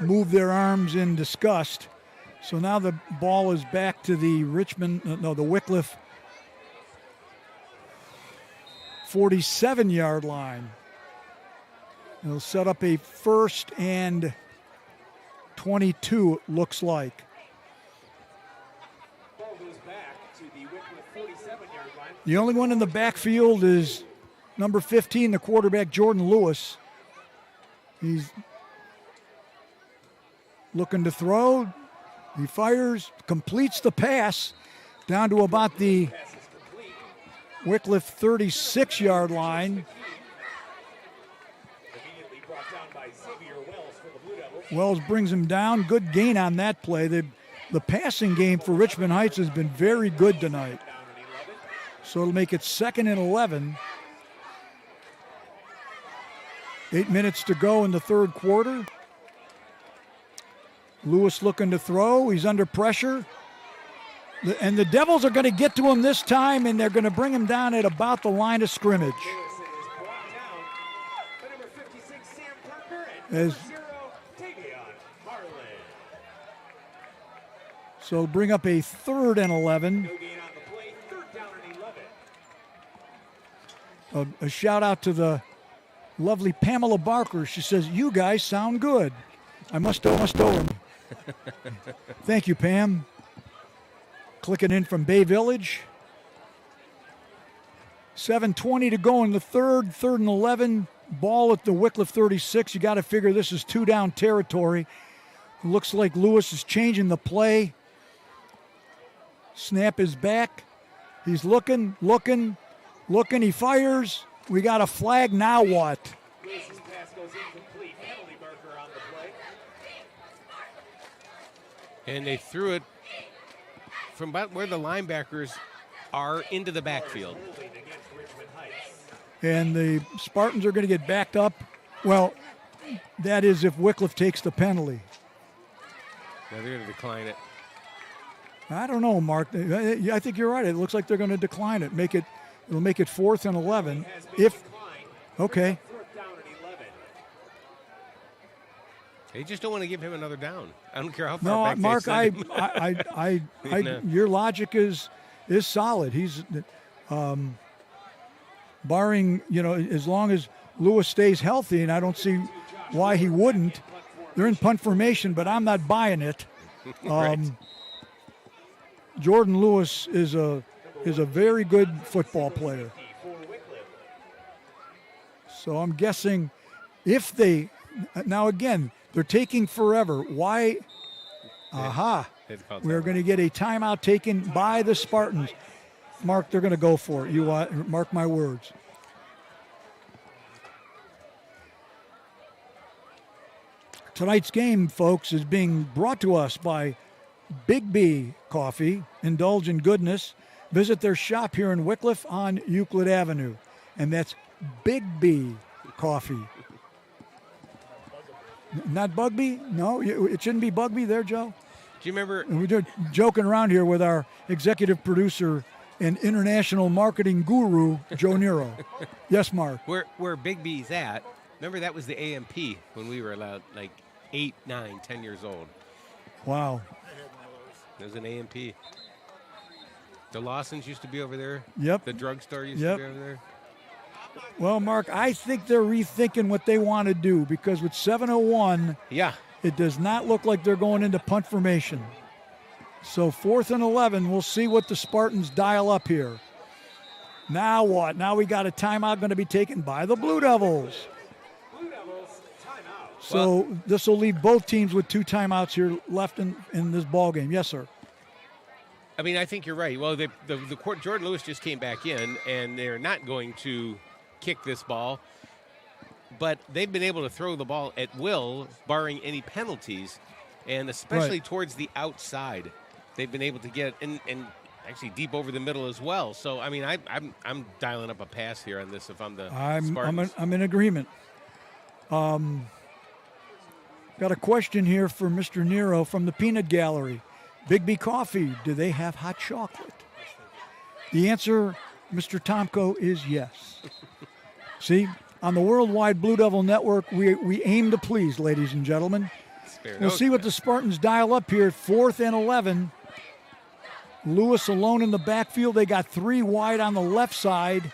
move their arms in disgust. So now the ball is back to the the Wickliffe 47-yard line. They'll set up a 1st and 22, it looks like. Ball goes back to the Wickliffe 47-yard line. The only one in the backfield is number 15, the quarterback, Jordan Lewis. He's looking to throw. He fires, completes the pass down to about the Wickliffe 36-yard line. Wells brings him down. Good gain on that play. The passing game for Richmond Heights has been very good tonight. So it'll make it 2nd and 11. 8 minutes to go in the 3rd quarter. Lewis looking to throw. He's under pressure. And the Devils are going to get to him this time, and they're going to bring him down at about the line of scrimmage. So bring up a 3rd and 11. A shout out to the lovely Pamela Barker. She says, "You guys sound good." I must owe him. Thank you, Pam. Clicking in from Bay Village. 7:20 to go in the 3rd. 3rd and 11. Ball at the Wickliffe 36. You got to figure this is 2-down territory. Looks like Lewis is changing the play. Snap is back. He's looking. He fires. We got a flag. Now what? Lewis's pass goes incomplete. Penalty marker on the play. And they threw it from about where the linebackers are into the backfield. And the Spartans are going to get backed up. Well, that is if Wickliffe takes the penalty. Now they're going to decline it. I don't know, Mark. I think you're right. It looks like they're going to decline it. It'll make it 4th and 11. Okay. They just don't want to give him another down. I don't care how far back Mark, they send him. your logic is solid. He's barring, as long as Lewis stays healthy, and I don't see why he wouldn't. They're in punt formation, but I'm not buying it. Right. Jordan Lewis is a very good football player. So I'm guessing if they now again they're taking forever. Why? Aha! We're going to get a timeout taken by the Spartans. Mark, they're going to go for it. You mark my words. Tonight's game, folks, is being brought to us by Big B Coffee. Indulge in goodness. Visit their shop here in Wickliffe on Euclid Avenue. And that's Big B Coffee. Not Bugby? No, it shouldn't be Bugby there, Joe. Do you remember? We're joking around here with our executive producer and international marketing guru, Joe Nero. Yes, Mark. Where Big B's at, remember that was the AMP when we were allowed like 8, 9, 10 years old. Wow. There's an AMP. The Lawsons used to be over there. Yep. The drugstore used to be over there. Well, Mark, I think they're rethinking what they want to do because with 7:01, it does not look like they're going into punt formation. So 4th and 11, we'll see what the Spartans dial up here. Now what? Now we got a timeout going to be taken by the Blue Devils. So this will leave both teams with 2 timeouts here left in this ball game. Yes, sir. I mean, I think you're right. Well, the Jordan Lewis just came back in, and they're not going to kick this ball. But they've been able to throw the ball at will, barring any penalties, and especially towards the outside. They've been able to get and actually deep over the middle as well. So, I mean, I'm dialing up a pass here on this if I'm the Spartans. I'm in agreement. Got a question here for Mr. Nero from the Peanut Gallery. Big B Coffee, do they have hot chocolate? The answer, Mr. Tomko, is yes. See, on the Worldwide Blue Devil Network, we aim to please, ladies and gentlemen. We'll see what the Spartans dial up here. 4th and 11. Lewis alone in the backfield. They got 3 wide on the left side.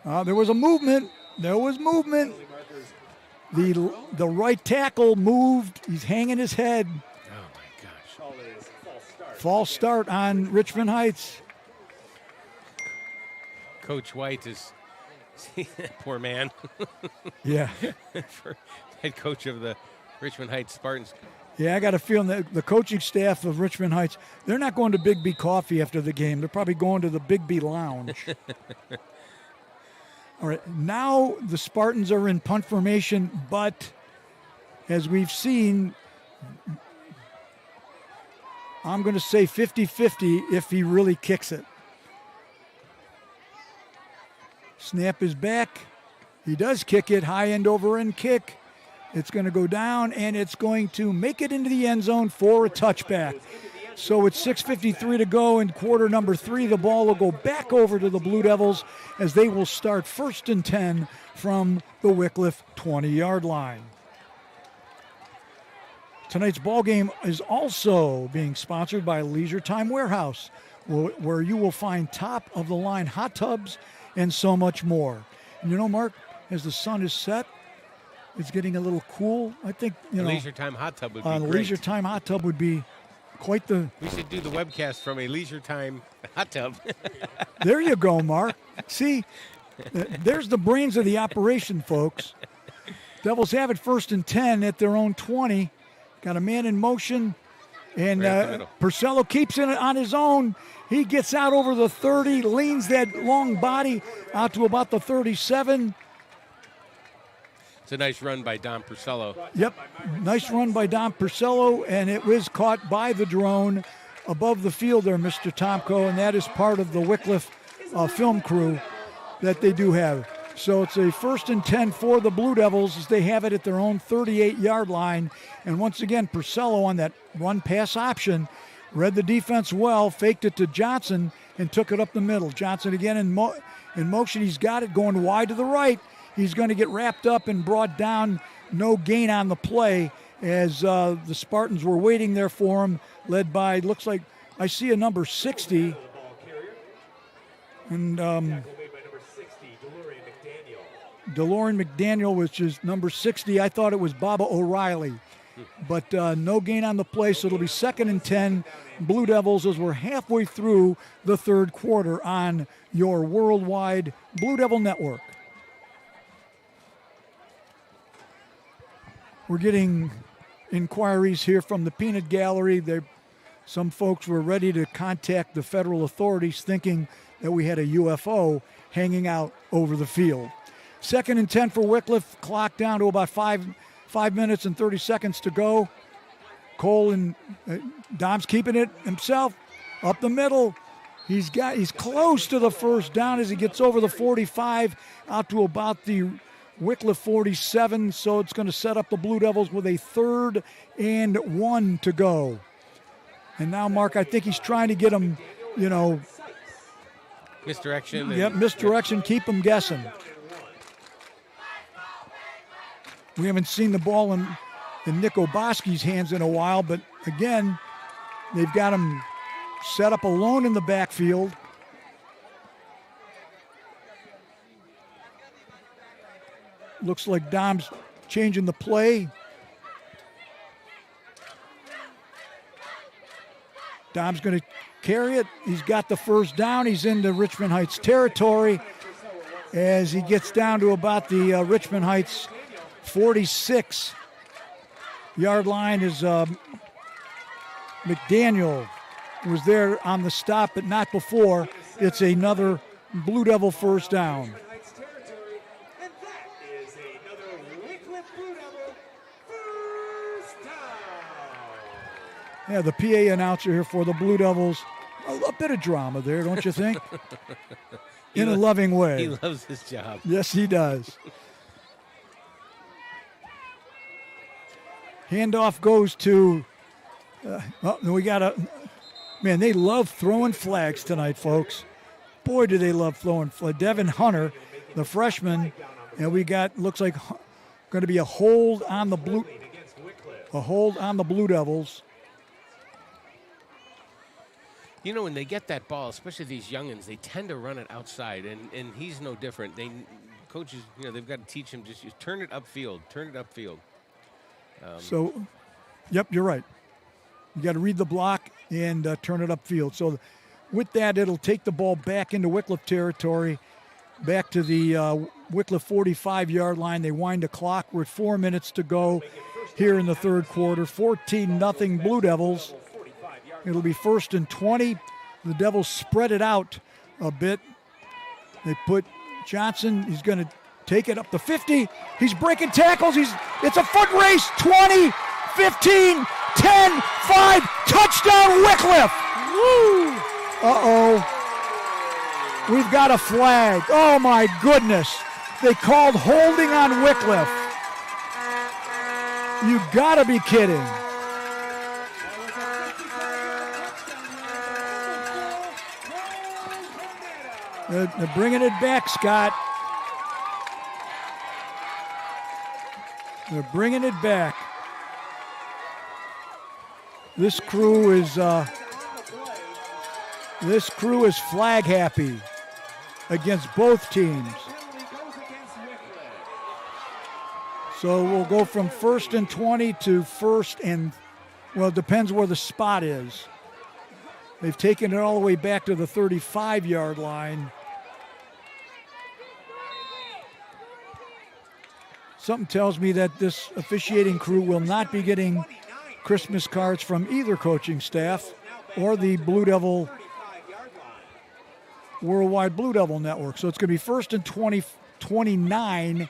There was a movement. There was movement. The right tackle moved. He's hanging his head. Oh, my gosh. False start on Richmond Heights. Coach White is, poor man. Yeah. For head coach of the Richmond Heights Spartans. Yeah, I got a feeling that the coaching staff of Richmond Heights, they're not going to Big B Coffee after the game. They're probably going to the Big B Lounge. All right, now the Spartans are in punt formation, but as we've seen, I'm going to say 50-50 if he really kicks it. Snap is back. He does kick it, high end over end kick. It's going to go down, and it's going to make it into the end zone for a touchback. So it's 6:53 to go in quarter number 3. The ball will go back over to the Blue Devils as they will start 1st and 10 from the Wickliffe 20-yard line. Tonight's ball game is also being sponsored by Leisure Time Warehouse, where you will find top-of-the-line hot tubs and so much more. And you know, Mark, as the sun is set, it's getting a little cool. I think, Leisure Time hot tub would be great. Leisure Time hot tub would be quite the... We should do the webcast from a Leisure Time hot tub. There you go, Mark. See, there's the brains of the operation, folks. Devils have it 1st and 10 at their own 20. Got a man in motion, and Purcello keeps it on his own. He gets out over the 30, leans that long body out to about the 37. It's a nice run by Don Purcello. Yep, nice run by Don Purcello, and it was caught by the drone above the field there, Mr. Tomko, and that is part of the Wickliffe film crew that they do have. So it's a 1st and 10 for the Blue Devils as they have it at their own 38-yard line. And once again, Purcello on that run-pass option read the defense well, faked it to Johnson, and took it up the middle. Johnson again in motion. He's got it going wide to the right. He's going to get wrapped up and brought down. No gain on the play as the Spartans were waiting there for him, led by, looks like, I see a number 60. And DeLorean McDaniel, which is number 60. I thought it was Baba O'Reilly. But no gain on the play, so it'll be 2nd and 10 Blue Devils as we're halfway through the 3rd quarter on your Worldwide Blue Devil Network. We're getting inquiries here from the Peanut Gallery. Some folks were ready to contact the federal authorities thinking that we had a UFO hanging out over the field. 2nd and 10 for Wickliffe. Clock down to about 5 minutes and 30 seconds to go. Cole and Dom's keeping it himself up the middle. He's close to the first down as he gets over the 45 out to about the Wickliffe 47. So it's going to set up the Blue Devils with a 3rd and 1 to go. And now, Mark, I think he's trying to get him, Misdirection. Yep, misdirection, keep him guessing. We haven't seen the ball in Nick Oboski's hands in a while, but again, they've got him set up alone in the backfield. Looks like Dom's changing the play. Dom's going to carry it. He's got the first down. He's into Richmond Heights territory as he gets down to about the Richmond Heights 46-yard line. Is McDaniel was there on the stop, but not before. It's another Blue Devil first down. Yeah, the PA announcer here for the Blue Devils. A bit of drama there, don't you think? In a loving way. He loves his job. Yes, he does. Handoff goes to, we got a, man, they love throwing flags tonight, folks. Boy, do they love throwing flags. Devin Hunter, the freshman, and we got, looks like going to be a hold on the Blue Devils. When they get that ball, especially these youngins, they tend to run it outside, and he's no different. Coaches, they've got to teach him just turn it upfield. Yep, you're right. You got to read the block and turn it upfield. So with that, it'll take the ball back into Wickliffe territory, back to the Wickliffe 45-yard line. They wind the clock. We're at 4 minutes to go here in the third quarter. 14-0 Blue Devils. It'll be 1st and 20. The Devils spread it out a bit. They put Johnson. He's going to take it up the 50. He's breaking tackles. It's a foot race. 20, 15, 10, 5. Touchdown, Wickliffe. Woo! Uh-oh. We've got a flag. Oh, my goodness. They called holding on Wickliffe. You got to be kidding. They're bringing it back, Scott. They're bringing it back. This crew is flag happy against both teams. So we'll go from 1st and 20 to 1st and, well, it depends where the spot is. They've taken it all the way back to the 35-yard line. Something tells me that this officiating crew will not be getting Christmas cards from either coaching staff or the Blue Devil Worldwide Blue Devil Network. So it's going to be 1st and 29,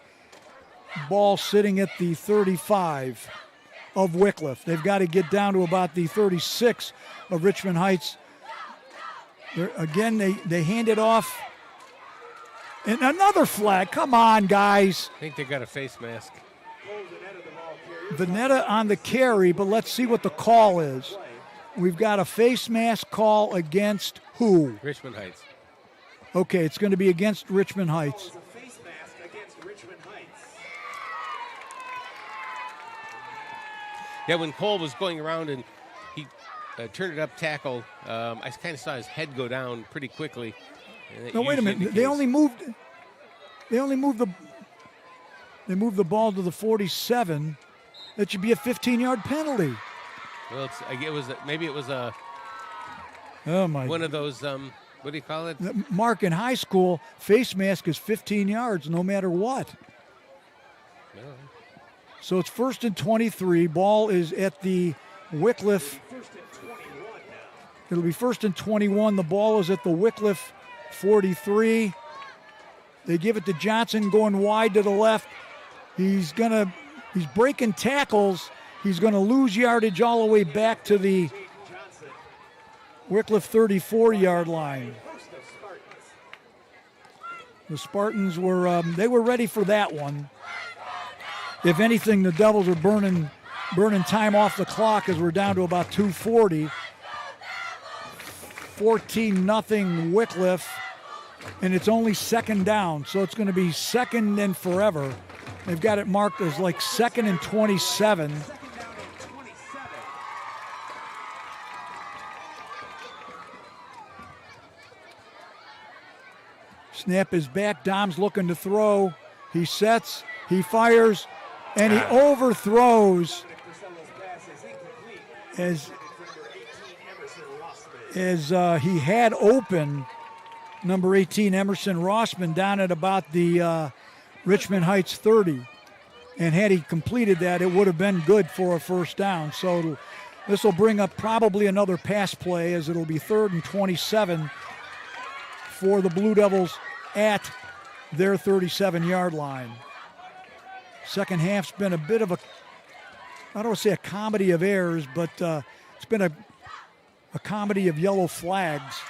ball sitting at the 35 of Wickliffe. They've got to get down to about the 36 of Richmond Heights. Again, they hand it off. And another flag. Come on, guys. I think they got a face mask. Vanetta on the carry, but let's see what the call is. We've got a face mask call against who? Richmond Heights. Okay, it's going to be against Richmond Heights. Yeah, when Cole was going around and he turned it up tackle, I kind of saw his head go down pretty quickly. No, wait a minute. They moved the ball to the 47. That should be a 15-yard penalty. Well, maybe it was a one of those what do you call it? Mark, in high school, face mask is 15 yards no matter what. Yeah. So it's 1st and 23. Ball is at the Wickliffe. It'll be 1st and 21. The ball is at the Wickliffe 43. They give it to Johnson going wide to the left. He's breaking tackles. He's going to lose yardage all the way back to the Wickliffe 34-yard line. The Spartans were ready for that one. If anything, the Devils are burning time off the clock as we're down to about 2:40. 14-0 Wickliffe, and it's only second down, so it's going to be second and forever. They've got it marked as like 2nd and 27. Snap is back. Dom's looking to throw. He sets. He fires. And he overthrows as he had open number 18, Emerson Rossman, down at about the Richmond Heights 30. And had he completed that, it would have been good for a first down. So this will bring up probably another pass play, as it'll be 3rd and 27 for the Blue Devils at their 37-yard line. Second half's been a bit of I don't want to say a comedy of errors, but it's been a comedy of yellow flags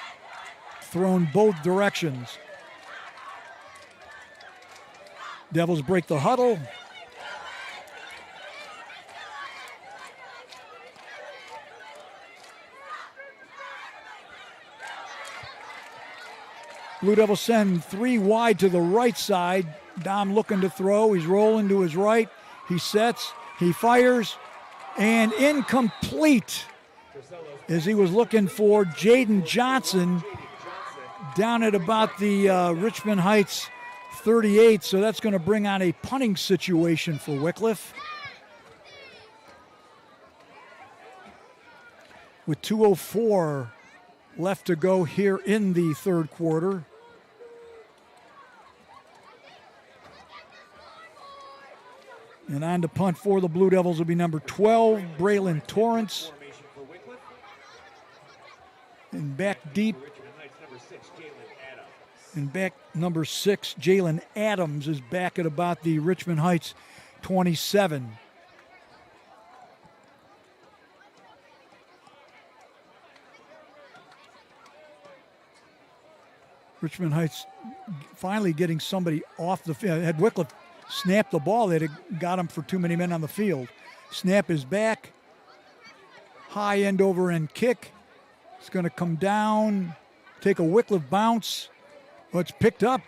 thrown both directions. Devils break the huddle. Blue Devils send 3 wide to the right side. Dom looking to throw. He's rolling to his right. He sets. He fires. And incomplete, as he was looking for Jaden Johnson down at about the Richmond Heights 38. So that's going to bring on a punting situation for Wickliffe. With 2:04 left to go here in the third quarter. And on to punt for the Blue Devils will be number 12, Braylon Torrance. And back deep. And back number 6, Jalen Adams, is back at about the Richmond Heights 27. Richmond Heights finally getting somebody off the field. Had Wickliffe snapped the ball, they'd have got him for too many men on the field. Snap is back. High end over end kick. It's going to come down, take a Wickliffe bounce. Well, it's picked up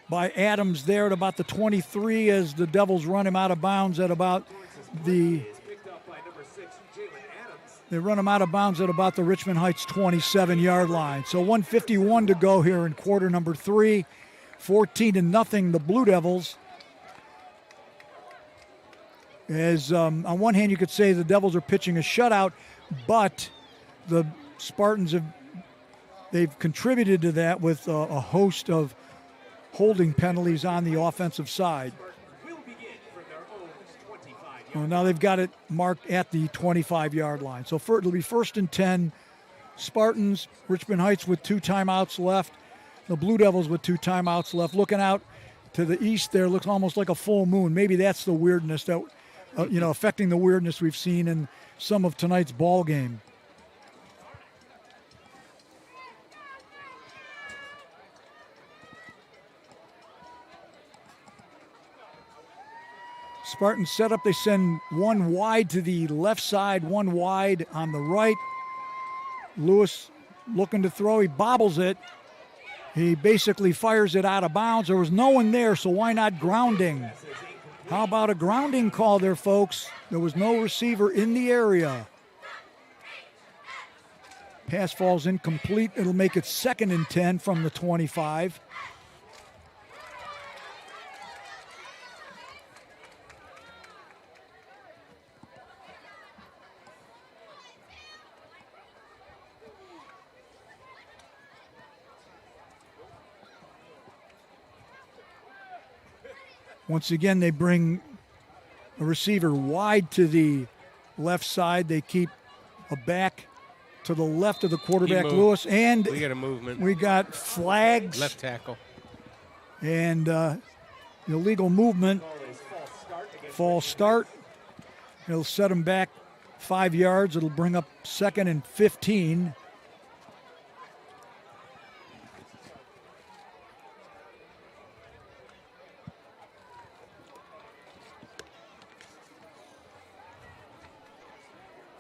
by Adams there at about the 23 as the Devils run him out of bounds at about the... They run him out of bounds at about the Richmond Heights 27-yard line. So 1:51 to go here in quarter number 3. 14-0 the Blue Devils. As on one hand you could say the Devils are pitching a shutout, but the Spartans they've contributed to that with a host of holding penalties on the offensive side. Well, now they've got it marked at the 25-yard line. So it'll be 1st and 10. Spartans, Richmond Heights with 2 timeouts left. The Blue Devils with 2 timeouts left. Looking out to the east there, looks almost like a full moon. Maybe that's the weirdness that, affecting the weirdness we've seen in some of tonight's ball game. Spartans set up. They send 1 wide to the left side, 1 wide on the right. Lewis looking to throw. He bobbles it. He basically fires it out of bounds. There was no one there, so why not grounding? How about a grounding call there, folks? There was no receiver in the area. Pass falls incomplete. It'll make it 2nd and 10 from the 25. Once again, they bring a receiver wide to the left side. They keep a back to the left of the quarterback, Lewis. And we got a movement. We got flags. Left tackle. And illegal movement, false start. It'll set them back 5 yards. It'll bring up 2nd and 15.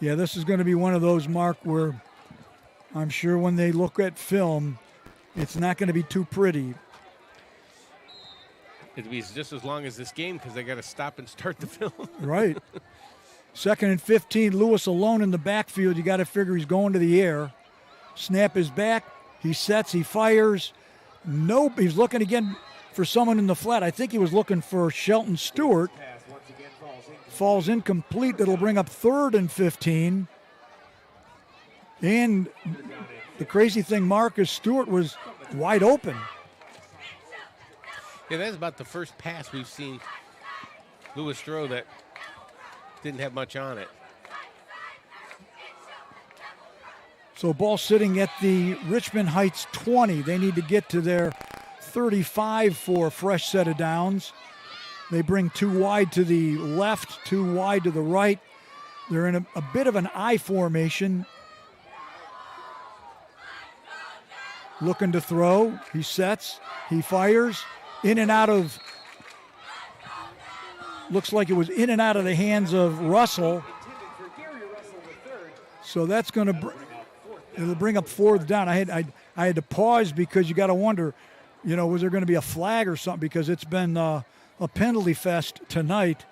Yeah, this is going to be one of those, Mark, where I'm sure when they look at film, it's not going to be too pretty. It'll be just as long as this game because they got to stop and start the film. Right. 2nd and 15, Lewis alone in the backfield. You got to figure he's going to the air. Snap is back. He sets, he fires. Nope, he's looking again for someone in the flat. I think he was looking for Shelton Stewart. Falls incomplete. That'll bring up 3rd and 15. And the crazy thing, Mark, is Stewart was wide open. Yeah, that's about the first pass we've seen Lewis throw that didn't have much on it. So ball sitting at the Richmond Heights 20. They need to get to their 35 for a fresh set of downs. They bring 2 wide to the left, 2 wide to the right. They're in a bit of an I formation. Looking to throw. He sets. He fires. In and out of, looks like it was in and out of the hands of Russell. So that's going to, it'll bring up 4th down. I had to pause because you got to wonder, was there going to be a flag or something, because it's been a penalty fest tonight.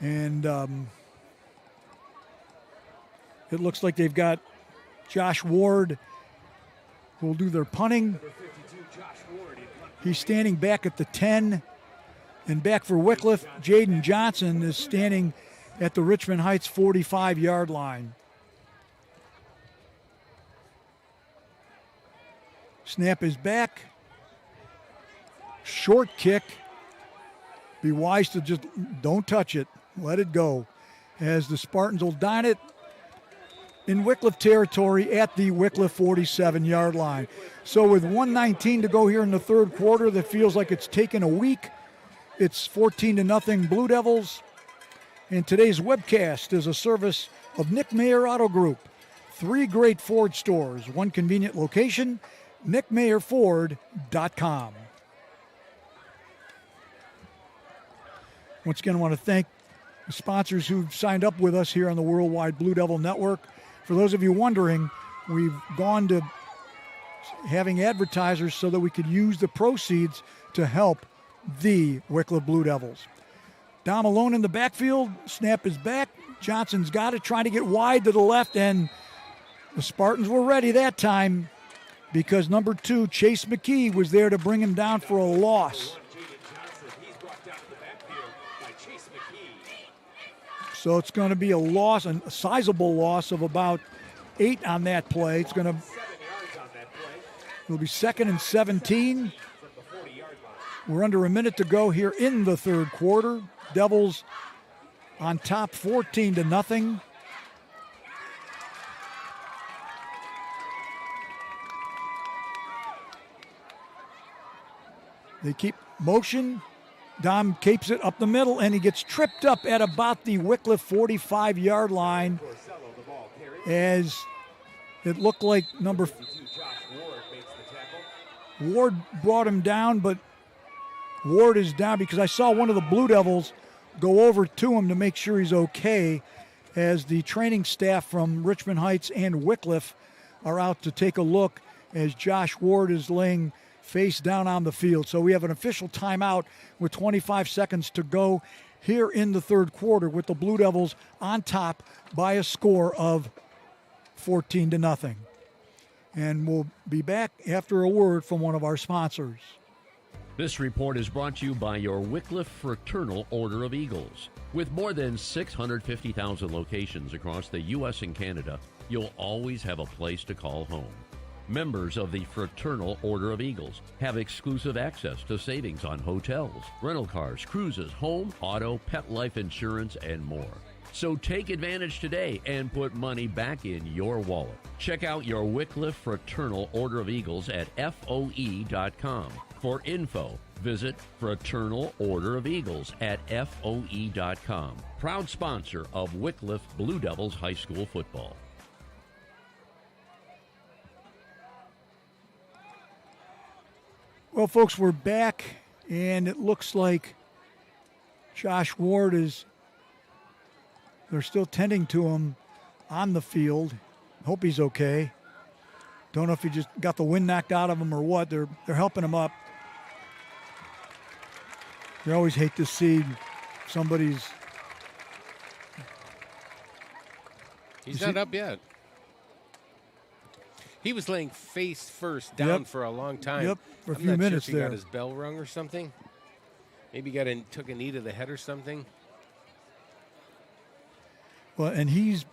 And it looks like they've got Josh Ward who will do their punting. He's standing back at the 10. And back for Wickliffe, Jaden Johnson is standing at the Richmond Heights 45-yard line. Snap is back. Short kick. Be wise to just don't touch it. Let it go. As the Spartans will dine it in Wickliffe territory at the Wickliffe 47-yard line. So with 1:19 to go here in the 3rd quarter, that feels like it's taken a week. It's 14-0 Blue Devils. And today's webcast is a service of Nick Mayer Auto Group. 3 great Ford stores, 1 convenient location, nickmayerford.com. Once again, I want to thank the sponsors who've signed up with us here on the Worldwide Blue Devil Network. For those of you wondering, we've gone to having advertisers so that we could use the proceeds to help the Wickliffe Blue Devils. Dom alone in the backfield. Snap is back. Johnson's got it, trying to get wide to the left, and the Spartans were ready that time because number 2, Chase McKee, was there to bring him down for a loss. So it's going to be a loss, a sizable loss of about 8 on that play. It'll be 2nd and 17. We're under a minute to go here in the 3rd quarter. Devils on top 14-0. They keep motion. Dom keeps it up the middle, and he gets tripped up at about the Wickliffe 45-yard line as it looked like Ward brought him down, but Ward is down because I saw one of the Blue Devils go over to him to make sure he's okay as the training staff from Richmond Heights and Wickliffe are out to take a look as Josh Ward is laying face down on the field. So we have an official timeout with 25 seconds to go here in the 3rd quarter with the Blue Devils on top by a score of 14-0. And we'll be back after a word from one of our sponsors. This report is brought to you by your Wickliffe Fraternal Order of Eagles. With more than 650,000 locations across the U.S. and Canada, you'll always have a place to call home. Members of the Fraternal Order of Eagles have exclusive access to savings on hotels, rental cars, cruises, home, auto, pet life insurance, and more. So take advantage today and put money back in your wallet. Check out your Wickliffe Fraternal Order of Eagles at FOE.com. For info, visit Fraternal Order of Eagles at FOE.com. Proud sponsor of Wickliffe Blue Devils High School football. Well, folks, we're back, and it looks like Josh Ward they're still tending to him on the field. Hope he's okay. Don't know if he just got the wind knocked out of him or what. They're helping him up. You always hate to see somebody's... He's not up yet. He was laying face first down for a long time. Yep, for a I'm few not minutes sure if he there. got his bell rung or something. Maybe took a knee to the head or something. Well, and he's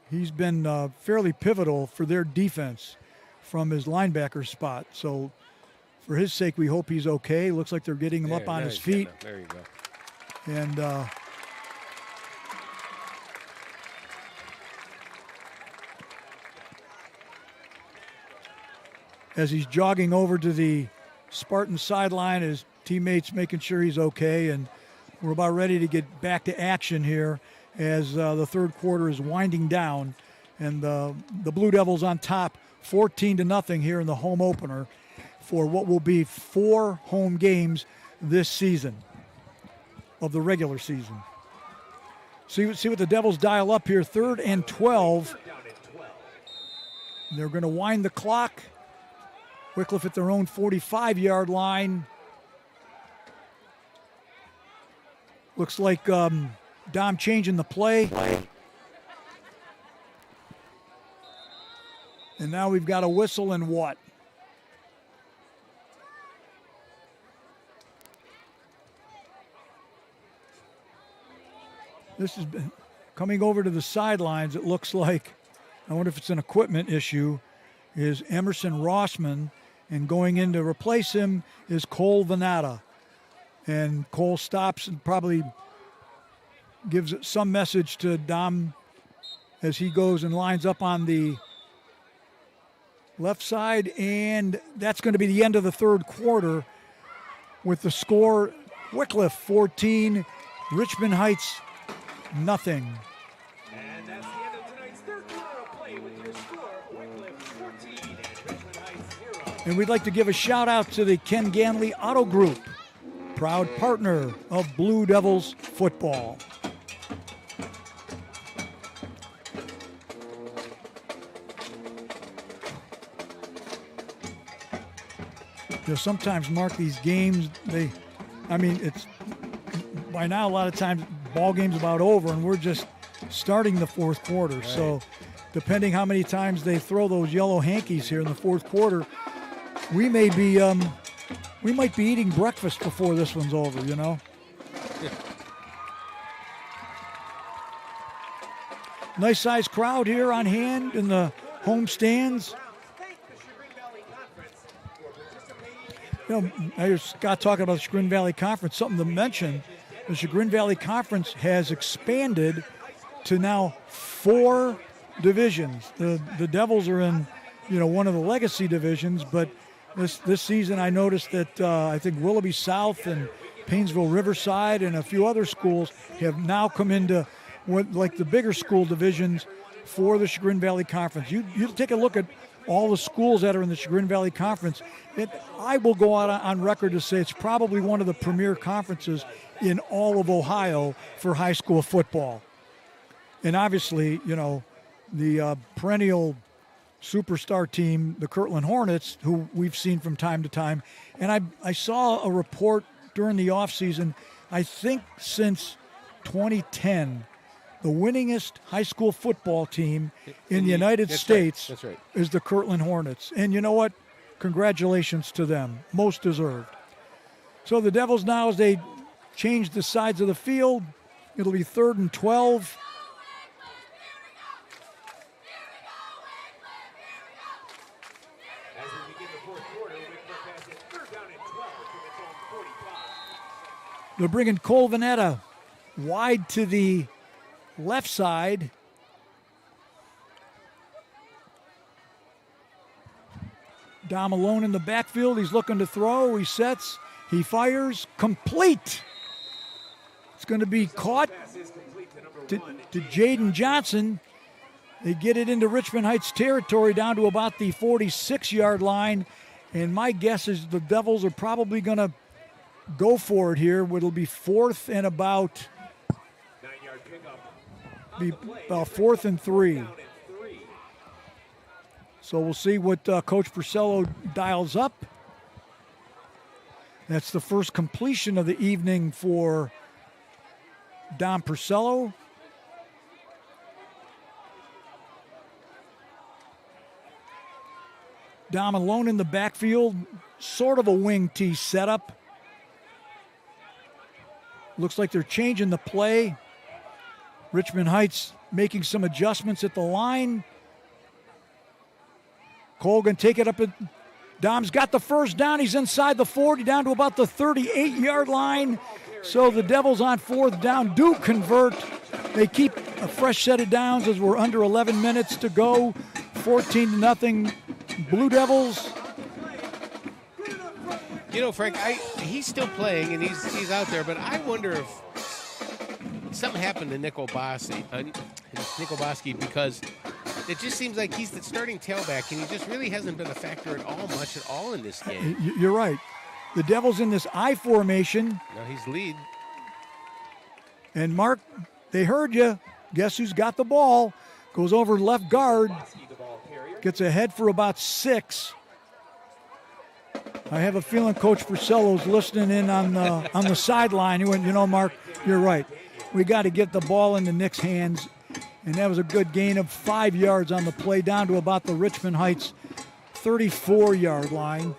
been fairly pivotal for their defense from his linebacker spot. So for his sake, we hope he's okay. Looks like they're getting him up on his feet. There you go. And as he's jogging over to the Spartan sideline, his teammates making sure he's okay. And we're about ready to get back to action here as the third quarter is winding down. And the Blue Devils on top 14-0 here in the home opener for what will be 4 home games this season of the regular season. See what the Devils dial up here. 3rd and 12. They're going to wind the clock. Wickliffe at their own 45-yard line. Looks like Dom changing the play. And now we've got a whistle and what? This has been coming over to the sidelines. It looks like, I wonder if it's an equipment issue, is Emerson Rossman. And going in to replace him is Cole Venata. And Cole stops and probably gives some message to Dom as he goes and lines up on the left side. And that's going to be the end of the third quarter with the score Wickliffe 14, Richmond Heights nothing. And that's the end of tonight's third quarter of play with your score, Wickliffe 14 and Richmond Heights 0. And we'd like to give a shout out to the Ken Ganley Auto Group, proud partner of Blue Devils football. You know, sometimes, Mark, these games, it's by now a lot of times ball game's about over and we're just starting the fourth quarter. Right. So depending how many times they throw those yellow hankies here in the fourth quarter, we might be eating breakfast before this one's over, you know. Nice sized crowd here on hand in the home stands. You know, I hear Scott talking about the Chagrin Valley Conference. Something to mention, the Chagrin Valley Conference has expanded to now 4 divisions. The Devils are in, one of the legacy divisions, but this season I noticed that I think Willoughby South and Painesville Riverside and a few other schools have now come into like the bigger school divisions for the Chagrin Valley Conference. You take a look at all the schools that are in the Chagrin Valley Conference. I will go out on record to say it's probably one of the premier conferences in all of Ohio for high school football. And obviously, the perennial superstar team, the Kirtland Hornets, who we've seen from time to time. And I saw a report during the offseason, I think since 2010, the winningest high school football team in the United States is the Kirtland Hornets. And you know what? Congratulations to them. Most deserved. So the Devils now, as they change the sides of the field, it'll be 3rd and 12. As we begin the fourth quarter, Wickliffe has it 3rd down and 12 from its own 45. They're bringing Cole Veneta, wide to the left side. Dom alone in the backfield. He's looking to throw. He sets. He fires. Complete. It's going to be caught to Jaden Johnson. They get it into Richmond Heights territory down to about the 46-yard line. And my guess is the Devils are probably going to go for it here. It'll be 4th and about 4th and 3. So we'll see what Coach Purcello dials up. That's the first completion of the evening for Dom Purcello. Dom alone in the backfield, sort of a wing T setup. Looks like they're changing the play. Richmond Heights making some adjustments at the line. Colgan take it up. Dom's got the first down. He's inside the 40, down to about the 38-yard line. So the Devils on 4th down do convert. They keep a fresh set of downs as we're under 11 minutes to go. 14-0 Blue Devils. You know, Frank, he's still playing and he's out there, but I wonder if something happened to Nick Oboski because it just seems like he's the starting tailback and he just really hasn't been a factor much at all in this game. You're right. The Devils in this I formation. Now he's lead. And Mark, they heard you. Guess who's got the ball? Goes over left guard. Gets ahead for about 6. I have a feeling Coach Purcello's listening in on the sideline. He went, Mark, you're right. We got to get the ball into Nick's hands. And that was a good gain of 5 yards on the play, down to about the Richmond Heights 34-yard line.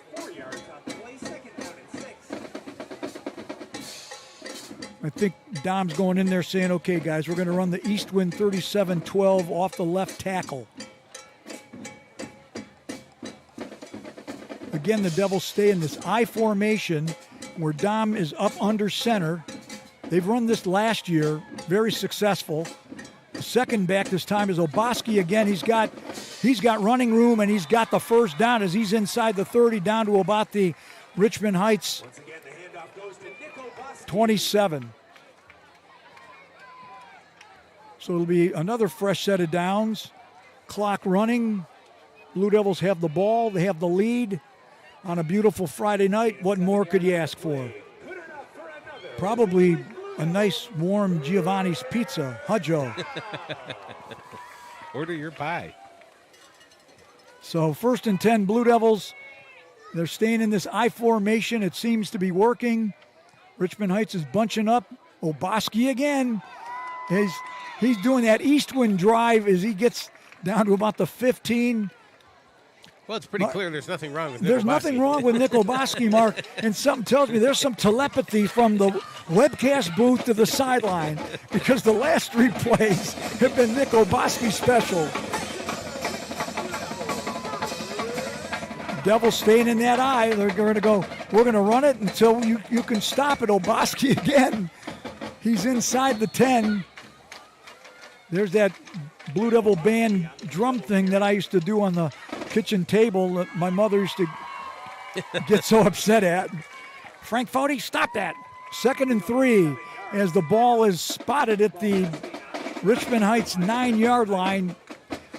I think Dom's going in there saying, okay, guys, we're going to run the east wind 37-12 off the left tackle. Again, the Devils stay in this I formation where Dom is up under center. They've run this last year, very successful. The second back this time is Oboski again. He's got running room and he's got the first down as he's inside the 30 down to about the Richmond Heights 27. So it'll be another fresh set of downs. Clock running. Blue Devils have the ball. They have the lead on a beautiful Friday night. What more could you ask for? Probably a nice warm Giovanni's pizza, Hudjo. Order your pie. So 1st and 10 Blue Devils. They're staying in this I formation. It seems to be working. Richmond Heights is bunching up. Oboski again. He's doing that east wind drive as he gets down to about the 15. Well, it's pretty clear there's nothing wrong with Nick There's Oboski. nothing wrong with Nick Oboski, Mark. And something tells me there's some telepathy from the webcast booth to the sideline because the last 3 plays have been Nick Oboski special. Devils staying in that eye. They're going to go, we're going to run it until you can stop it. Oboski again. He's inside the 10. There's that Blue Devil band drum thing that I used to do on the kitchen table that my mother used to get so upset at. Frank Foti, stop that. 2nd and 3 as the ball is spotted at the Richmond Heights 9-yard line.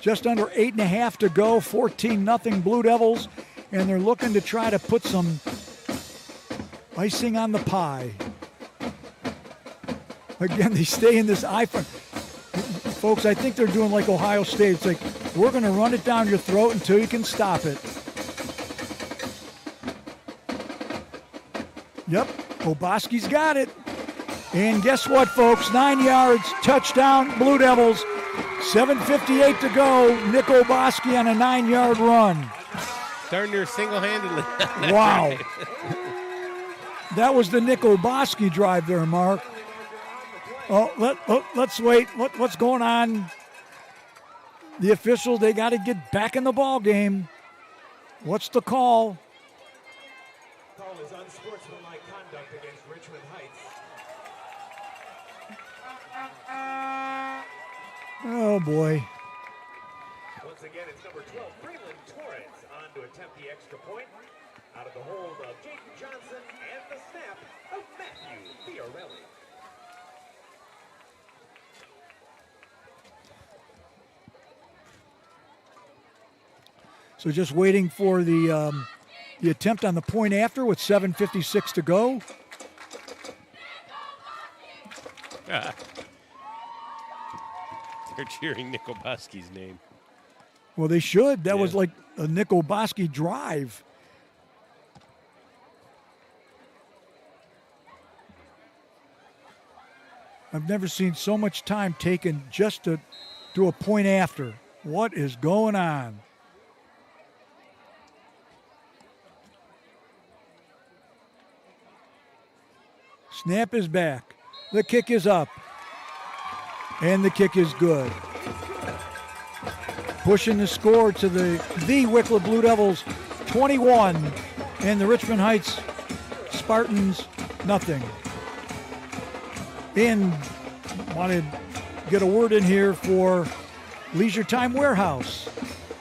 Just under 8.5 to go. 14-0 Blue Devils. And they're looking to try to put some icing on the pie. Again, they stay in this I. Folks, I think they're doing like Ohio State. It's like, we're going to run it down your throat until you can stop it. Yep, Oboski's got it. And guess what, folks? 9 yards, touchdown, Blue Devils. 7:58 to go. Nick Oboski on a 9-yard run. Darn near single-handedly. Wow. That was the Nick Oboski drive there, Mark. Let's wait. What's going on? The officials, they got to get back in the ball game. What's the call? Call is unsportsmanlike conduct against Richmond Heights. Oh, boy. Once again, it's number 12, Freeland Torrance, on to attempt the extra point. Out of the hold of Jaden Johnson and the snap of Matthew Fiorelli. So just waiting for the attempt on the point after with 7:56 to go. They're cheering Nick Oboski's name. Well, they should. That was like a Nick Oboski drive. I've never seen so much time taken just to do a point after. What is going on? Snap is back. The kick is up. And the kick is good. Pushing the score to the Wickliffe Blue Devils 21 and the Richmond Heights Spartans nothing. And want to get a word in here for Leisure Time Warehouse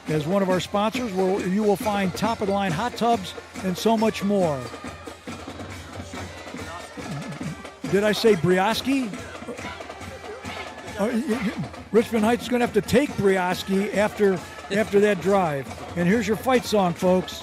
as one of our sponsors, where you will find top-of-the-line hot tubs and so much more. Did I say Brioski? Richmond Heights is going to have to take Brioski after that drive. And here's your fight song, folks.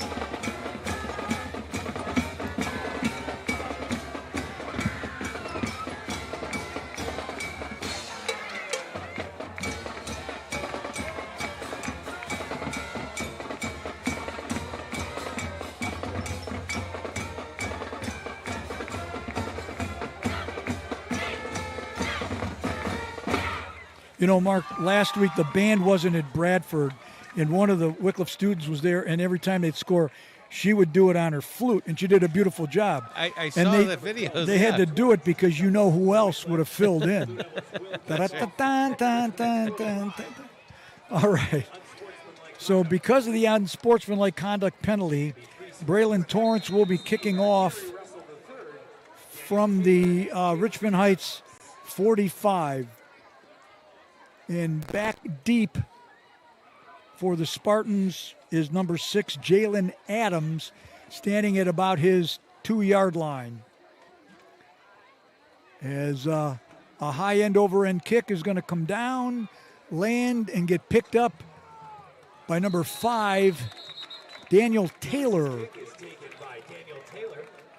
You know, Mark, last week the band wasn't at Bradford, and one of the Wickliffe students was there, and every time they'd score, she would do it on her flute, and she did a beautiful job. I saw the videos. They had to do it because you know who else would have filled in. All right. So because of the unsportsmanlike conduct penalty, Braylon Torrance will be kicking off from the Richmond Heights 45. And back deep for the Spartans is number 6, Jalen Adams, standing at about his 2-yard line. As a high-end over-end kick is going to come down, land, and get picked up by number 5, Daniel Taylor.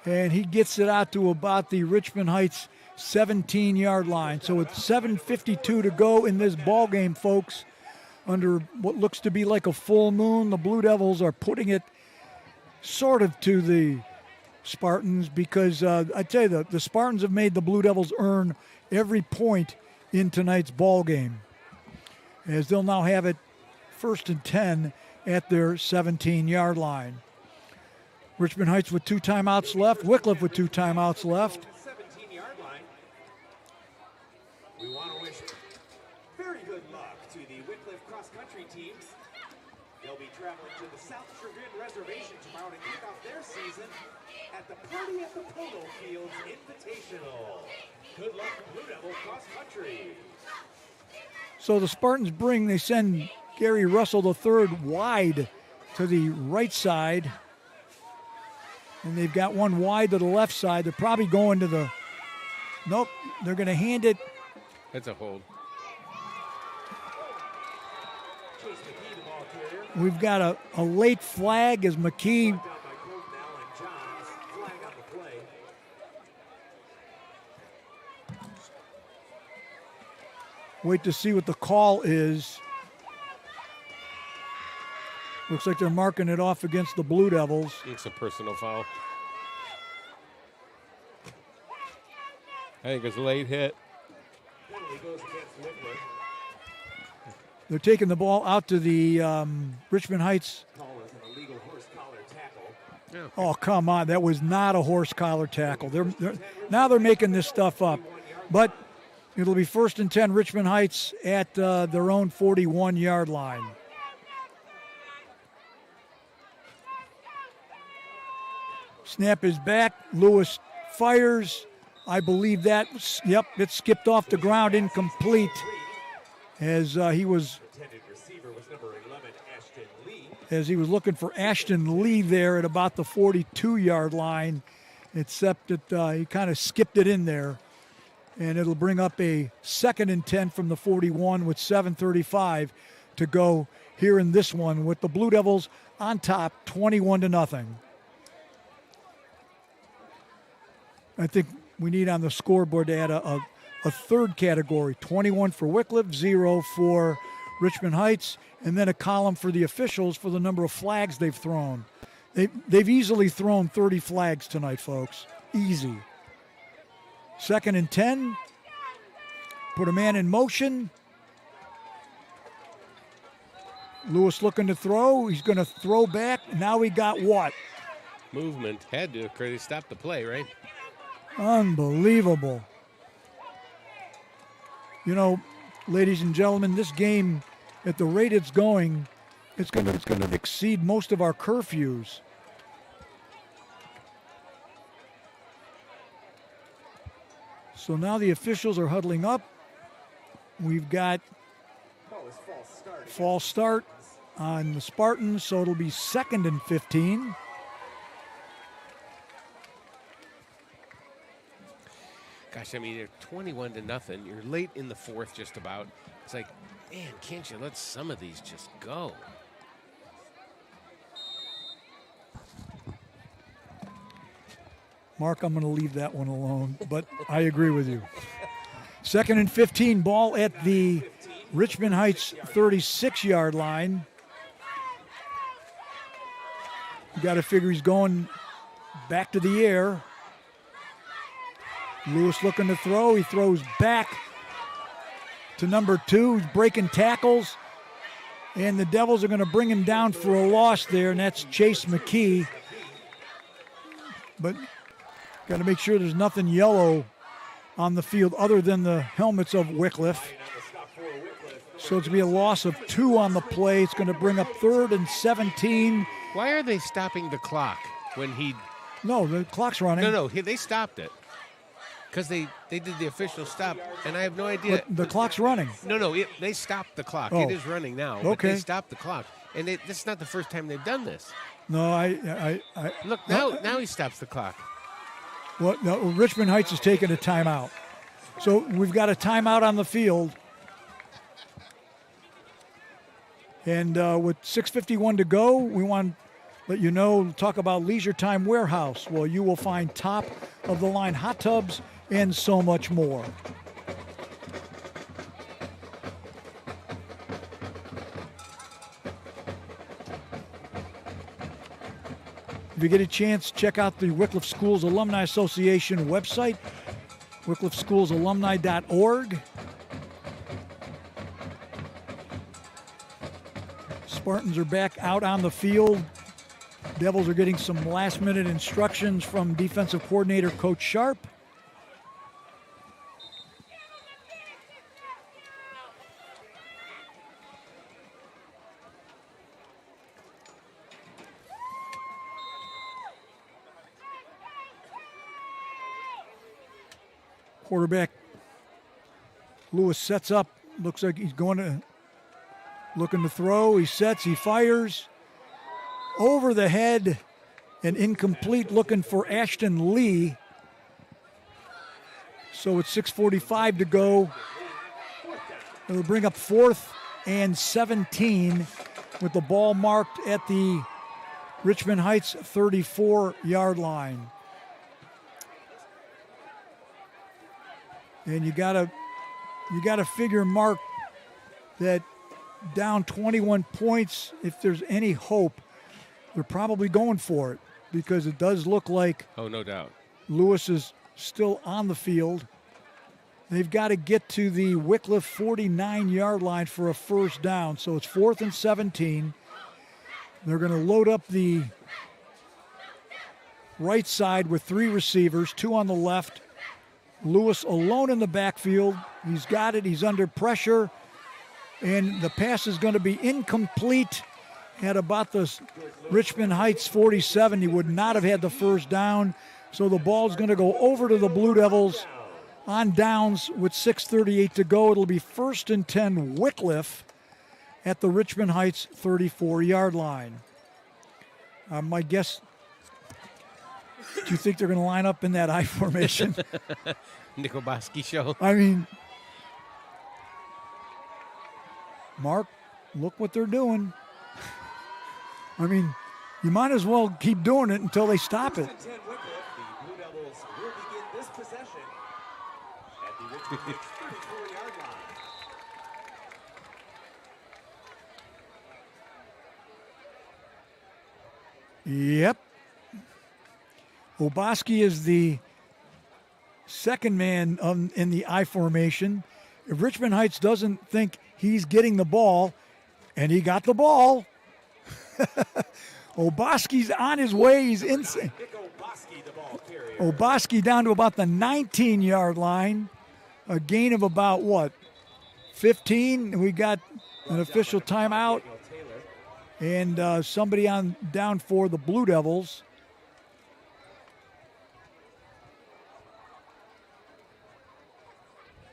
And he gets it out to about the Richmond Heights 17-yard line. So it's 7:52 to go in this ball game, folks. Under what looks to be like a full moon, the Blue Devils are putting it sort of to the Spartans because I tell you, the Spartans have made the Blue Devils earn every point in tonight's ball game, as they'll now have it 1st and 10 at their 17-yard line. Richmond Heights with 2 timeouts left. Wickliffe with 2 timeouts left. We want to wish very good luck to the Wickliffe cross-country teams. They'll be traveling to the South Chagrin Reservation tomorrow to kick off their season at the Party at the Polo Fields Invitational. Good luck, Blue Devil cross-country. So the Spartans they send Gary Russell III wide to the right side. And they've got one wide to the left side. They're probably going to the, nope, they're going to hand it. That's a hold. We've got a late flag as McKee. Wait to see what the call is. Looks like they're marking it off against the Blue Devils. It's a personal foul. I think it's a late hit. They're taking the ball out to the Richmond Heights. Oh, come on. That was not a horse collar tackle. Now they're making this stuff up. But it'll be 1st and 10 Richmond Heights at their own 41-yard line. Snap is back. Lewis fires. I believe that, yep, it skipped off the ground, incomplete, as he was looking for Ashton Lee there at about the 42-yard line, except that he kind of skipped it in there. And it'll bring up a 2nd and 10 from the 41 with 7:35 to go here in this one, with the Blue Devils on top 21-0. I think we need on the scoreboard to add a third category, 21 for Wickliffe, 0 for Richmond Heights, and then a column for the officials for the number of flags they've thrown. They've easily thrown 30 flags tonight, folks. Easy. 2nd and 10. Put a man in motion. Lewis looking to throw. He's going to throw back. Now he got what? Movement. Had to, because he stopped the play, right? Unbelievable. You know, ladies and gentlemen, this game, at the rate it's going, it's going to exceed most of our curfews. So now the officials are huddling up. We've got false start on the Spartans, so it'll be 2nd and 15. Gosh, I mean, you're 21-0. You're late in the fourth just about. It's like, man, can't you let some of these just go? Mark, I'm going to leave that one alone, but I agree with you. 2nd and 15, ball at the Richmond Heights 36-yard line. You got to figure he's going back to the air. Lewis looking to throw. He throws back to number 2. He's breaking tackles. And the Devils are going to bring him down for a loss there, and that's Chase McKee. But got to make sure there's nothing yellow on the field other than the helmets of Wickliffe. So it's going to be a loss of 2 on the play. It's going to bring up 3rd and 17. Why are they stopping the clock when he... No, the clock's running. No, they stopped it. Because they did the official stop, and I have no idea. But the clock's running. No, they stopped the clock. Oh. It is running now. Okay. But they stopped the clock. And this is not the first time they've done this. No, I Look, now he stops the clock. Well, no, Richmond Heights is taking a timeout. So we've got a timeout on the field. And with 6:51 to go, we want to let you know, talk about Leisure Time Warehouse. Well, you will find top-of-the-line hot tubs and so much more. If you get a chance, check out the Wickliffe Schools Alumni Association website, wickliffe-schools-alumni.org. Spartans are back out on the field. Devils are getting some last-minute instructions from defensive coordinator Coach Sharp. Quarterback Lewis sets up. Looks like he's looking to throw. He sets, he fires. Over the head and incomplete, looking for Ashton Lee. So it's 6:45 to go. It'll bring up 4th and 17 with the ball marked at the Richmond Heights 34-yard line. And you gotta figure, Mark, that down 21 points, if there's any hope, they're probably going for it, because it does look like, oh, no doubt, Lewis is still on the field. They've got to get to the Wickliffe 49-yard line for a first down. So it's 4th and 17. They're going to load up the right side with 3 receivers, 2 on the left. Lewis alone in the backfield. He's got it. He's under pressure. And the pass is going to be incomplete at about the Richmond Heights 47. He would not have had the first down. So the ball's going to go over to the Blue Devils on downs with 6:38 to go. It'll be 1st and 10 Wickliffe at the Richmond Heights 34-yard line. My guess, do you think they're going to line up in that I formation? Nick Oboski show. I mean, Mark, look what they're doing. I mean, you might as well keep doing it until they stop it. 1st and 10 Wickliffe. The Blue Devils will begin this possession at the Richmond Heights 34-yard line. Yep. Oboski is the second man in the I formation. If Richmond Heights doesn't think he's getting the ball, and he got the ball, Oboski's on his way. He's insane. Nick Oboski, the ball carrier. Oboski down to about the 19-yard line. A gain of about, what, 15? We got an official timeout. And somebody on down for the Blue Devils.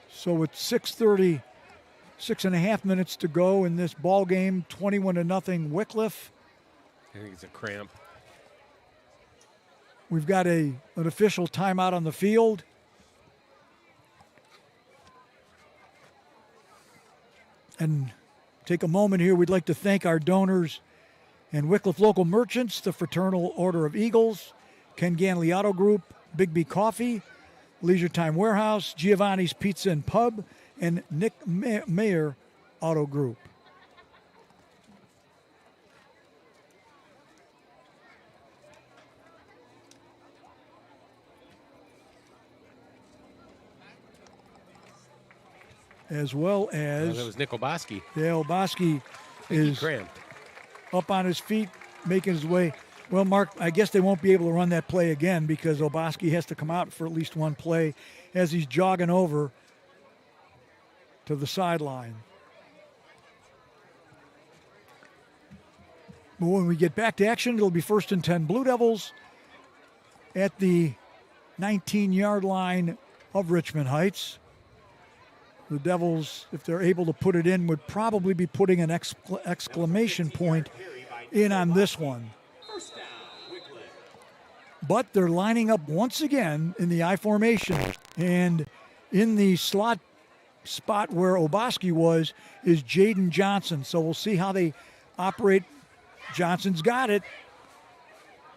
So with 6:30, 6.5 minutes to go in this ball game, 21-0 Wickliffe. I think it's a cramp. We've got an official timeout on the field. And take a moment here. We'd like to thank our donors and Wickliffe local merchants, the Fraternal Order of Eagles, Ken Ganley Auto Group, Big B Coffee, Leisure Time Warehouse, Giovanni's Pizza and Pub, and Nick Mayer Auto Group. As well as... that was Nick Oboski. Yeah, Oboski is Cramped. up on his feet, making his way. Well, Mark, I guess they won't be able to run that play again because Oboski has to come out for at least one play as he's jogging over to the sideline. But when we get back to action, it'll be 1st and 10 Blue Devils at the 19-yard line of Richmond Heights. The Devils, if they're able to put it in, would probably be putting an exclamation point in on this one. But they're lining up once again in the I formation. And in the slot spot where Oboski was is Jaden Johnson. So we'll see how they operate. Johnson's got it.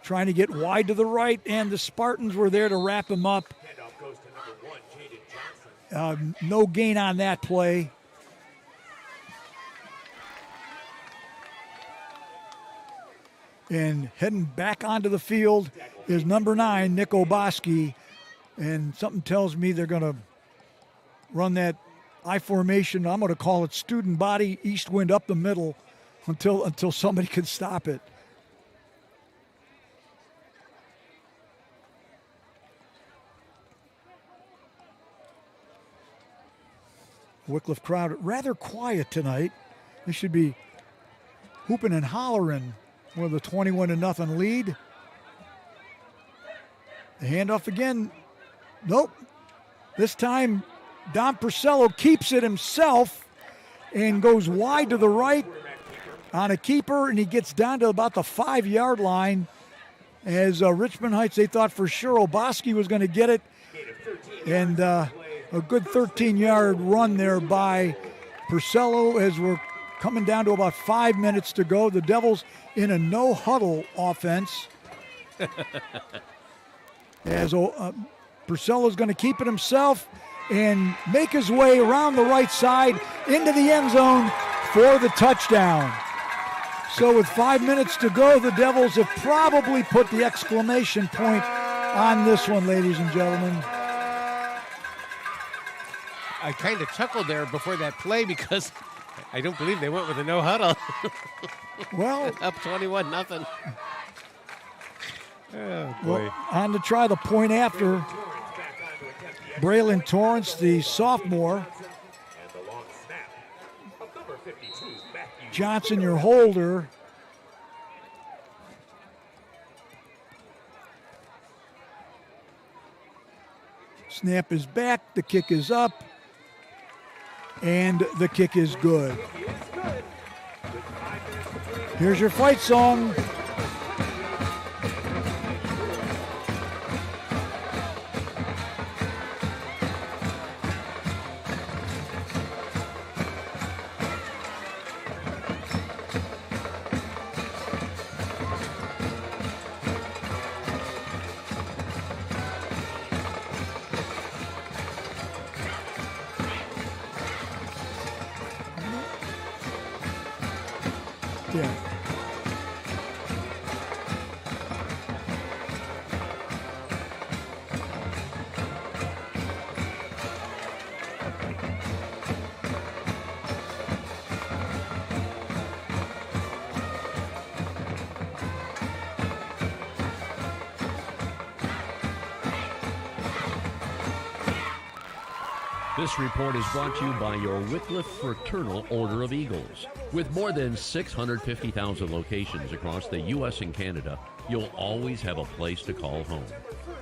Trying to get wide to the right, and the Spartans were there to wrap him up. Handoff goes to number 1, Jaden Johnson. No gain on that play. And heading back onto the field is number 9, Nick Oboski. And something tells me they're going to run that I formation. I'm going to call it student body, east wind up the middle until somebody can stop it. Wickliffe crowd rather quiet tonight. They should be hooping and hollering with a 21-0 lead. The handoff again. Nope. This time, Don Purcello keeps it himself and goes wide to the right on a keeper, and he gets down to about the 5-yard line. As Richmond Heights, they thought for sure Oboski was going to get it. And a good 13-yard run there by Purcello as we're coming down to about 5 minutes to go. The Devils in a no-huddle offense. As Purcello's going to keep it himself and make his way around the right side into the end zone for the touchdown. So with 5 minutes to go, the Devils have probably put the exclamation point on this one, ladies and gentlemen. I kind of chuckled there before that play because I don't believe they went with a no huddle. Well, up 21-0. Oh, boy. Well, on to try the point after. Braylon Torrance, the sophomore. Johnson, your holder. Snap is back. The kick is up. And the kick is good. Here's your fight song. Yeah. This report is brought to you by your Wickliffe Fraternal Order of Eagles. With more than 650,000 locations across the U.S. and Canada, you'll always have a place to call home.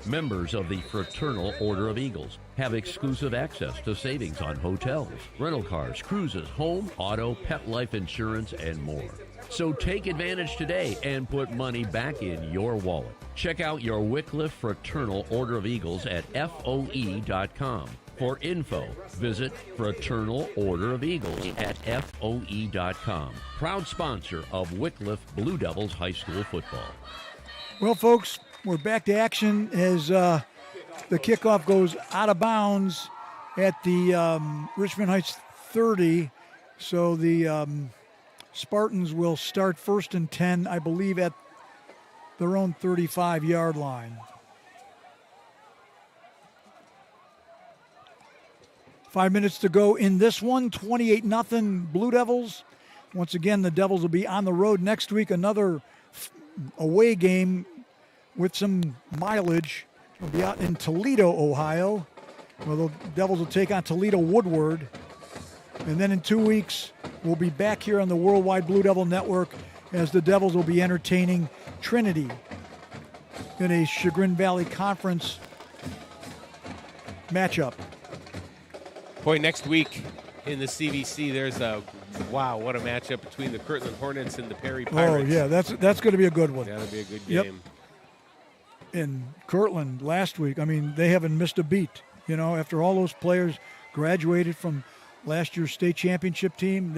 Members of the Fraternal Order of Eagles have exclusive access to savings on hotels, rental cars, cruises, home, auto, pet life insurance, and more. So take advantage today and put money back in your wallet. Check out your Wickliffe Fraternal Order of Eagles at FOE.com. For info, visit Fraternal Order of Eagles at FOE.com. Proud sponsor of Wickliffe Blue Devils High School football. Well, folks, we're back to action as the kickoff goes out of bounds at the Richmond Heights 30. So the Spartans will start 1st and 10, I believe, at their own 35-yard line. 5 minutes to go in this one, 28-0 Blue Devils. Once again, the Devils will be on the road next week, another away game with some mileage. They'll be out in Toledo, Ohio, where the Devils will take on Toledo Woodward. And then in 2 weeks, we'll be back here on the Worldwide Blue Devil Network as the Devils will be entertaining Trinity in a Chagrin Valley Conference matchup. Boy, next week in the CVC, there's wow, what a matchup between the Kirtland Hornets and the Perry Pirates. Oh, yeah, that's going to be a good one. That'll be a good Yep. game. In Kirtland last week, I mean, they haven't missed a beat. You know, after all those players graduated from last year's state championship team,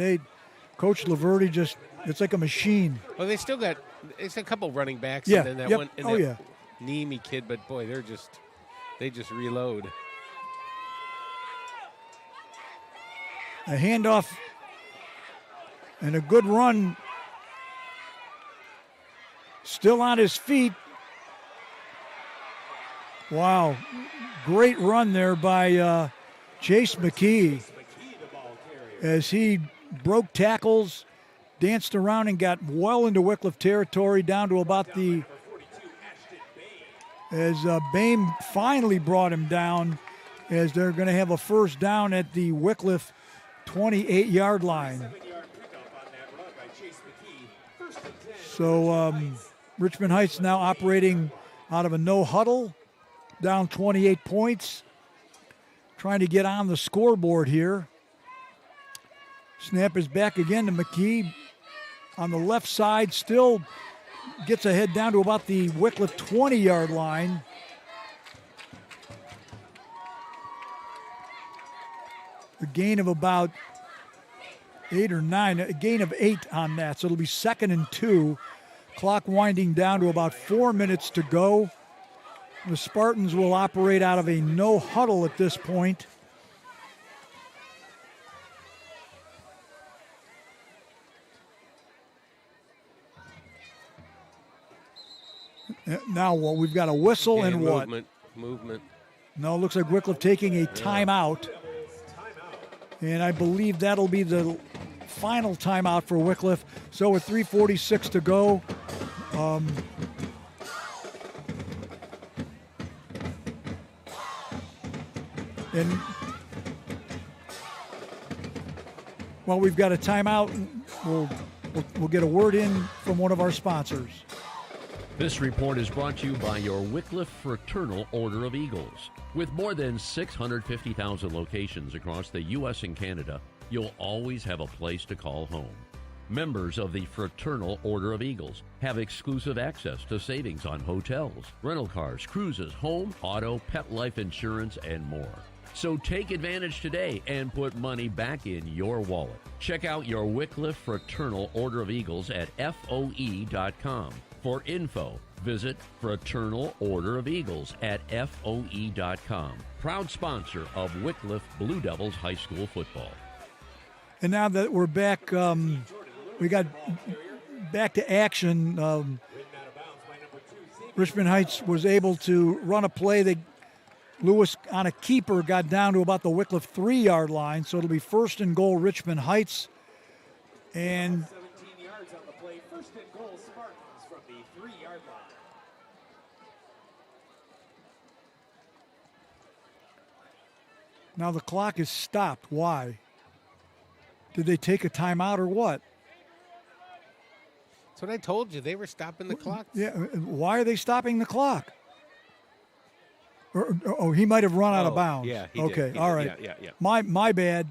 Coach Laverty just, it's like a machine. Well, they still got, it's a couple running backs. Yeah, And then that yep. one, and Oh, that yeah. Neemy kid, but boy, they just reload. A handoff and a good run. Still on his feet. Wow. Great run there by Chase McKee as he broke tackles, danced around and got well into Wickliffe territory down to about as Bame finally brought him down as they're going to have a first down at the Wickliffe 28-yard line. So Richmond Heights now operating out of a no huddle, down 28 points, trying to get on the scoreboard here. Snap is back again to McKee on the left side, still gets ahead down to about the Wickliffe 20-yard line. A gain of about 8 or 9, a gain of 8 on that. So it'll be 2nd and 2. Clock winding down to about 4 minutes to go. The Spartans will operate out of a no huddle at this point. Now what? We've got a whistle and what? Movement. No, it looks like Wickliffe taking a timeout. And I believe that'll be the final timeout for Wickliffe. So with 3:46 to go, and while we've got a timeout, we'll get a word in from one of our sponsors. This report is brought to you by your Wickliffe Fraternal Order of Eagles. With more than 650,000 locations across the U.S. and Canada, you'll always have a place to call home. Members of the Fraternal Order of Eagles have exclusive access to savings on hotels, rental cars, cruises, home, auto, pet life insurance, and more. So take advantage today and put money back in your wallet. Check out your Wickliffe Fraternal Order of Eagles at FOE.com. For info, visit Fraternal Order of Eagles at FOE.com. Proud sponsor of Wickliffe Blue Devils High School football. And now that we're back, we got back to action. Richmond Heights was able to run a play. Lewis, on a keeper, got down to about the Wickliffe 3-yard line, so it'll be first and goal Richmond Heights. And 17 yards on the play. First and goal, Spartans from the 3-yard line. now the clock is stopped. Why? Did they take a timeout or what? That's what I told you. They were stopping the clock. Yeah, why are they stopping the clock? Oh, he might have run out of bounds. Yeah, he okay, did. all right. Yeah. My bad.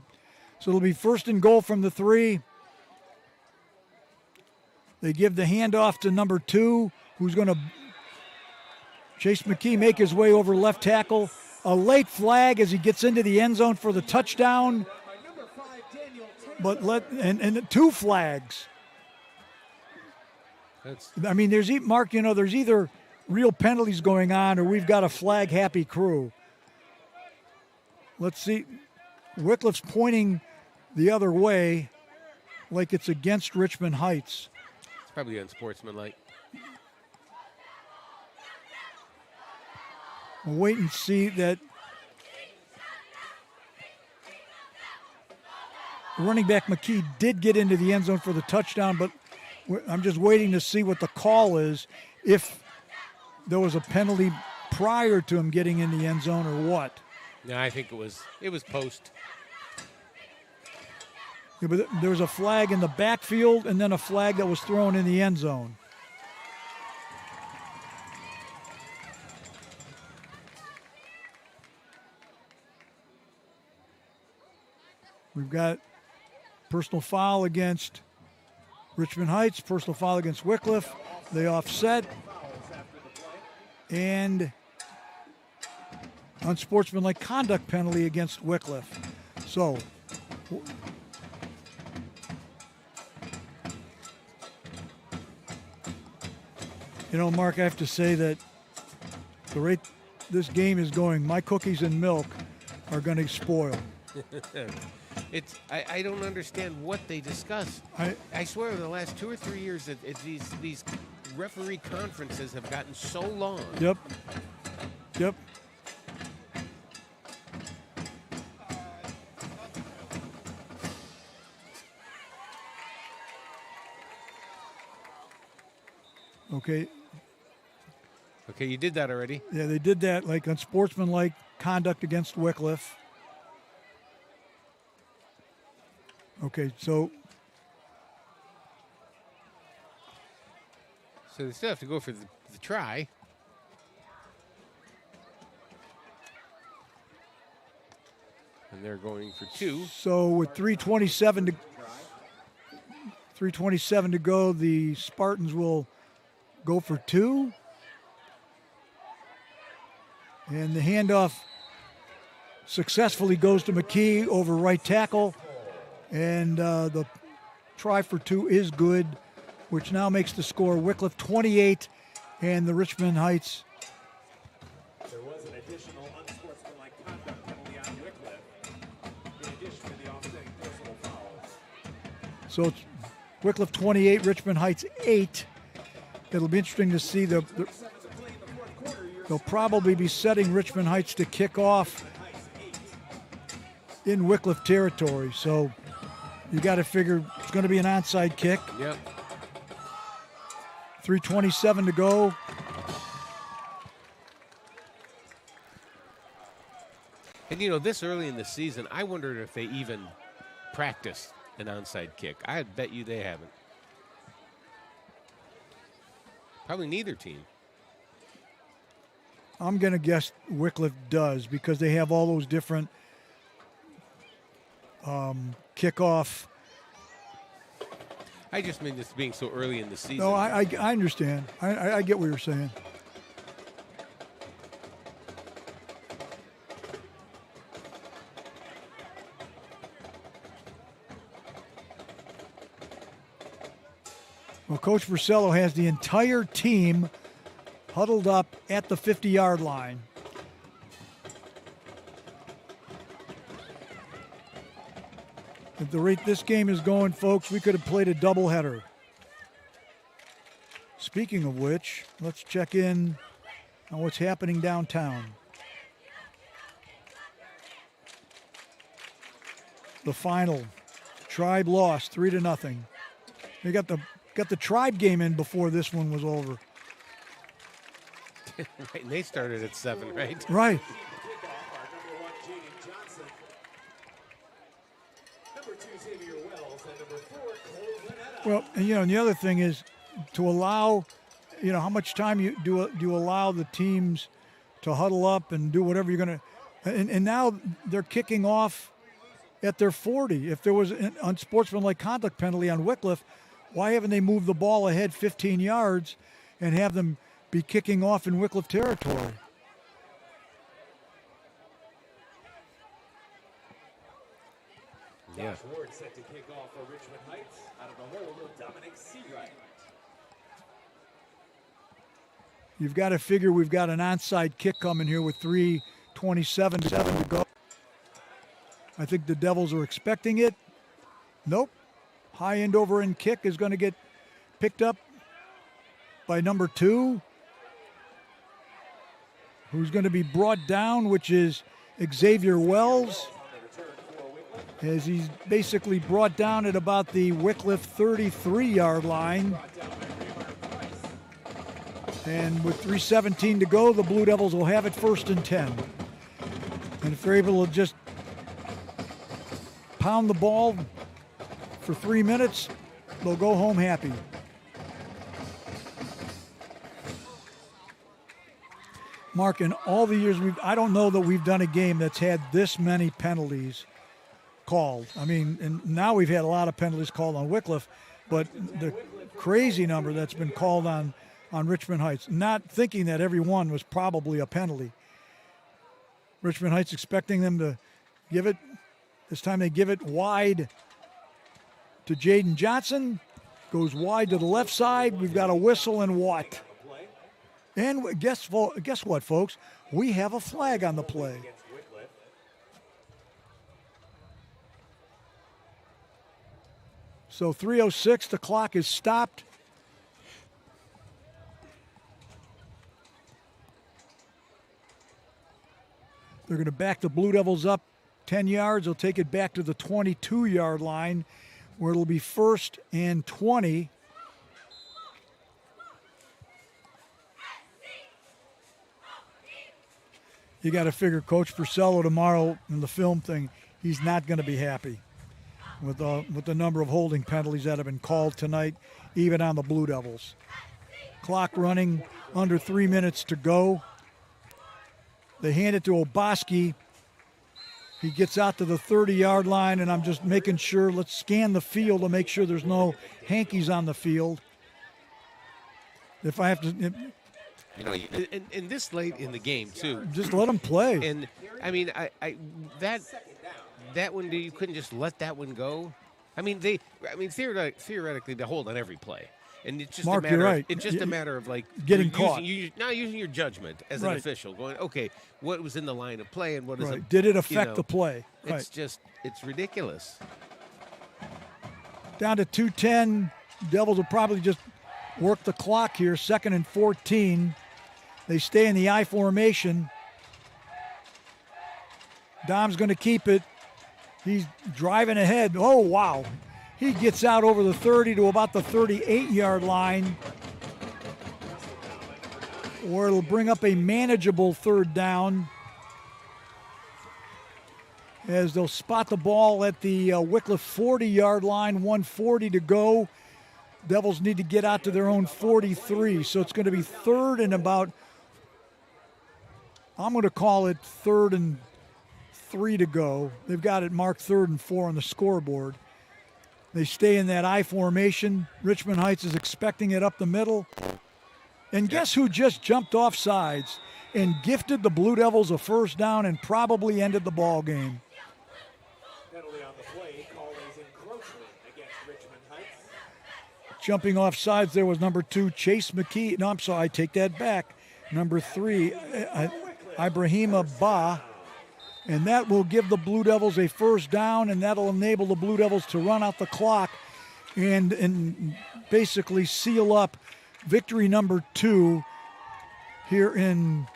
So it'll be first and goal from the 3. They give the handoff to number 2, who's going to Chase McKee make his way over left tackle. A late flag as he gets into the end zone for the touchdown. But and 2 flags. I mean, there's Mark. You know, there's either real penalties going on or we've got a flag-happy crew. Let's see. Wickliffe's pointing the other way, like it's against Richmond Heights. It's probably unsportsmanlike. We'll wait and see that. Running back McKee did get into the end zone for the touchdown, but I'm just waiting to see what the call is, if there was a penalty prior to him getting in the end zone or what. No, I think it was post. Yeah, but there was a flag in the backfield and then a flag that was thrown in the end zone. We've got personal foul against Richmond Heights, personal foul against Wickliffe. They offset. And unsportsmanlike conduct penalty against Wickliffe. So, you know, Mark, I have to say that the rate this game is going, my cookies and milk are going to spoil. I don't understand what they discuss. I swear, the last 2 or 3 years, that these referee conferences have gotten so long. Yep. Okay, you did that already. Yeah, they did that, like unsportsmanlike conduct against Wickliffe. Okay, so they still have to go for the try. And they're going for 2. So with 3:27 to go, the Spartans will go for 2. And the handoff successfully goes to McKee over right tackle. And the try for 2 is good, which now makes the score Wickliffe 28 and the Richmond Heights. There was an additional unsportsmanlike conduct penalty on Wickliffe, in addition to the offsetting personal fouls. So it's Wickliffe 28, Richmond Heights 8. It'll be interesting to see they'll probably be setting Richmond Heights to kick off in Wickliffe territory. So you got to figure it's going to be an onside kick. Yep. 3:27 to go. And, you know, this early in the season, I wondered if they even practiced an onside kick. I bet you they haven't. Probably neither team. I'm going to guess Wickliffe does because they have all those different kickoff. I just mean this being so early in the season. No, I understand. I get what you're saying. Well, Coach Versello has the entire team huddled up at the 50-yard line. At the rate this game is going, folks, we could have played a doubleheader. Speaking of which, let's check in on what's happening downtown. The final, Tribe lost 3-0. They got the Tribe game in before this one was over. Right, and they started at 7, right? Right. Well, and and the other thing is to allow, how much time you allow the teams to huddle up and do whatever you're going to, and now they're kicking off at their 40. If there was an unsportsmanlike conduct penalty on Wickliffe, why haven't they moved the ball ahead 15 yards and have them be kicking off in Wickliffe territory? Yeah. Josh Ward set to kick off for Richmond Heights out of the hole of Dominic Seawright. You've got to figure we've got an onside kick coming here with 3:27 to go. I think the Devils are expecting it. Nope. High end over end kick is going to get picked up by number 2, who's going to be brought down, which is Xavier Wells, as he's basically brought down at about the Wickliffe 33-yard line. And with 3:17 to go, the Blue Devils will have it 1st and 10. And if they're able to just pound the ball for 3 minutes, they'll go home happy. Mark, in all the years I don't know that we've done a game that's had this many penalties called. I mean, and now we've had a lot of penalties called on Wickliffe, but the crazy number that's been called on Richmond Heights, not thinking that every one was probably a penalty. Richmond Heights expecting them to give it. This time they give it wide to Jaden Johnson. Goes wide to the left side. We've got a whistle and what? And guess what, folks? We have a flag on the play. So 3:06, the clock is stopped. They're going to back the Blue Devils up 10 yards. They'll take it back to the 22-yard line, where it'll be 1st and 20. You got to figure Coach Versello tomorrow in the film thing, he's not going to be happy with the number of holding penalties that have been called tonight, even on the Blue Devils. Clock running, under 3 minutes to go. They hand it to Oboski. He gets out to the 30-yard line, and I'm just making sure, let's scan the field to make sure there's no hankies on the field. If I have to... And this late in the game, too. Just let them play. And, I mean, that one, you couldn't just let that one go? I mean, theoretically, they hold on every play. And it's just Mark, a matter. you're right. It's just a matter of like getting caught. Now using your judgment as an official, going, okay, what was in the line of play and what is it? Did it affect the play? It's ridiculous. Down to 2:10. Devils will probably just work the clock here. 2nd and 14. They stay in the I formation. Dom's going to keep it. He's driving ahead. Oh, wow. He gets out over the 30 to about the 38-yard line, where it'll bring up a manageable 3rd down, as they'll spot the ball at the Wickliffe 40-yard line, 1:40 to go. Devils need to get out to their own 43, so it's going to be 3rd and about I'm going to call it 3rd and 3 to go. They've got it marked 3rd and 4 on the scoreboard. They stay in that I formation. Richmond Heights is expecting it up the middle. And guess who just jumped off sides and gifted the Blue Devils a first down and probably ended the ball game? Penalty on the play, called as encroachment against Richmond Heights. Jumping off sides there was number 2, Chase McKee. No, I'm sorry, I take that back. Number 3, Ibrahima Ba. And that will give the Blue Devils a first down, and that'll enable the Blue Devils to run out the clock and basically seal up victory number 2 here in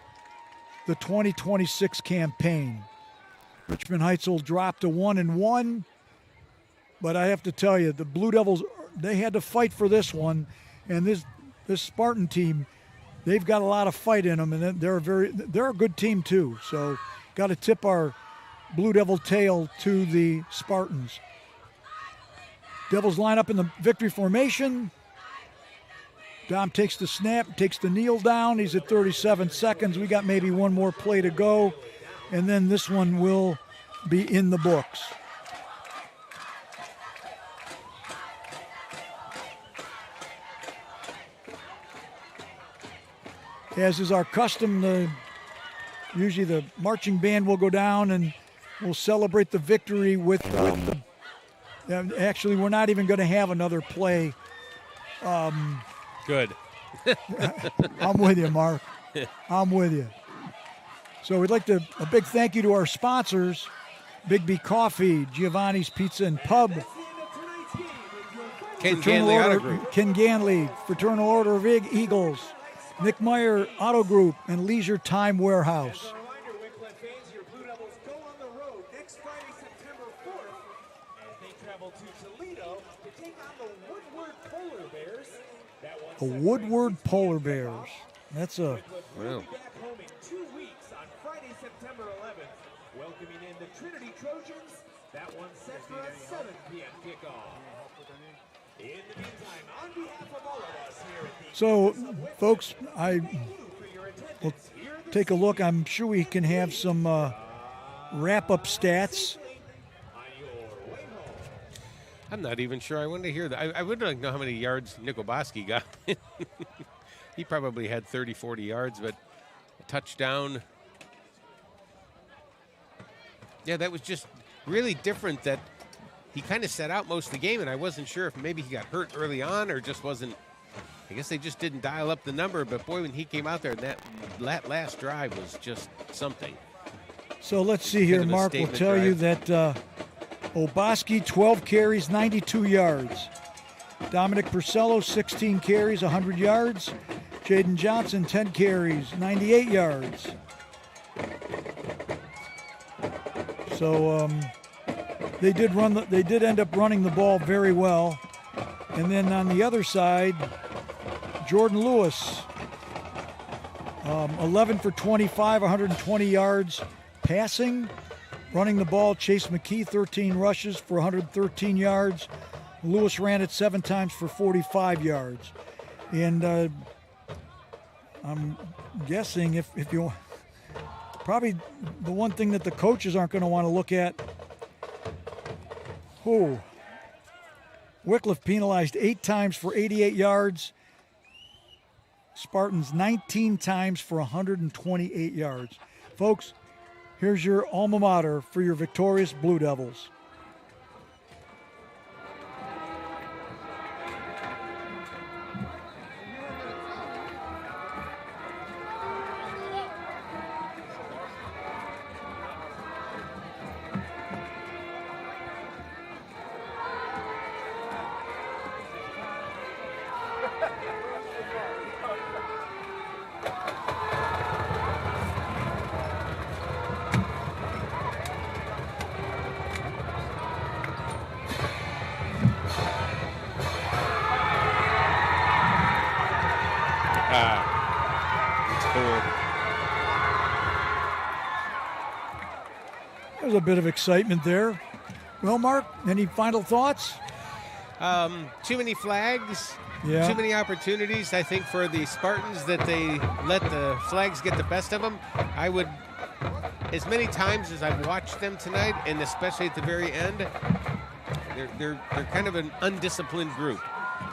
the 2026 campaign. Richmond Heights will drop to 1-1, but I have to tell you, the Blue Devils, they had to fight for this one, and this Spartan team, they've got a lot of fight in them, and they're a good team too. So got to tip our Blue Devil tail to the Spartans. Devils line up in the victory formation. Dom takes the snap, takes the kneel down. He's at 37 seconds. We got maybe one more play to go, and then this one will be in the books. As is our custom, usually the marching band will go down and we'll celebrate the victory with the. Actually, we're not even going to have another play. Good. I'm with you, Mark. I'm with you. So we'd like a big thank you to our sponsors, Big B Coffee, Giovanni's Pizza and Pub, Ken Ganley Auto Group, Ken Ganley, Fraternal Order of Eagles, Nick Meyer Auto Group, and Leisure Time Warehouse. As a reminder, Wickliffe fans, your Blue Devils go on the road next Friday, September 4th, as they travel to Toledo to take on the Woodward Polar Bears. The Woodward Polar Bears. That's a. We'll be back home in 2 weeks on Friday, September 11th, welcoming in the Trinity Trojans. That one set for a 7 p.m. kickoff. In the meantime, on behalf of all of us here at the So, folks, I will take a look. I'm sure we can have some wrap-up stats. I'm not even sure I want to hear that. I would like to know how many yards Nikoboski got. He probably had 30, 40 yards, but a touchdown. Yeah, that was just really different that he kind of set out most of the game, and I wasn't sure if maybe he got hurt early on or just wasn't. I guess they just didn't dial up the number, but boy, when he came out there, that last drive was just something. So let's see here. Mark will tell you that Oboski, 12 carries, 92 yards. Dominic Purcello, 16 carries, 100 yards. Jaden Johnson, 10 carries, 98 yards. So they did end up running the ball very well. And then on the other side, Jordan Lewis, 11 for 25, 120 yards passing. Running the ball, Chase McKee, 13 rushes for 113 yards. Lewis ran it 7 times for 45 yards. And I'm guessing if you probably the one thing that the coaches aren't going to want to look at. Wickliffe penalized 8 times for 88 yards. Spartans 19 times for 128 yards. Folks, here's your alma mater for your victorious Blue Devils. There's a bit of excitement there. Well, Mark, any final thoughts? Too many flags. Yeah. Too many opportunities, I think, for the Spartans that they let the flags get the best of them. I would, as many times as I've watched them tonight, and especially at the very end, they're kind of an undisciplined group.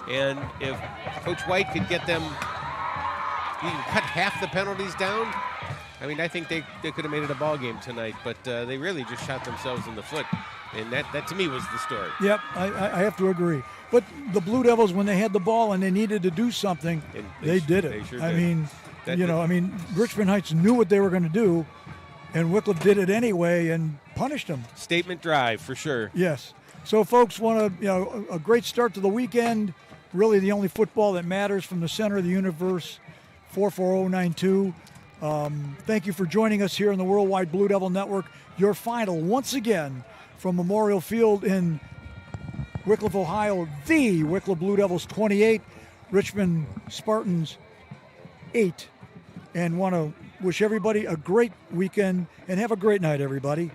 And if Coach White could get them, you can cut half the penalties down, I mean, I think they could have made it a ball game tonight, but they really just shot themselves in the foot. And that to me was the story. Yep, I have to agree. But the Blue Devils, when they had the ball and they needed to do something, they did it. They sure I did. mean, Richmond Heights knew what they were going to do, and Wickliffe did it anyway and punished them. Statement drive for sure. Yes. So, folks, want a great start to the weekend. Really, the only football that matters from the center of the universe. 44092. Thank you for joining us here on the Worldwide Blue Devil Network. Your final, once again, from Memorial Field in Wickliffe, Ohio, the Wickliffe Blue Devils 28, Richmond Spartans 8. And want to wish everybody a great weekend and have a great night, everybody.